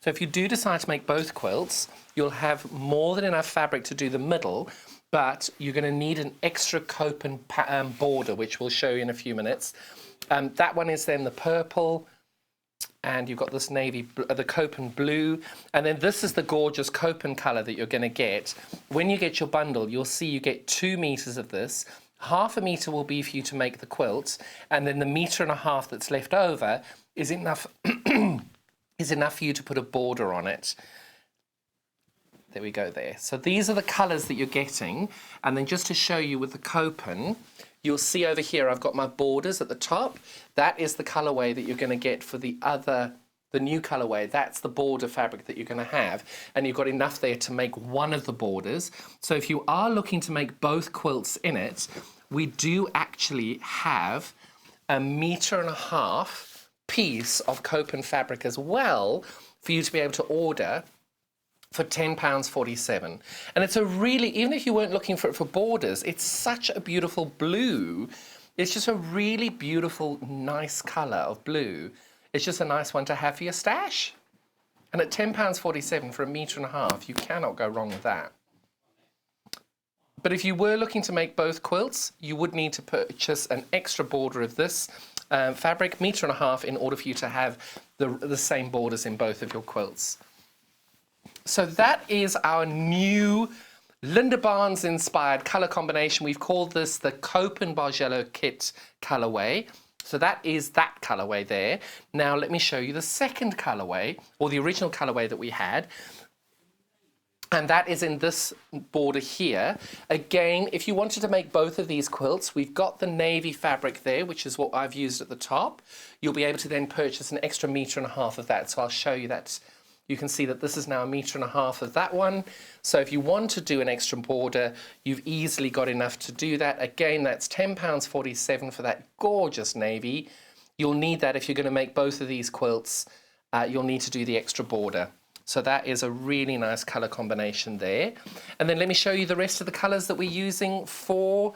So if you do decide to make both quilts, you'll have more than enough fabric to do the middle, but you're going to need an extra Copen border, which we'll show you in a few minutes. That one is then the purple, and you've got this navy, the Copen blue, and then this is the gorgeous Copen colour that you're going to get. When you get your bundle, you'll see you get 2 metres of this. ½ metre will be for you to make the quilt, and then the 1.5 metres that's left over is enough is enough for you to put a border on it. There we go there. So these are the colours that you're getting, and then just to show you with the Copen, you'll see over here I've got my borders at the top. That is the colourway that you're going to get for the new colourway. That's the border fabric that you're going to have, and you've got enough there to make one of the borders. So if you are looking to make both quilts in it, we do actually have a 1.5 metre piece of Copen fabric as well for you to be able to order for £10.47. And it's a really, even if you weren't looking for it for borders, it's such a beautiful blue. It's just a really beautiful, nice colour of blue. It's just a nice one to have for your stash. And at £10.47 for a 1.5 metres, you cannot go wrong with that. But if you were looking to make both quilts, you would need to purchase an extra border of this fabric, 1.5 metres, in order for you to have the same borders in both of your quilts. So that is our new Linda Barnes inspired colour combination. We've called this the Copen Bargello Kit colourway. So that is that colourway there. Now let me show you the second colourway, or the original colourway that we had. And that is in this border here. Again, if you wanted to make both of these quilts, we've got the navy fabric there, which is what I've used at the top. You'll be able to then purchase an extra 1.5 metres of that. So I'll show you that. You can see that this is now 1.5 metres of that one. So if you want to do an extra border, you've easily got enough to do that. Again, that's £10.47 for that gorgeous navy. You'll need that if you're going to make both of these quilts. You'll need to do the extra border. So that is a really nice colour combination there. And then let me show you the rest of the colours that we're using for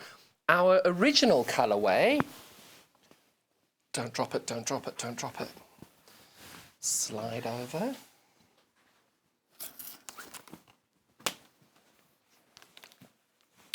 our original colourway. Don't drop it, don't drop it, don't drop it. Slide over.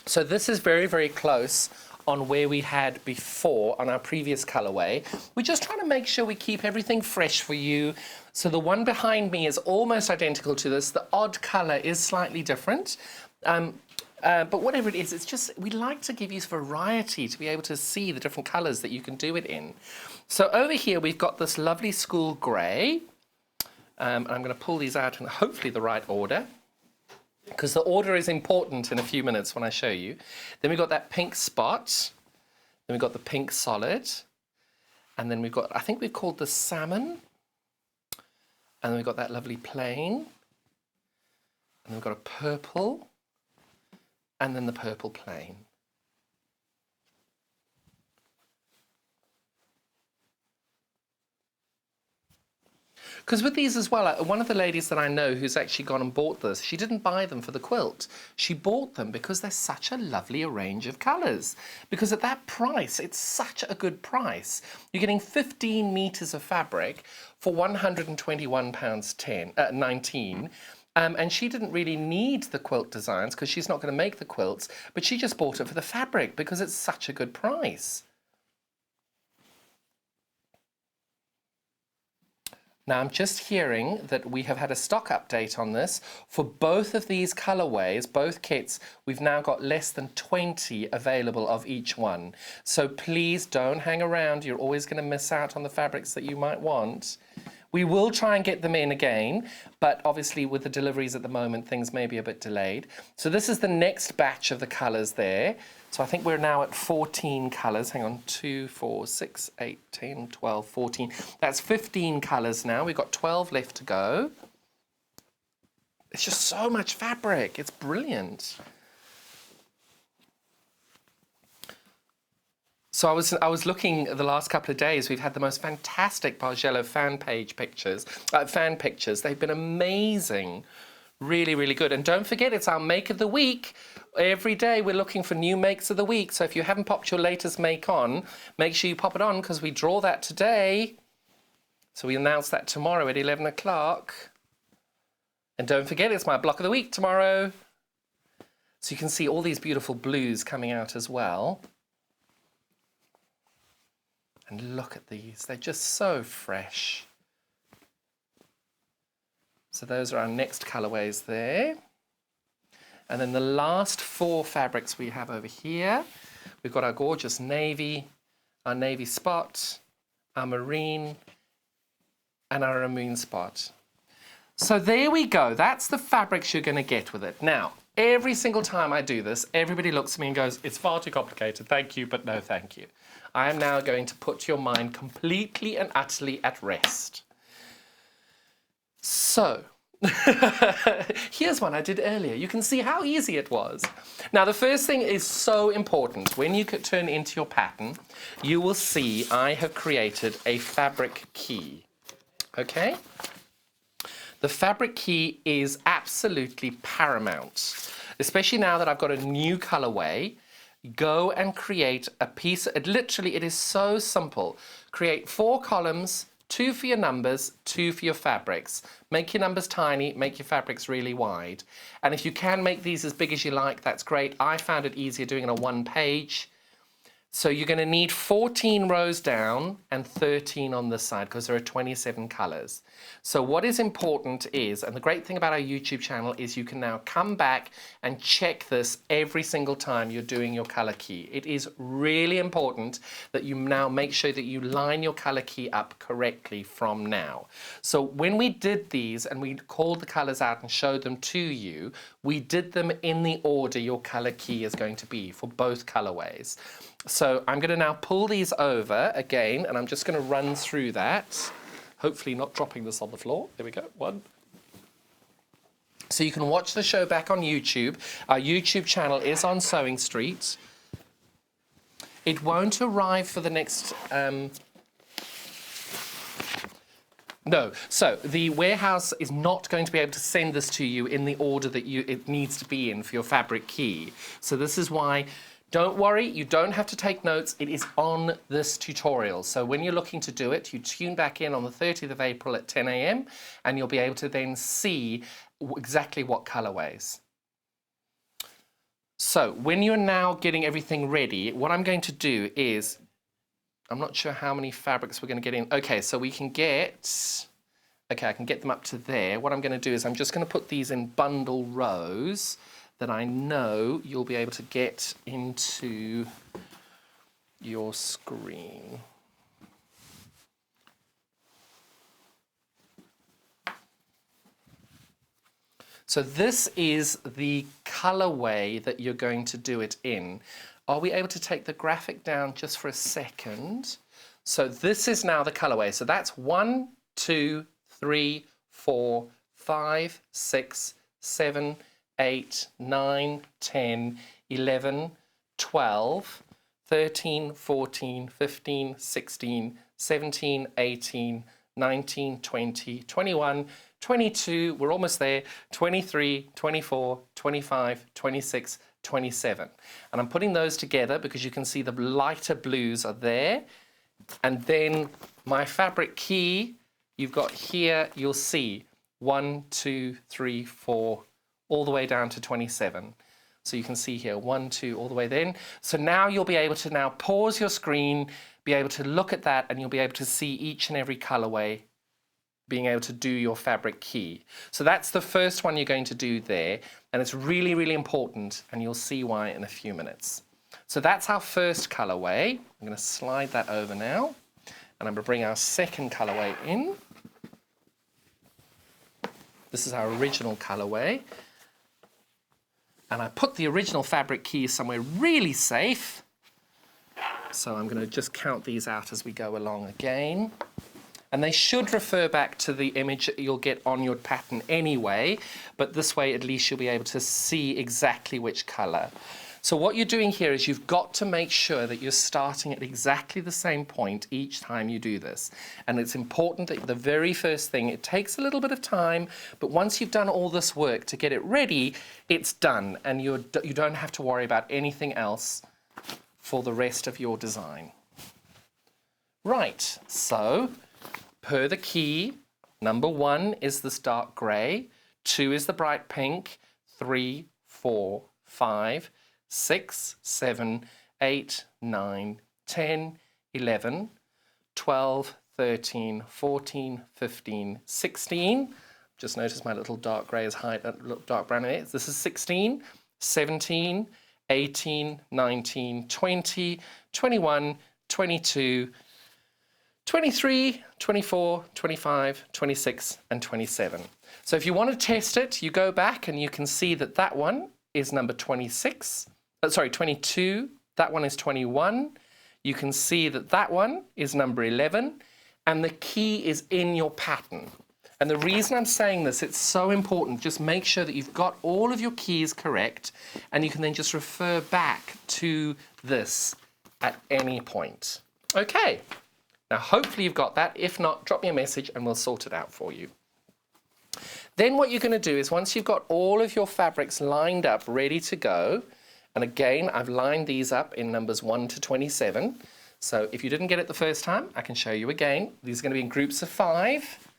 So this is very, very close on where we had before on our previous colourway. We're just trying to make sure we keep everything fresh for you. So the one behind me is almost identical to this. The odd colour is slightly different. But whatever it is, it's just, we like to give you variety to be able to see the different colours that you can do it in. So over here, we've got this lovely school grey. I'm going to pull these out in hopefully the right order, because the order is important in a few minutes when I show you. Then we've got that pink spot. Then we've got the pink solid. And then we've got, I think we've called the salmon. And then we've got that lovely plain. And then we've got a purple. And then the purple plain. Because with these as well, one of the ladies that I know who's actually gone and bought this, she didn't buy them for the quilt. She bought them because they're such a lovely range of colours. Because at that price, it's such a good price. You're getting 15 metres of fabric for £121.19. And she didn't really need the quilt designs because she's not going to make the quilts, but she just bought it for the fabric because it's such a good price. Now, I'm just hearing that we have had a stock update on this. For both of these colourways, both kits, we've now got less than 20 available of each one. So please don't hang around. You're always going to miss out on the fabrics that you might want. We will try and get them in again, but obviously with the deliveries at the moment, things may be a bit delayed. So this is the next batch of the colours there. So I think we're now at 14 colours. Hang on, 2, 4, 6, 8, 10, 12, 14. That's 15 colours now. We've got 12 left to go. It's just so much fabric. It's brilliant. So I was looking the last couple of days. We've had the most fantastic Bargello fan pictures. They've been amazing. Really, really good. And don't forget, it's our make of the week. Every day we're looking for new makes of the week. So if you haven't popped your latest make on, make sure you pop it on because we draw that today. So we announce that tomorrow at 11 o'clock. And don't forget, it's my block of the week tomorrow. So you can see all these beautiful blues coming out as well. And look at these. They're just so fresh. So those are our next colourways there. And then the last 4 fabrics we have over here. We've got our gorgeous navy, our navy spot, our marine, and our maroon spot. So there we go. That's the fabrics you're going to get with it. Now, every single time I do this, everybody looks at me and goes, it's far too complicated. Thank you, but no thank you. I am now going to put your mind completely and utterly at rest. So, here's one I did earlier. You can see how easy it was. Now, the first thing is so important. When you turn into your pattern, you will see I have created a fabric key. Okay? The fabric key is absolutely paramount, especially now that I've got a new colorway. Go and create a piece. Literally, it is so simple. Create 4 columns, 2 for your numbers, 2 for your fabrics. Make your numbers tiny, make your fabrics really wide. And if you can make these as big as you like, that's great. I found it easier doing it on 1 page. So you're going to need 14 rows down and 13 on this side because there are 27 colors. So what is important is, and the great thing about our YouTube channel is you can now come back and check this every single time you're doing your color key. It is really important that you now make sure that you line your color key up correctly from now. So when we did these and we called the colors out and showed them to you, we did them in the order your color key is going to be for both colorways. So I'm going to now pull these over again, and I'm just going to run through that. Hopefully not dropping this on the floor. There we go. 1. So you can watch the show back on YouTube. Our YouTube channel is on Sewing Street. It won't arrive for the next... No, so the warehouse is not going to be able to send this to you in the order that it needs to be in for your fabric key. So this is why... Don't worry, you don't have to take notes. It is on this tutorial. So when you're looking to do it, you tune back in on the 30th of April at 10 a.m. and you'll be able to then see exactly what colorways. So when you're now getting everything ready, what I'm going to do is, I'm not sure how many fabrics we're going to get in. Okay, so we can get, okay, I can get them up to there. What I'm going to do is I'm just going to put these in bundle rows that I know you'll be able to get into your screen. So this is the colorway that you're going to do it in. Are we able to take the graphic down just for a second? So this is now the colorway. So that's 1, 2, 3, 4, 5, 6, 7, 8, 9, 10, 11, 12, 13, 14, 15, 16, 17, 18, 19, 20, 21, 22, we're almost there, 23, 24, 25, 26, 27. And I'm putting those together because you can see the lighter blues are there. And then my fabric key, you've got here, you'll see 1, 2, 3, 4, all the way down to 27. So you can see here, 1, 2, all the way then. So now you'll be able to now pause your screen, be able to look at that, and you'll be able to see each and every colorway, being able to do your fabric key. So that's the first one you're going to do there, and it's really, really important, and you'll see why in a few minutes. So that's our first colorway. I'm going to slide that over now, and I'm going to bring our second colorway in. This is our original colorway. And I put the original fabric key somewhere really safe. So I'm going to just count these out as we go along again. And they should refer back to the image that you'll get on your pattern anyway, but this way at least you'll be able to see exactly which color. So what you're doing here is you've got to make sure that you're starting at exactly the same point each time you do this. And it's important that the very first thing, it takes a little bit of time, but once you've done all this work to get it ready, it's done, and you don't have to worry about anything else for the rest of your design. Right, so per the key, number 1 is this dark grey, 2 is the bright pink, 3, 4, 5, 6, 7, 8, 9, 10, 11, 12, 13, 14, 15, 16. Just notice my little dark grey is dark brown in it. This is 16, 17, 18, 19, 20, 21, 22, 23, 24, 25, 26, and 27. So if you want to test it, you go back and you can see that that one is number 22. That one is 21. You can see that that one is number 11. And the key is in your pattern. And the reason I'm saying this, it's so important, just make sure that you've got all of your keys correct, and you can then just refer back to this at any point. Okay. Now, hopefully you've got that. If not, drop me a message and we'll sort it out for you. Then what you're going to do is once you've got all of your fabrics lined up, ready to go, and again, I've lined these up in numbers 1 to 27. So if you didn't get it the first time, I can show you again. These are going to be in groups of 5.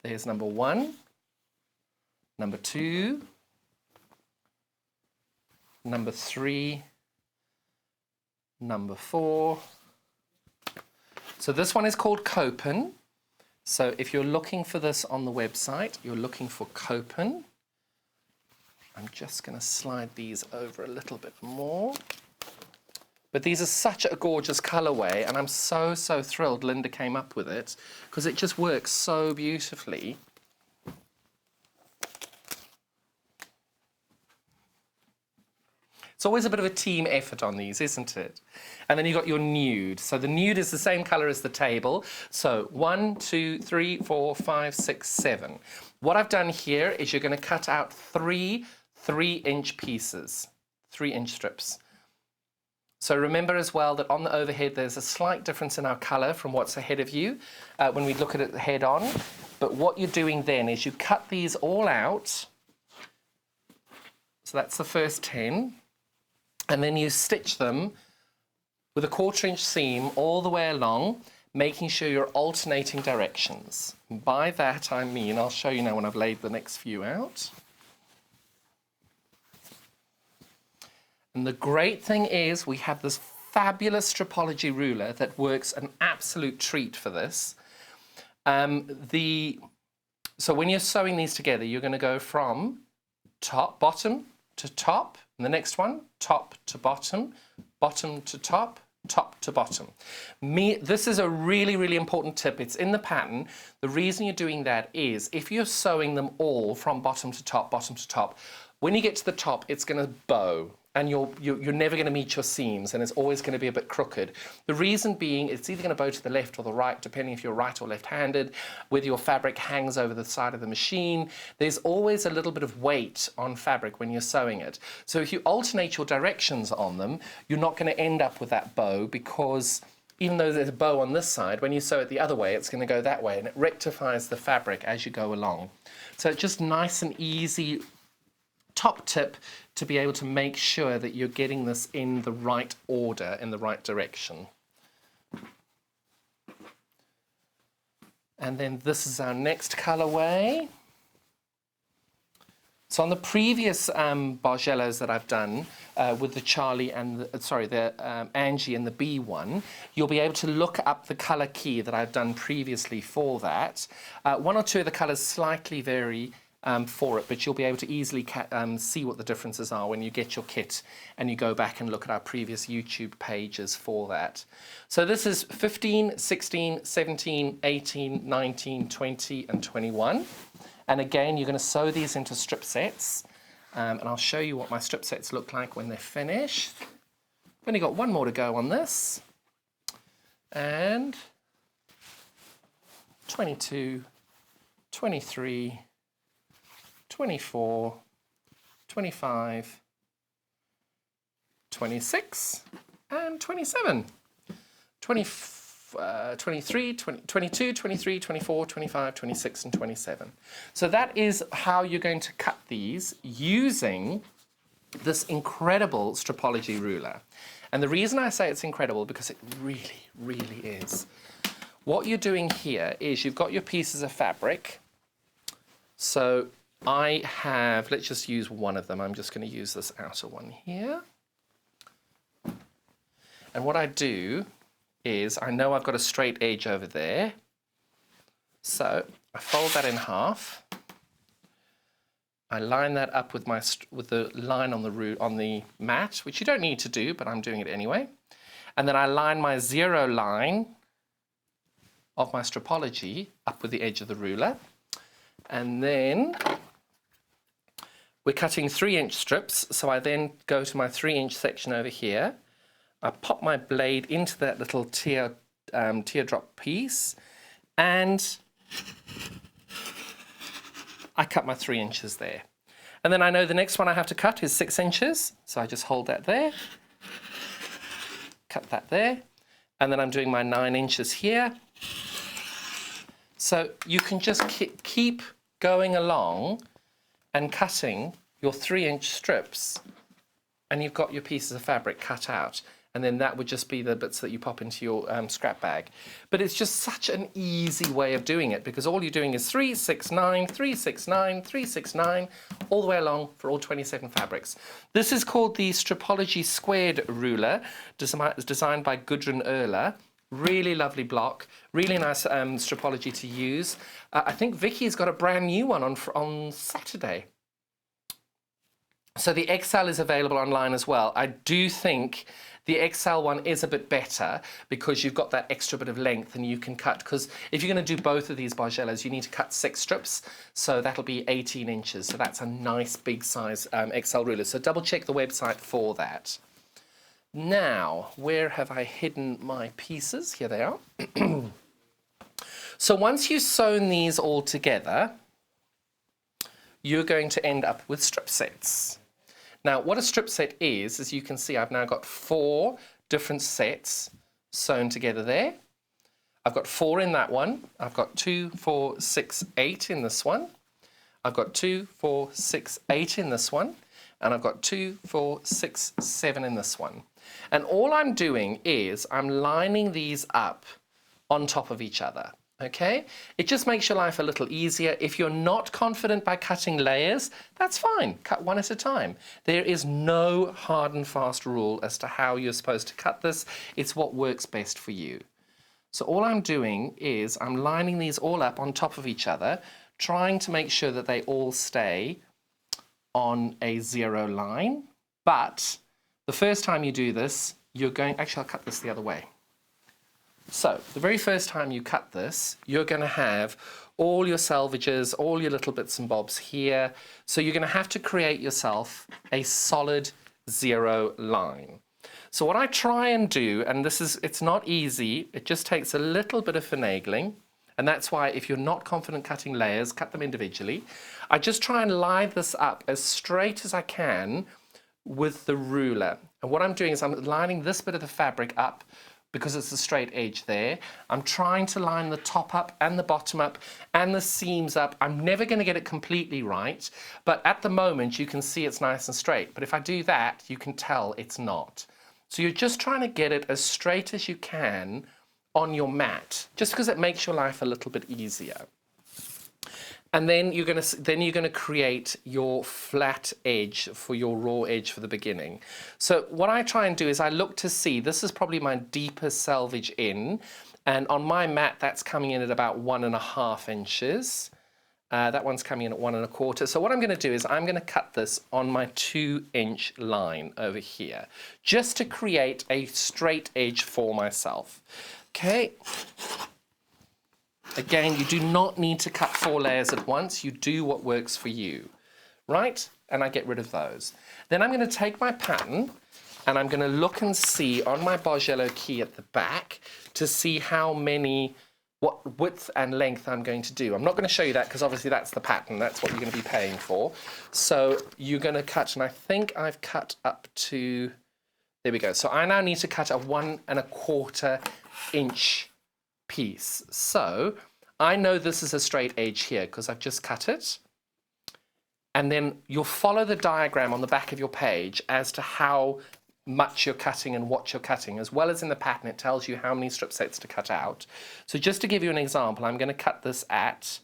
There's number 1, number 2, number 3, number 4. So this one is called Copen. So if you're looking for this on the website, you're looking for Copen. I'm just going to slide these over a little bit more. But these are such a gorgeous colorway, and I'm so, so thrilled Linda came up with it because it just works so beautifully. It's always a bit of a team effort on these, isn't it? And then you've got your nude. So the nude is the same color as the table. So 1, 2, 3, 4, 5, 6, 7. What I've done here is you're going to cut out 3 3-inch pieces, 3-inch strips. So remember as well that on the overhead there's a slight difference in our color from what's ahead of you when we look at it head on. But what you're doing then is you cut these all out. So that's the first 10. And then you stitch them with a 1/4-inch seam all the way along, making sure you're alternating directions. And by that I mean, I'll show you now when I've laid the next few out. And the great thing is we have this fabulous Stripology ruler that works an absolute treat for this. So when you're sewing these together, you're going to go from bottom to top, and the next one, top to bottom, bottom to top, top to bottom. This is a really, really important tip. It's in the pattern. The reason you're doing that is if you're sewing them all from bottom to top, when you get to the top, it's going to bow. And you're never going to meet your seams, and it's always going to be a bit crooked. The reason being, it's either going to bow to the left or the right, depending if you're right or left-handed, whether your fabric hangs over the side of the machine. There's always a little bit of weight on fabric when you're sewing it. So if you alternate your directions on them, you're not going to end up with that bow because even though there's a bow on this side, when you sew it the other way, it's going to go that way, and it rectifies the fabric as you go along. So it's just nice and easy top tip to be able to make sure that you're getting this in the right order, in the right direction. And then this is our next colorway. So on the previous Bargellos that I've done with the Charlie and the Angie and the B one, you'll be able to look up the color key that I've done previously for that. One or two of the colors slightly vary for it, but you'll be able to easily see what the differences are when you get your kit and you go back and look at our previous YouTube pages for that. So this is 15, 16, 17, 18, 19, 20 and 21. And again, you're going to sew these into strip sets, and I'll show you what my strip sets look like when they're finished. I've only got one more to go on this, and 22, 23, 24, 25, 26, and 27. 23, 22, 23, 24, 25, 26, and 27. So that is how you're going to cut these using this incredible Stripology ruler. And the reason I say it's incredible, because it really, really is. What you're doing here is you've got your pieces of fabric. So I have, let's just use one of them. I'm just going to use this outer one here. And what I do is, I know I've got a straight edge over there, so I fold that in half. I line that up with the line on the mat, which you don't need to do, but I'm doing it anyway. And then I line my zero line of my Stripology up with the edge of the ruler. And then we're cutting 3-inch strips, so I then go to my 3-inch section over here. I pop my blade into that little teardrop piece, and I cut my 3 inches there. And then I know the next one I have to cut is 6 inches, so I just hold that there, cut that there, and then I'm doing my 9 inches here. So you can just keep going along and cutting your 3-inch strips, and you've got your pieces of fabric cut out. And then that would just be the bits that you pop into your scrap bag. But it's just such an easy way of doing it, because all you're doing is 3, 6, 9, 3, 6, 9, 3, 6, 9, all the way along for all 27 fabrics. This is called the Stripology Squared Ruler, designed by Gudrun Erler. Really lovely block, really nice Stripology to use. I think Vicky's got a brand new one on Saturday. So the XL is available online as well. I do think the XL one is a bit better because you've got that extra bit of length and you can cut, because if you're going to do both of these Bargellos, you need to cut 6 strips, so that'll be 18 inches. So that's a nice big size XL ruler. So double check the website for that. Now, where have I hidden my pieces? Here they are. So once you've sewn these all together, you're going to end up with strip sets. Now, what a strip set is, as you can see, I've now got 4 different sets sewn together there. I've got 4 in that one. I've got 2, 4, 6, 8 in this one. I've got 2, 4, 6, 8 in this one. And I've got 2, 4, 6, 7 in this one. And all I'm doing is I'm lining these up on top of each other. Okay, it just makes your life a little easier. If you're not confident by cutting layers, that's fine. Cut one at a time. There is no hard and fast rule as to how you're supposed to cut this. It's what works best for you. So all I'm doing is I'm lining these all up on top of each other, trying to make sure that they all stay on a 0 line. But the first time you do this, you're going... Actually, I'll cut this the other way. So, the very first time you cut this, you're going to have all your selvages, all your little bits and bobs here. So you're going to have to create yourself a solid 0 line. So what I try and do, and it's not easy, it just takes a little bit of finagling, and that's why if you're not confident cutting layers, cut them individually. I just try and line this up as straight as I can with the ruler. And what I'm doing is I'm lining this bit of the fabric up because it's a straight edge there. I'm trying to line the top up and the bottom up and the seams up. I'm never going to get it completely right, but at the moment you can see it's nice and straight. But if I do that, you can tell it's not. So you're just trying to get it as straight as you can on your mat, just because it makes your life a little bit easier. And then you're going to create your flat edge for your raw edge for the beginning. So what I try and do is I look to see, this is probably my deepest selvage in, and on my mat that's coming in at about 1.5 inches. That one's coming in at 1.25. So what I'm going to do is I'm going to cut this on my 2-inch line over here, just to create a straight edge for myself. Okay. Again, you do not need to cut 4 layers at once. You do what works for you, right? And I get rid of those. Then I'm going to take my pattern and I'm going to look and see on my Bargello key at the back to see how many, what width and length I'm going to do. I'm not going to show you that because obviously that's the pattern. That's what you're going to be paying for. So you're going to cut, and I think I've cut up to, there we go. So I now need to cut a 1.25 inch piece. So I know this is a straight edge here because I've just cut it. And then you'll follow the diagram on the back of your page as to how much you're cutting and what you're cutting, as well as in the pattern it tells you how many strip sets to cut out. So just to give you an example, I'm going to cut this at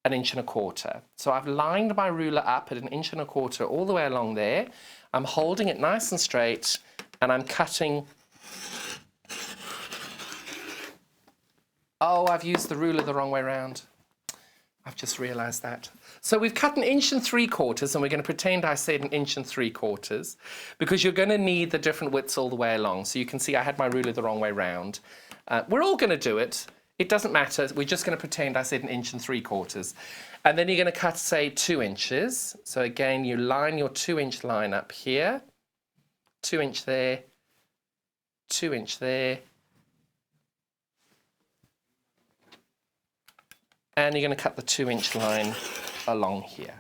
1.25 inches. So I've lined my ruler up at 1.25 inches all the way along there. I'm holding it nice and straight and I'm cutting. Oh, I've used the ruler the wrong way around. I've just realized that. So we've cut 1.75 inches and we're going to pretend I said 1.75 inches because you're going to need the different widths all the way along. So you can see I had my ruler the wrong way around. We're all going to do it. It doesn't matter. We're just going to pretend I said 1.75 inches. And then you're going to cut, say, 2 inches. So again, you line your 2-inch line up here. 2 inch there. 2 inch there. And you're going to cut the 2-inch line along here.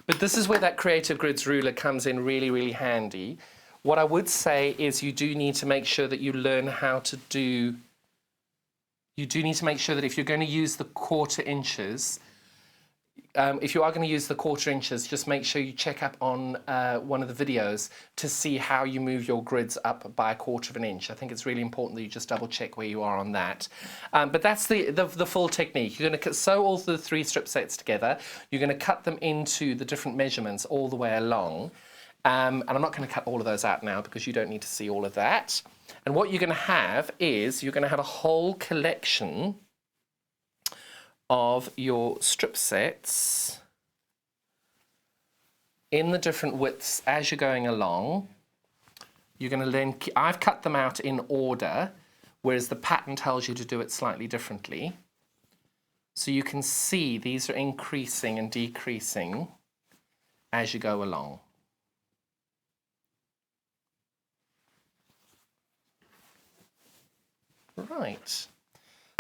But this is where that Creative Grids ruler comes in really, really handy. What I would say is you do need to make sure that you learn how to do, you do need to make sure that if you're going to use the 1/4 inches, if you are going to use the 1/4 inches, just make sure you check up on one of the videos to see how you move your grids up by 1/4 inch. I think it's really important that you just double check where you are on that. But that's the full technique. You're going to sew all the 3 strip sets together. You're going to cut them into the different measurements all the way along. And I'm not going to cut all of those out now because you don't need to see all of that. And what you're going to have is you're going to have a whole collection of your strip sets in the different widths as you're going along. You're going to then, I've cut them out in order, whereas the pattern tells you to do it slightly differently. So you can see these are increasing and decreasing as you go along. Right.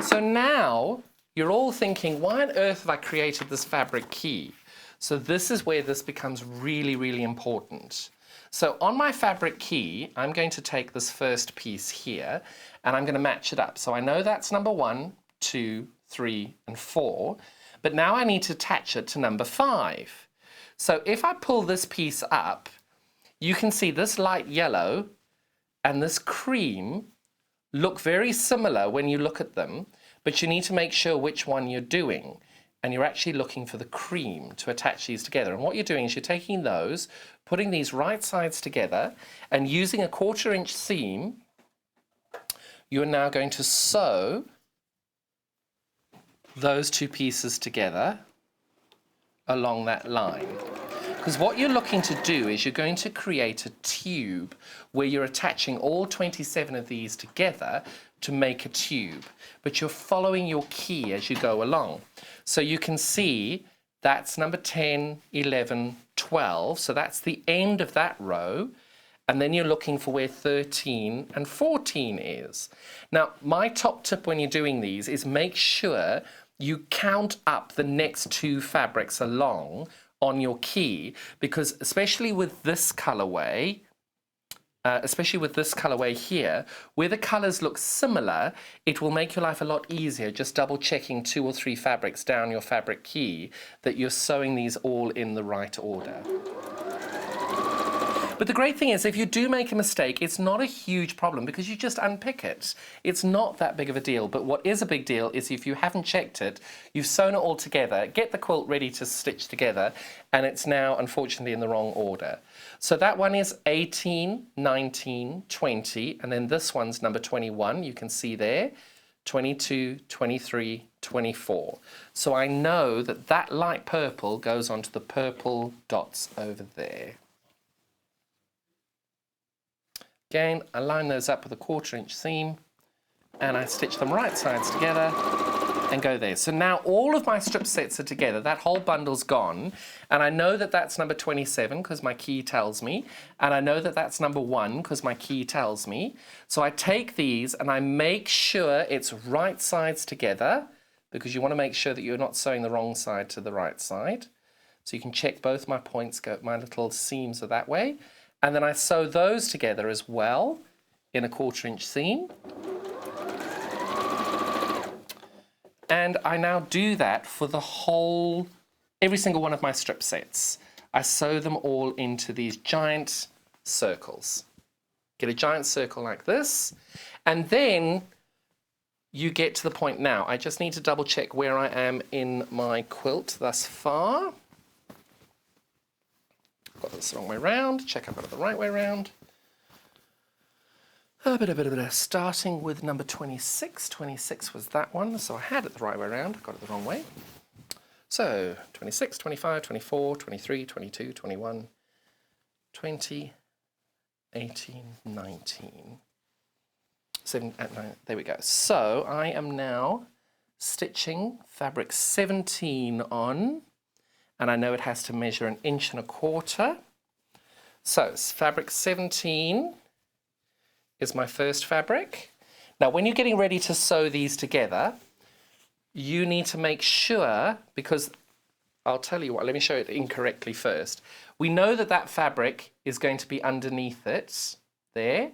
So now you're all thinking, why on earth have I created this fabric key? So this is where this becomes really, really important. So on my fabric key, I'm going to take this first piece here and I'm going to match it up. So I know that's number 1, 2, 3, and 4, but now I need to attach it to number 5. So if I pull this piece up, you can see this light yellow and this cream look very similar when you look at them, but you need to make sure which one you're doing. And you're actually looking for the cream to attach these together. And what you're doing is you're taking those, putting these right sides together, and using a 1/4 inch seam, you're now going to sew those 2 pieces together along that line. Because what you're looking to do is you're going to create a tube where you're attaching all 27 of these together to make a tube, but you're following your key as you go along. So you can see that's number 10, 11, 12, so that's the end of that row, and then you're looking for where 13 and 14 is. Now, my top tip when you're doing these is make sure you count up the next 2 fabrics along on your key, because especially with this colorway, especially with this colorway here, where the colors look similar, it will make your life a lot easier just double checking 2 or 3 fabrics down your fabric key that you're sewing these all in the right order. But the great thing is, if you do make a mistake, it's not a huge problem because you just unpick it. It's not that big of a deal. But what is a big deal is if you haven't checked it, you've sewn it all together, get the quilt ready to stitch together, and it's now, unfortunately, in the wrong order. So that one is 18, 19, 20, and then this one's number 21, you can see there, 22, 23, 24. So I know that that light purple goes onto the purple dots over there. Again, I line those up with a 1/4 inch seam and I stitch them right sides together and go there. So now all of my strip sets are together. That whole bundle's gone. And I know that that's number 27 because my key tells me. And I know that that's number 1 because my key tells me. So I take these and I make sure it's right sides together because you want to make sure that you're not sewing the wrong side to the right side. So you can check both my points, my little seams are that way. And then I sew those together as well in a 1/4 inch seam. And I now do that for the whole, every single one of my strip sets. I sew them all into these giant circles. Get a giant circle like this. And then you get to the point now. I just need to double check where I am in my quilt thus far. Got this the wrong way round. Check I've got it the right way round. Starting with number 26. 26 was that one, so I had it the right way around. Got it the wrong way. So 26, 25, 24, 23, 22, 21, 20, 18, 19. 7, 8, 9. There we go. So I am now stitching fabric 17 on. And I know it has to measure 1 1/4 inches. So fabric 17 is my first fabric. Now when you're getting ready to sew these together, you need to make sure, because I'll tell you what, let me show it incorrectly first. We know that that fabric is going to be underneath it, there,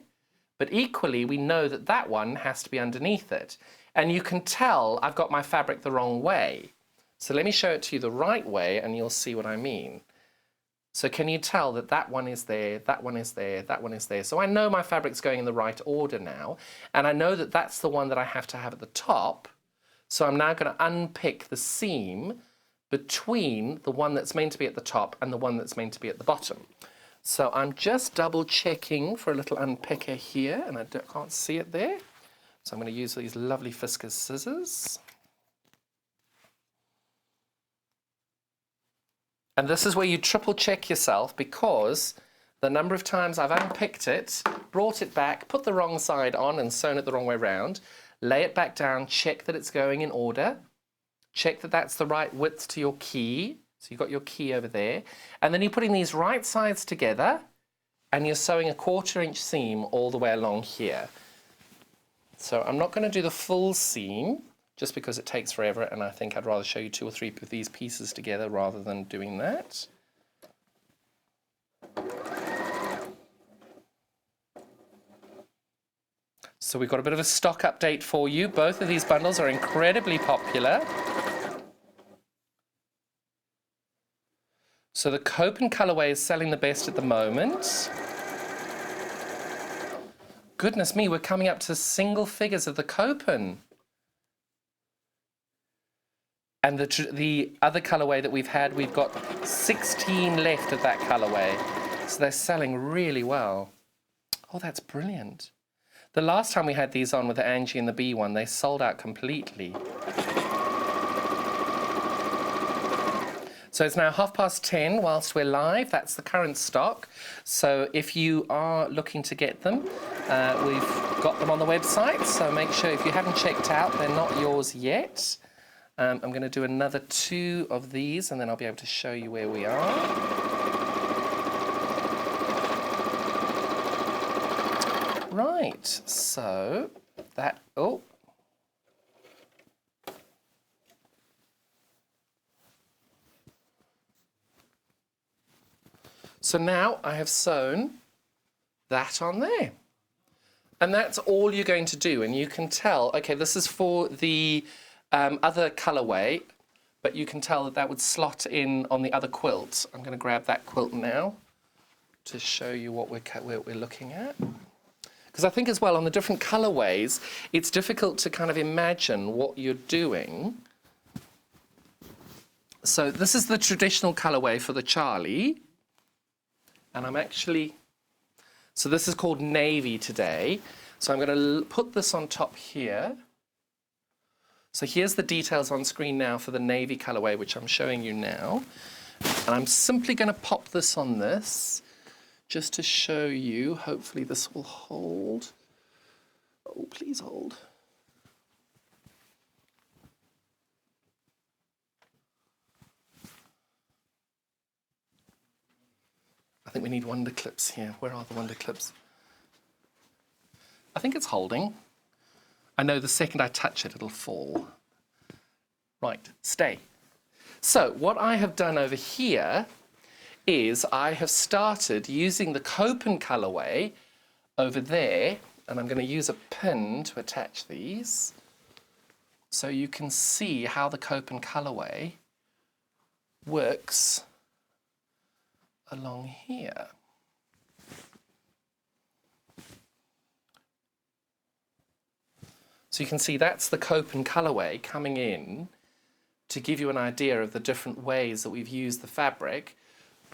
but equally we know that that one has to be underneath it. And you can tell I've got my fabric the wrong way. So let me show it to you the right way and you'll see what I mean. So can you tell that that one is there, that one is there, that one is there? So I know my fabric's going in the right order now, and I know that that's the one that I have to have at the top. So I'm now going to unpick the seam between the one that's meant to be at the top and the one that's meant to be at the bottom. So I'm just double checking for a little unpicker here, and I can't see it there. So I'm going to use these lovely Fiskars scissors. And this is where you triple check yourself, because the number of times I've unpicked it, brought it back, put the wrong side on and sewn it the wrong way round, lay it back down, check that it's going in order, check that that's the right width to your key. So you've got your key over there. And then you're putting these right sides together and you're sewing a 1/4 inch seam all the way along here. So I'm not going to do the full seam, just because it takes forever, and I think I'd rather show you 2 or 3 of these pieces together rather than doing that. So we've got a bit of a stock update for you. Both of these bundles are incredibly popular. So the Copen colorway is selling the best at the moment. Goodness me, we're coming up to single figures of the Copen. And the other colorway that we've had, we've got 16 left of that colorway. So they're selling really well. Oh, that's brilliant. The last time we had these on with the Angie and the Bee one, they sold out completely. So it's now 10:30 whilst we're live. That's the current stock. So if you are looking to get them, we've got them on the website. So make sure if you haven't checked out, they're not yours yet. I'm going to do another 2 of these and then I'll be able to show you where we are. Right, so that, oh. So now I have sewn that on there. And that's all you're going to do. And you can tell, okay, this is for the other colorway, but you can tell that that would slot in on the other quilt. I'm going to grab that quilt now to show you what we're looking at. Because I think as well, on the different colorways, it's difficult to kind of imagine what you're doing. So this is the traditional colorway for the Charlie. And I'm actually, so this is called navy today. So I'm going to put this on top here. So here's the details on screen now for the navy colorway, which I'm showing you now. And I'm simply going to pop this on this just to show you. Hopefully this will hold. Oh, please hold. I think we need wonder clips here. Where are the wonder clips? I think it's holding. I know the second I touch it, it'll fall. Right, stay. So what I have done over here is I have started using the Copen colorway over there, and I'm going to use a pin to attach these so you can see how the Copen colorway works along here. So you can see that's the Copen colorway coming in to give you an idea of the different ways that we've used the fabric,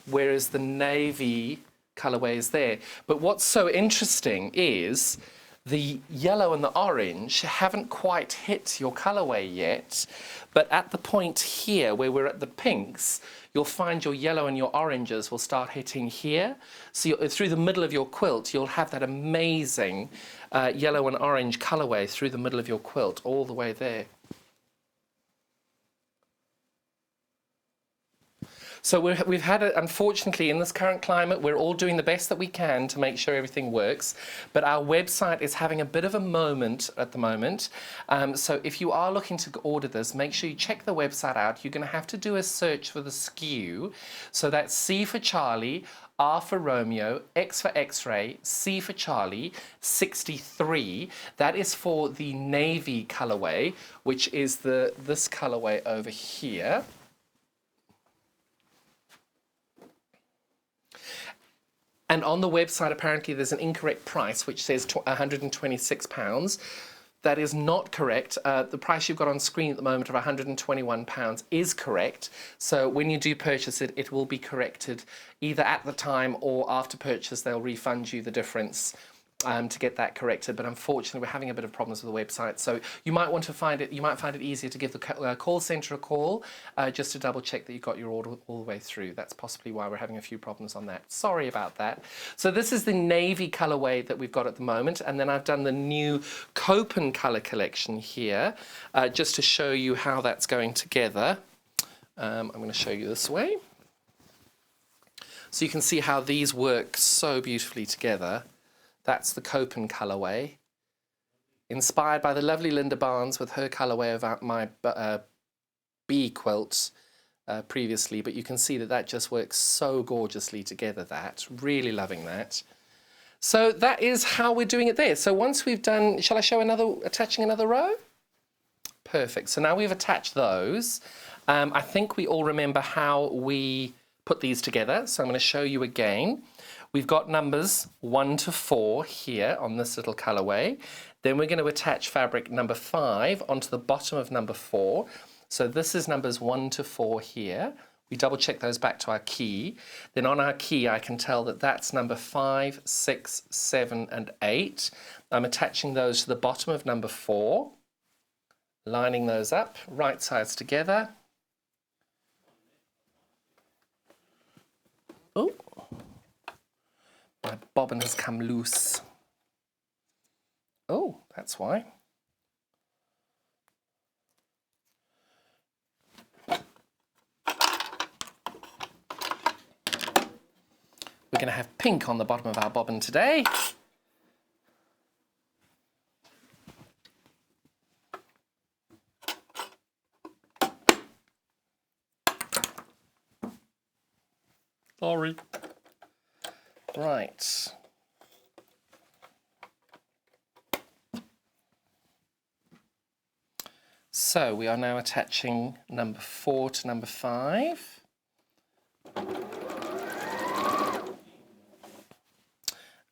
whereas the navy colorway is there. But what's so interesting is the yellow and the orange haven't quite hit your colorway yet, but at the point here where we're at the pinks, you'll find your yellow and your oranges will start hitting here. So through the middle of your quilt, you'll have that amazing yellow and orange colorway through the middle of your quilt, all the way there. So we've had, unfortunately, in this current climate, we're all doing the best that we can to make sure everything works. But our website is having a bit of a moment at the moment. So if you are looking to order this, make sure you check the website out. You're going to have to do a search for the SKU. So that's C for Charlie, R for Romeo, X for X-ray, C for Charlie, 63. That is for the navy colorway, which is this colorway over here. And on the website, apparently, there's an incorrect price, which says £126. That is not correct. The price you've got on screen at the moment of £121 is correct. So when you do purchase it, it will be corrected either at the time or after purchase. They'll refund you the difference to get that corrected. But unfortunately, we're having a bit of problems with the website. So you might want to find it. You might find it easier to give the call centre a call just to double check that you got your order all the way through. That's possibly why we're having a few problems on that. Sorry about that. So this is the navy colourway that we've got at the moment, and then I've done the new Copen colour collection here just to show you how that's going together. I'm going to show you this way. So you can see how these work so beautifully together. That's the Copen colourway, inspired by the lovely Linda Barnes with her colourway of my bee quilts previously, but you can see that that just works so gorgeously together. That really loving that. So that is how we're doing it there. So once we've done, shall I show attaching another row? Perfect. So now we've attached those. I think we all remember how we put these together, so I'm going to show you again. We've got numbers 1 to 4 here on this little colourway. Then we're going to attach fabric number 5 onto the bottom of number 4. So this is numbers 1 to 4 here. We double check those back to our key. Then on our key, I can tell that that's number 5, 6, 7, and 8. I'm attaching those to the bottom of number 4, lining those up, right sides together. Oh. My bobbin has come loose. Oh, that's why. We're going to have pink on the bottom of our bobbin today. Sorry. Right. So we are now attaching number 4 to number 5.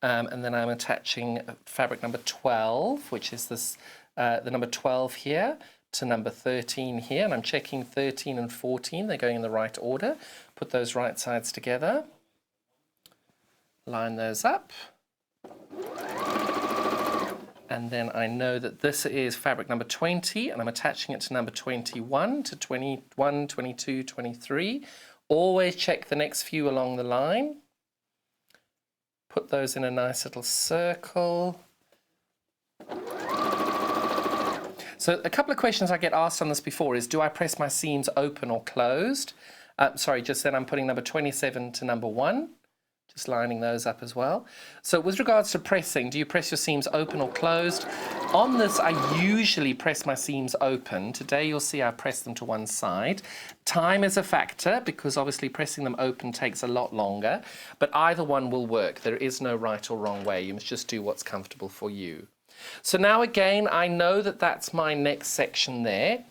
And then I'm attaching fabric number 12, which is this, the number 12 here, to number 13 here. And I'm checking 13 and 14, they're going in the right order. Put those right sides together. Line those up. And then I know that this is fabric number 20, and I'm attaching it to number 21 to 21, 22, 23. Always check the next few along the line. Put those in a nice little circle. So a couple of questions I get asked on this before is, do I press my seams open or closed? Sorry, just then I'm putting number 27 to number 1. Just lining those up as well. So with regards to pressing, do you press your seams open or closed? On this, I usually press my seams open. Today, you'll see I press them to one side. Time is a factor because obviously pressing them open takes a lot longer, but either one will work. There is no right or wrong way. You must just do what's comfortable for you. So now again, I know that that's my next section there.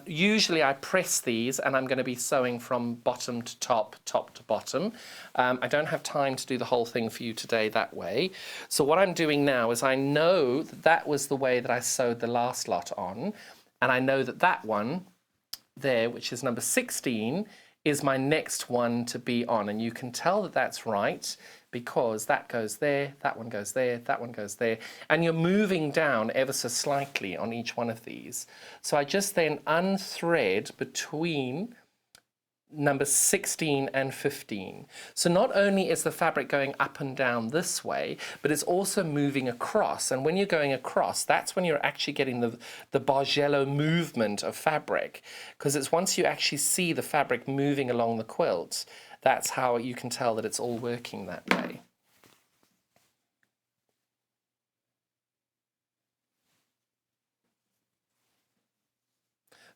Usually I press these and I'm going to be sewing from bottom to top, top to bottom. I don't have time to do the whole thing for you today that way. So what I'm doing now is I know that that was the way that I sewed the last lot on. And I know that that one there, which is number 16, is my next one to be on. And you can tell that that's right because that goes there, that one goes there, that one goes there. And you're moving down ever so slightly on each one of these. So I just then unthread between number 16 and 15. So not only is the fabric going up and down this way, but it's also moving across. And when you're going across, that's when you're actually getting the Bargello movement of fabric, because it's once you actually see the fabric moving along the quilt, that's how you can tell that it's all working that way.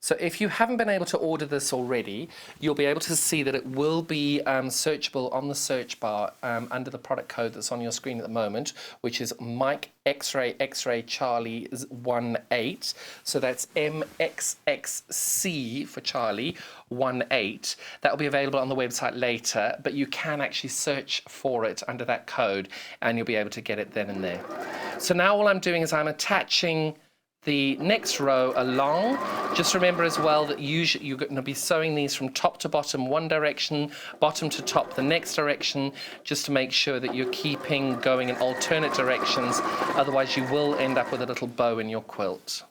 So if you haven't been able to order this already, you'll be able to see that it will be searchable on the search bar under the product code that's on your screen at the moment, which is Mike X-ray Charlie 18. So that's MXXC for Charlie 18. That will be available on the website later, but you can actually search for it under that code and you'll be able to get it then and there. So now all I'm doing is I'm attaching the next row along. Just remember as well that usually you're going to be sewing these from top to bottom one direction, bottom to top the next direction, just to make sure that you're keeping going in alternate directions. Otherwise you will end up with a little bow in your quilt.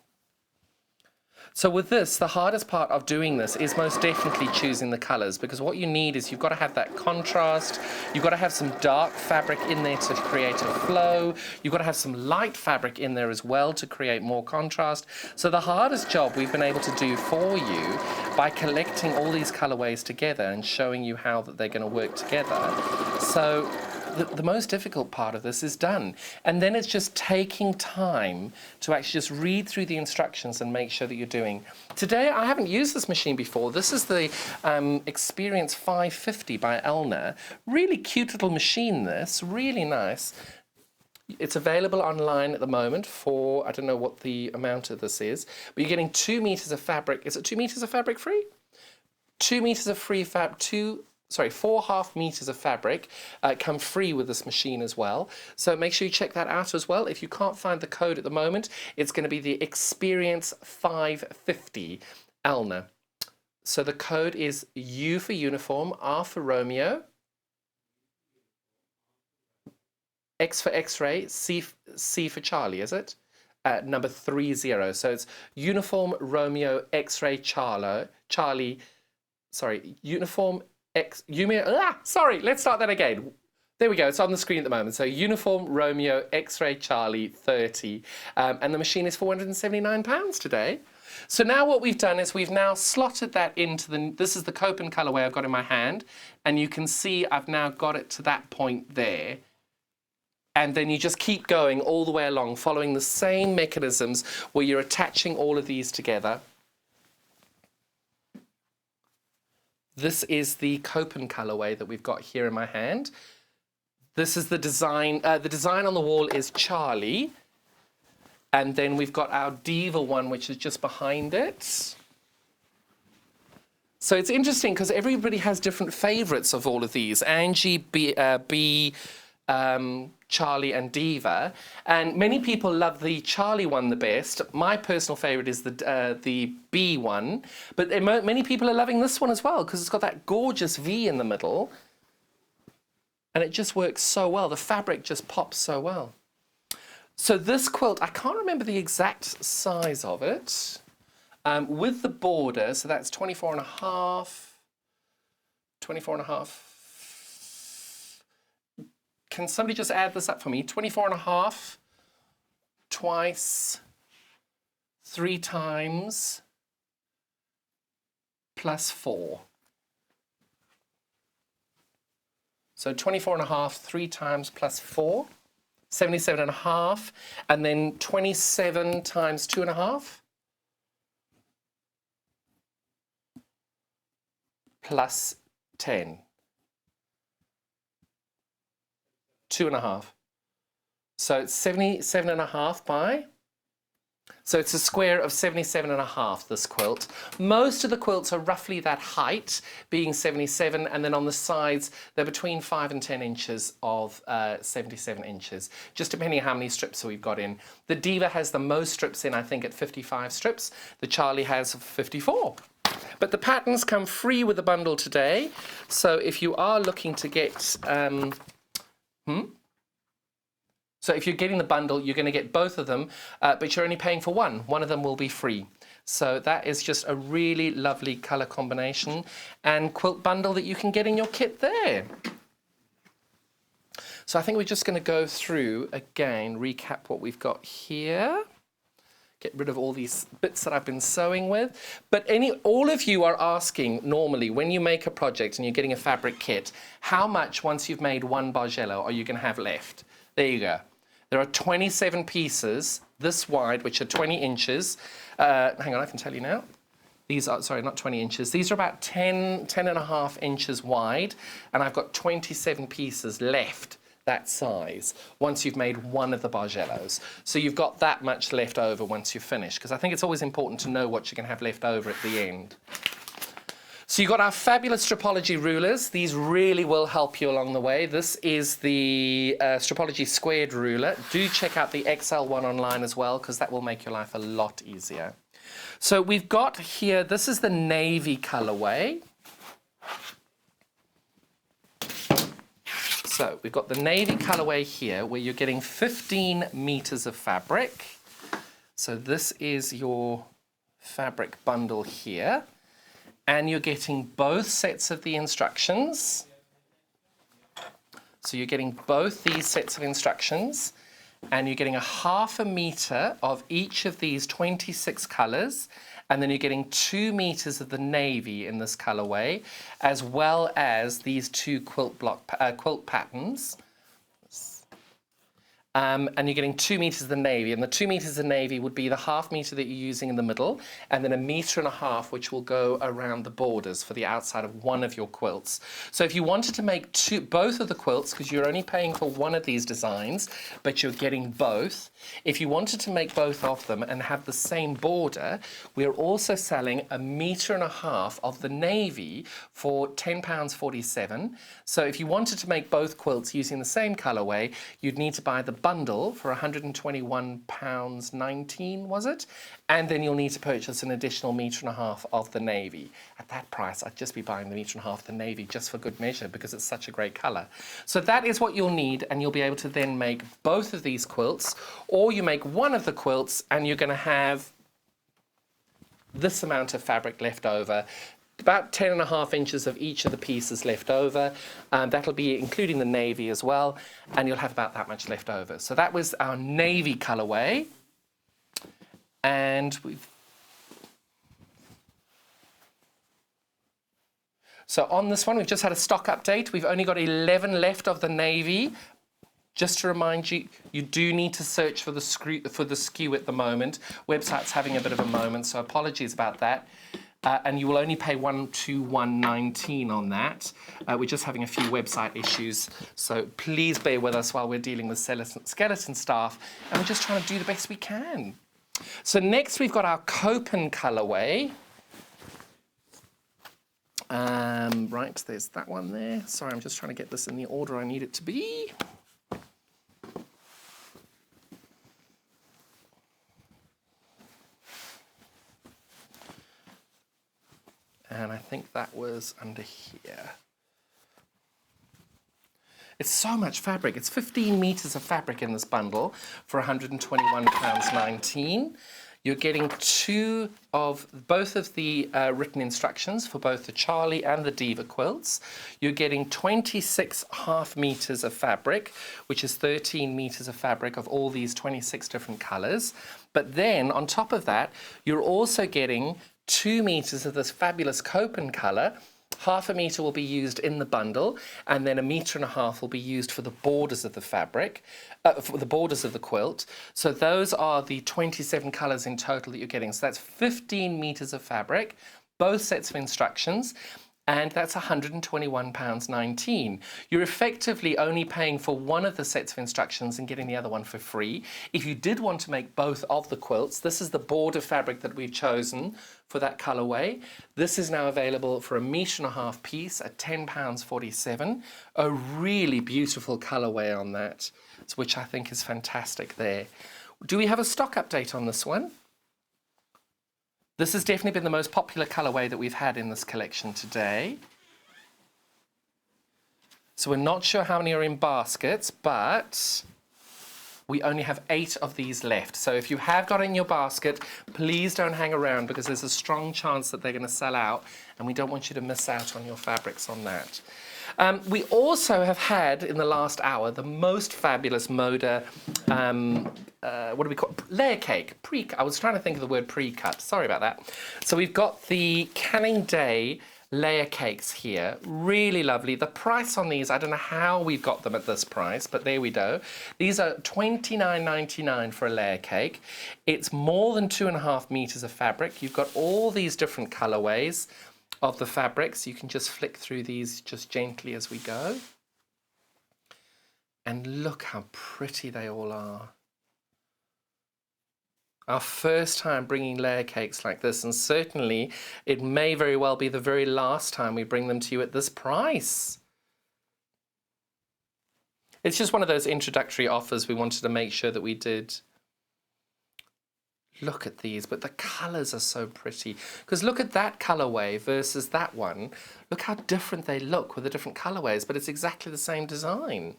So with this, the hardest part of doing this is most definitely choosing the colours, because what you need is you've got to have that contrast, you've got to have some dark fabric in there to create a flow, you've got to have some light fabric in there as well to create more contrast. So the hardest job we've been able to do for you by collecting all these colourways together and showing you how that they're going to work together. So the most difficult part of this is done. And then it's just taking time to actually just read through the instructions and make sure that you're doing. Today, I haven't used this machine before. This is the Experience 550 by Elna. Really cute little machine, this. Really nice. It's available online at the moment for, I don't know what the amount of this is, but you're getting 2 meters of fabric. Is it 2 meters of fabric free? 2 meters of free fabric, 4.5 meters of fabric come free with this machine as well. So make sure you check that out as well. If you can't find the code at the moment, it's going to be the Experience 550 Elna. So the code is U for uniform, R for Romeo, X for X-ray, C for Charlie, is it? Number 30. So it's uniform, Romeo, X-ray, Charlie, uniform, let's start that again. There we go, it's on the screen at the moment. So uniform, Romeo, X-ray, Charlie, 30. And the machine is £479 today. So now what we've done is we've now slotted that into this is the Copen colourway I've got in my hand. And you can see I've now got it to that point there. And then you just keep going all the way along, following the same mechanisms where you're attaching all of these together. This is the Copen colourway that we've got here in my hand. This is the design. The design on the wall is Charlie. And then we've got our Diva one, which is just behind it. So it's interesting because everybody has different favourites of all of these. Angie, B, Charlie and Diva. And many people love the Charlie one the best. My personal favourite is the B one. But many people are loving this one as well because it's got that gorgeous V in the middle. And it just works so well. The fabric just pops so well. So this quilt, I can't remember the exact size of it. With the border, so that's 24 and a half. Can somebody just add this up for me? 24 and a half, twice, 3 times, plus 4. So 24 and a half, 3 times plus 4, 77 and a half, and then 27 times 2 and a half. Plus 10. 2 and a half. So it's 77 and a half by. So it's a square of 77 and a half, this quilt. Most of the quilts are roughly that height, being 77, and then on the sides, they're between 5 and 10 inches of 77 inches, just depending on how many strips we've got in. The Diva has the most strips in, I think, at 55 strips. The Charlie has 54. But the patterns come free with the bundle today. So if you are looking to get... So if you're getting the bundle, you're going to get both of them, but you're only paying for one. One of them will be free. So that is just a really lovely colour combination and quilt bundle that you can get in your kit there. So I think we're just going to go through again, recap what we've got here. Get rid of all these bits that I've been sewing with. But all of you are asking normally when you make a project and you're getting a fabric kit, how much once you've made one Bargello are you going to have left? There you go. There are 27 pieces this wide, which are 20 inches. Hang on, I can tell you now. These are, sorry, not 20 inches. These are about 10 and a half inches wide. And I've got 27 pieces left that size once you've made one of the Bargellos. So you've got that much left over once you've finished, because I think it's always important to know what you're going to have left over at the end. So you've got our fabulous Stripology rulers. These really will help you along the way. This is the Stripology squared ruler. Do check out the XL one online as well, because that will make your life a lot easier. So we've got here, this is the navy colorway. So we've got the navy colorway here where you're getting 15 meters of fabric. So this is your fabric bundle here. And you're getting both sets of the instructions. So you're getting both these sets of instructions and you're getting 1/2 meter of each of these 26 colors. And then you're getting 2 meters of the navy in this colorway, as well as these 2 quilt patterns. And you're getting 2 meters of the navy, and the 2 meters of the navy would be the 1/2 meter that you're using in the middle, and then 1.5 meters, which will go around the borders for the outside of one of your quilts. So if you wanted to make both of the quilts, because you're only paying for one of these designs, but you're getting both, if you wanted to make both of them and have the same border, we're also selling 1.5 meters of the navy for £10.47. So if you wanted to make both quilts using the same colorway, you'd need to buy the bundle for £121.19, was it? And then you'll need to purchase an additional 1.5 meters of the navy. At that price, I'd just be buying the 1.5 meters of the navy just for good measure because it's such a great colour. So that is what you'll need, and you'll be able to then make both of these quilts, or you make one of the quilts and you're going to have this amount of fabric left over. About 10.5 inches of each of the pieces left over. That'll be including the navy as well, and you'll have about that much left over. So that was our navy colorway, and so on this one, we've just had a stock update. We've only got 11 left of the navy. Just to remind you, you do need to search for the SKU at the moment. Website's having a bit of a moment, so apologies about that. and you will only pay $121.19 on that. We're just having a few website issues, so please bear with us while we're dealing with skeleton staff, and we're just trying to do the best we can. So next we've got our Copen colourway. Right, there's that one there. Sorry, I'm just trying to get this in the order I need it to be. And I think that was under here. It's so much fabric. It's 15 metres of fabric in this bundle for £121.19. You're getting both of the written instructions for both the Charlie and the Diva quilts. You're getting 26 half metres of fabric, which is 13 metres of fabric of all these 26 different colours. But then on top of that, you're also getting 2 metres of this fabulous Copen colour. Half a metre will be used in the bundle, and then 1.5 metres will be used for the borders of the fabric, for the borders of the quilt. So those are the 27 colours in total that you're getting. So that's 15 metres of fabric, both sets of instructions, and that's £121.19. You're effectively only paying for one of the sets of instructions and getting the other one for free. If you did want to make both of the quilts, this is the border fabric that we've chosen for that colourway. This is now available for 1.5 metres piece at £10.47. A really beautiful colourway on that, which I think is fantastic there. Do we have a stock update on this one? This has definitely been the most popular colourway that we've had in this collection today. So we're not sure how many are in baskets, but we only have 8 of these left. So if you have got it in your basket, please don't hang around because there's a strong chance that they're going to sell out, and we don't want you to miss out on your fabrics on that. We also have had, in the last hour, the most fabulous Moda, what do we call it? Layer cake. I was trying to think of the word pre-cut. Sorry about that. So we've got the Canning Day layer cakes here. Really lovely. The price on these, I don't know how we've got them at this price, but there we go. These are $29.99 for a layer cake. It's more than 2.5 metres of fabric. You've got all these different colourways of the fabrics. You can just flick through these just gently as we go. And look how pretty they all are. Our first time bringing layer cakes like this, and certainly it may very well be the very last time we bring them to you at this price. It's just one of those introductory offers we wanted to make sure that we did. Look at these, but the colours are so pretty. Because look at that colourway versus that one. Look how different they look with the different colourways, but it's exactly the same design.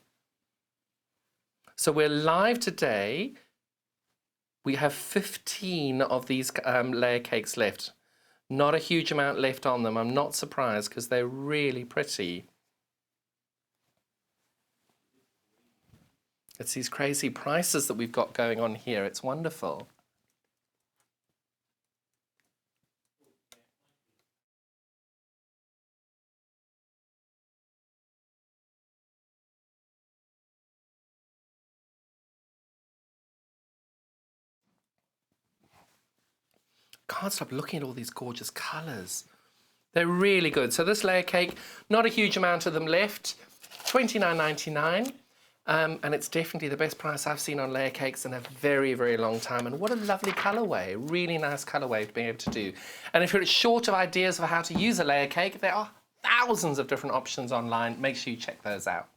So we're live today. We have 15 of these layer cakes left. Not a huge amount left on them. I'm not surprised because they're really pretty. It's these crazy prices that we've got going on here. It's wonderful. Can't stop looking at all these gorgeous colours. They're really good. So this layer cake, not a huge amount of them left, $29.99. And it's definitely the best price I've seen on layer cakes in a very, very long time. And what a lovely colourway, really nice colourway to be able to do. And if you're short of ideas of how to use a layer cake, there are thousands of different options online. Make sure you check those out.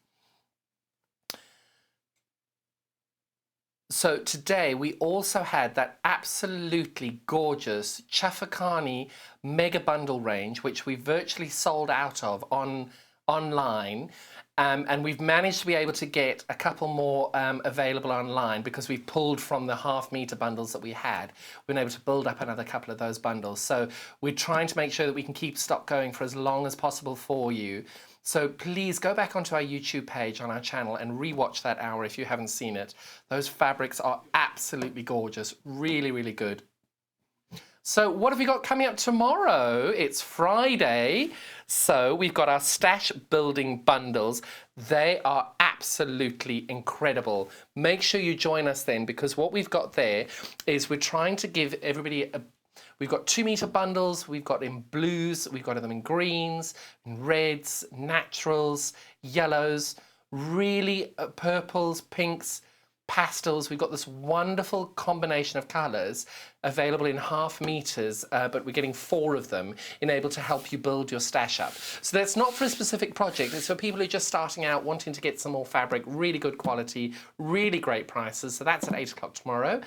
So today we also had that absolutely gorgeous Chafacarni mega bundle range, which we virtually sold out of online. And we've managed to be able to get a couple more available online because we've pulled from the half-metre bundles that we had. We've been able to build up another couple of those bundles. So we're trying to make sure that we can keep stock going for as long as possible for you. So please go back onto our YouTube page on our channel and rewatch that hour if you haven't seen it. Those fabrics are absolutely gorgeous, really, really good. So what have we got coming up tomorrow? It's Friday, so we've got our stash building bundles. They are absolutely incredible. Make sure you join us then, because what we've got there is we're trying to give everybody We've got 2-meter bundles, we've got in blues, we've got them in greens, in reds, naturals, yellows, really purples, pinks, pastels. We've got this wonderful combination of colours available in 1/2 meters, but we're getting 4 of them able to help you build your stash up. So that's not for a specific project, it's for people who are just starting out, wanting to get some more fabric, really good quality, really great prices. So that's at 8 o'clock tomorrow.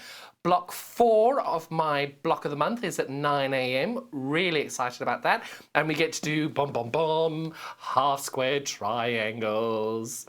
Block 4 of my block of the month is at 9 a.m. Really excited about that. And we get to do half square triangles.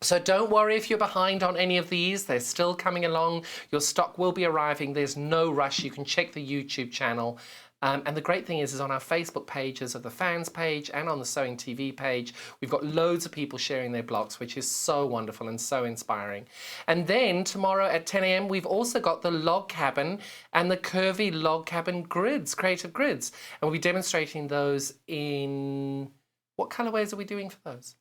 So don't worry if you're behind on any of these, they're still coming along. Your stock will be arriving, there's no rush. You can check the YouTube channel. And the great thing is on our Facebook pages of the fans page and on the Sewing TV page, we've got loads of people sharing their blocks, which is so wonderful and so inspiring. And then tomorrow at 10 a.m, we've also got the log cabin and the curvy log cabin grids, creative grids. And we'll be demonstrating those in, what colorways are we doing for those?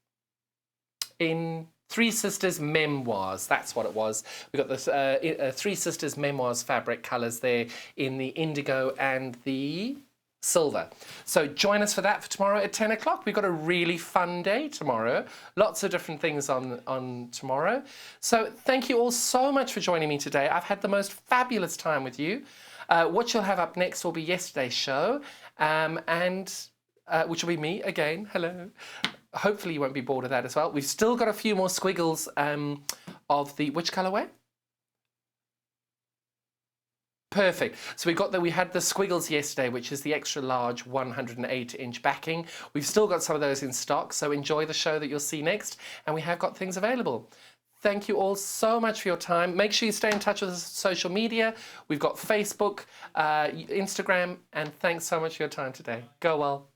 In Three Sisters Memoirs, that's what it was. We've got the Three Sisters Memoirs fabric colours there in the indigo and the silver. So join us for that for tomorrow at 10 o'clock. We've got a really fun day tomorrow. Lots of different things on tomorrow. So thank you all so much for joining me today. I've had the most fabulous time with you. What you'll have up next will be yesterday's show, which will be me again. Hello. Hopefully you won't be bored of that as well. We've still got a few more squiggles of the, which colourway? Perfect. So we had the squiggles yesterday, which is the extra large 108-inch backing. We've still got some of those in stock, so enjoy the show that you'll see next, and we have got things available. Thank you all so much for your time. Make sure you stay in touch with us on social media. We've got Facebook, Instagram, and thanks so much for your time today. Go well.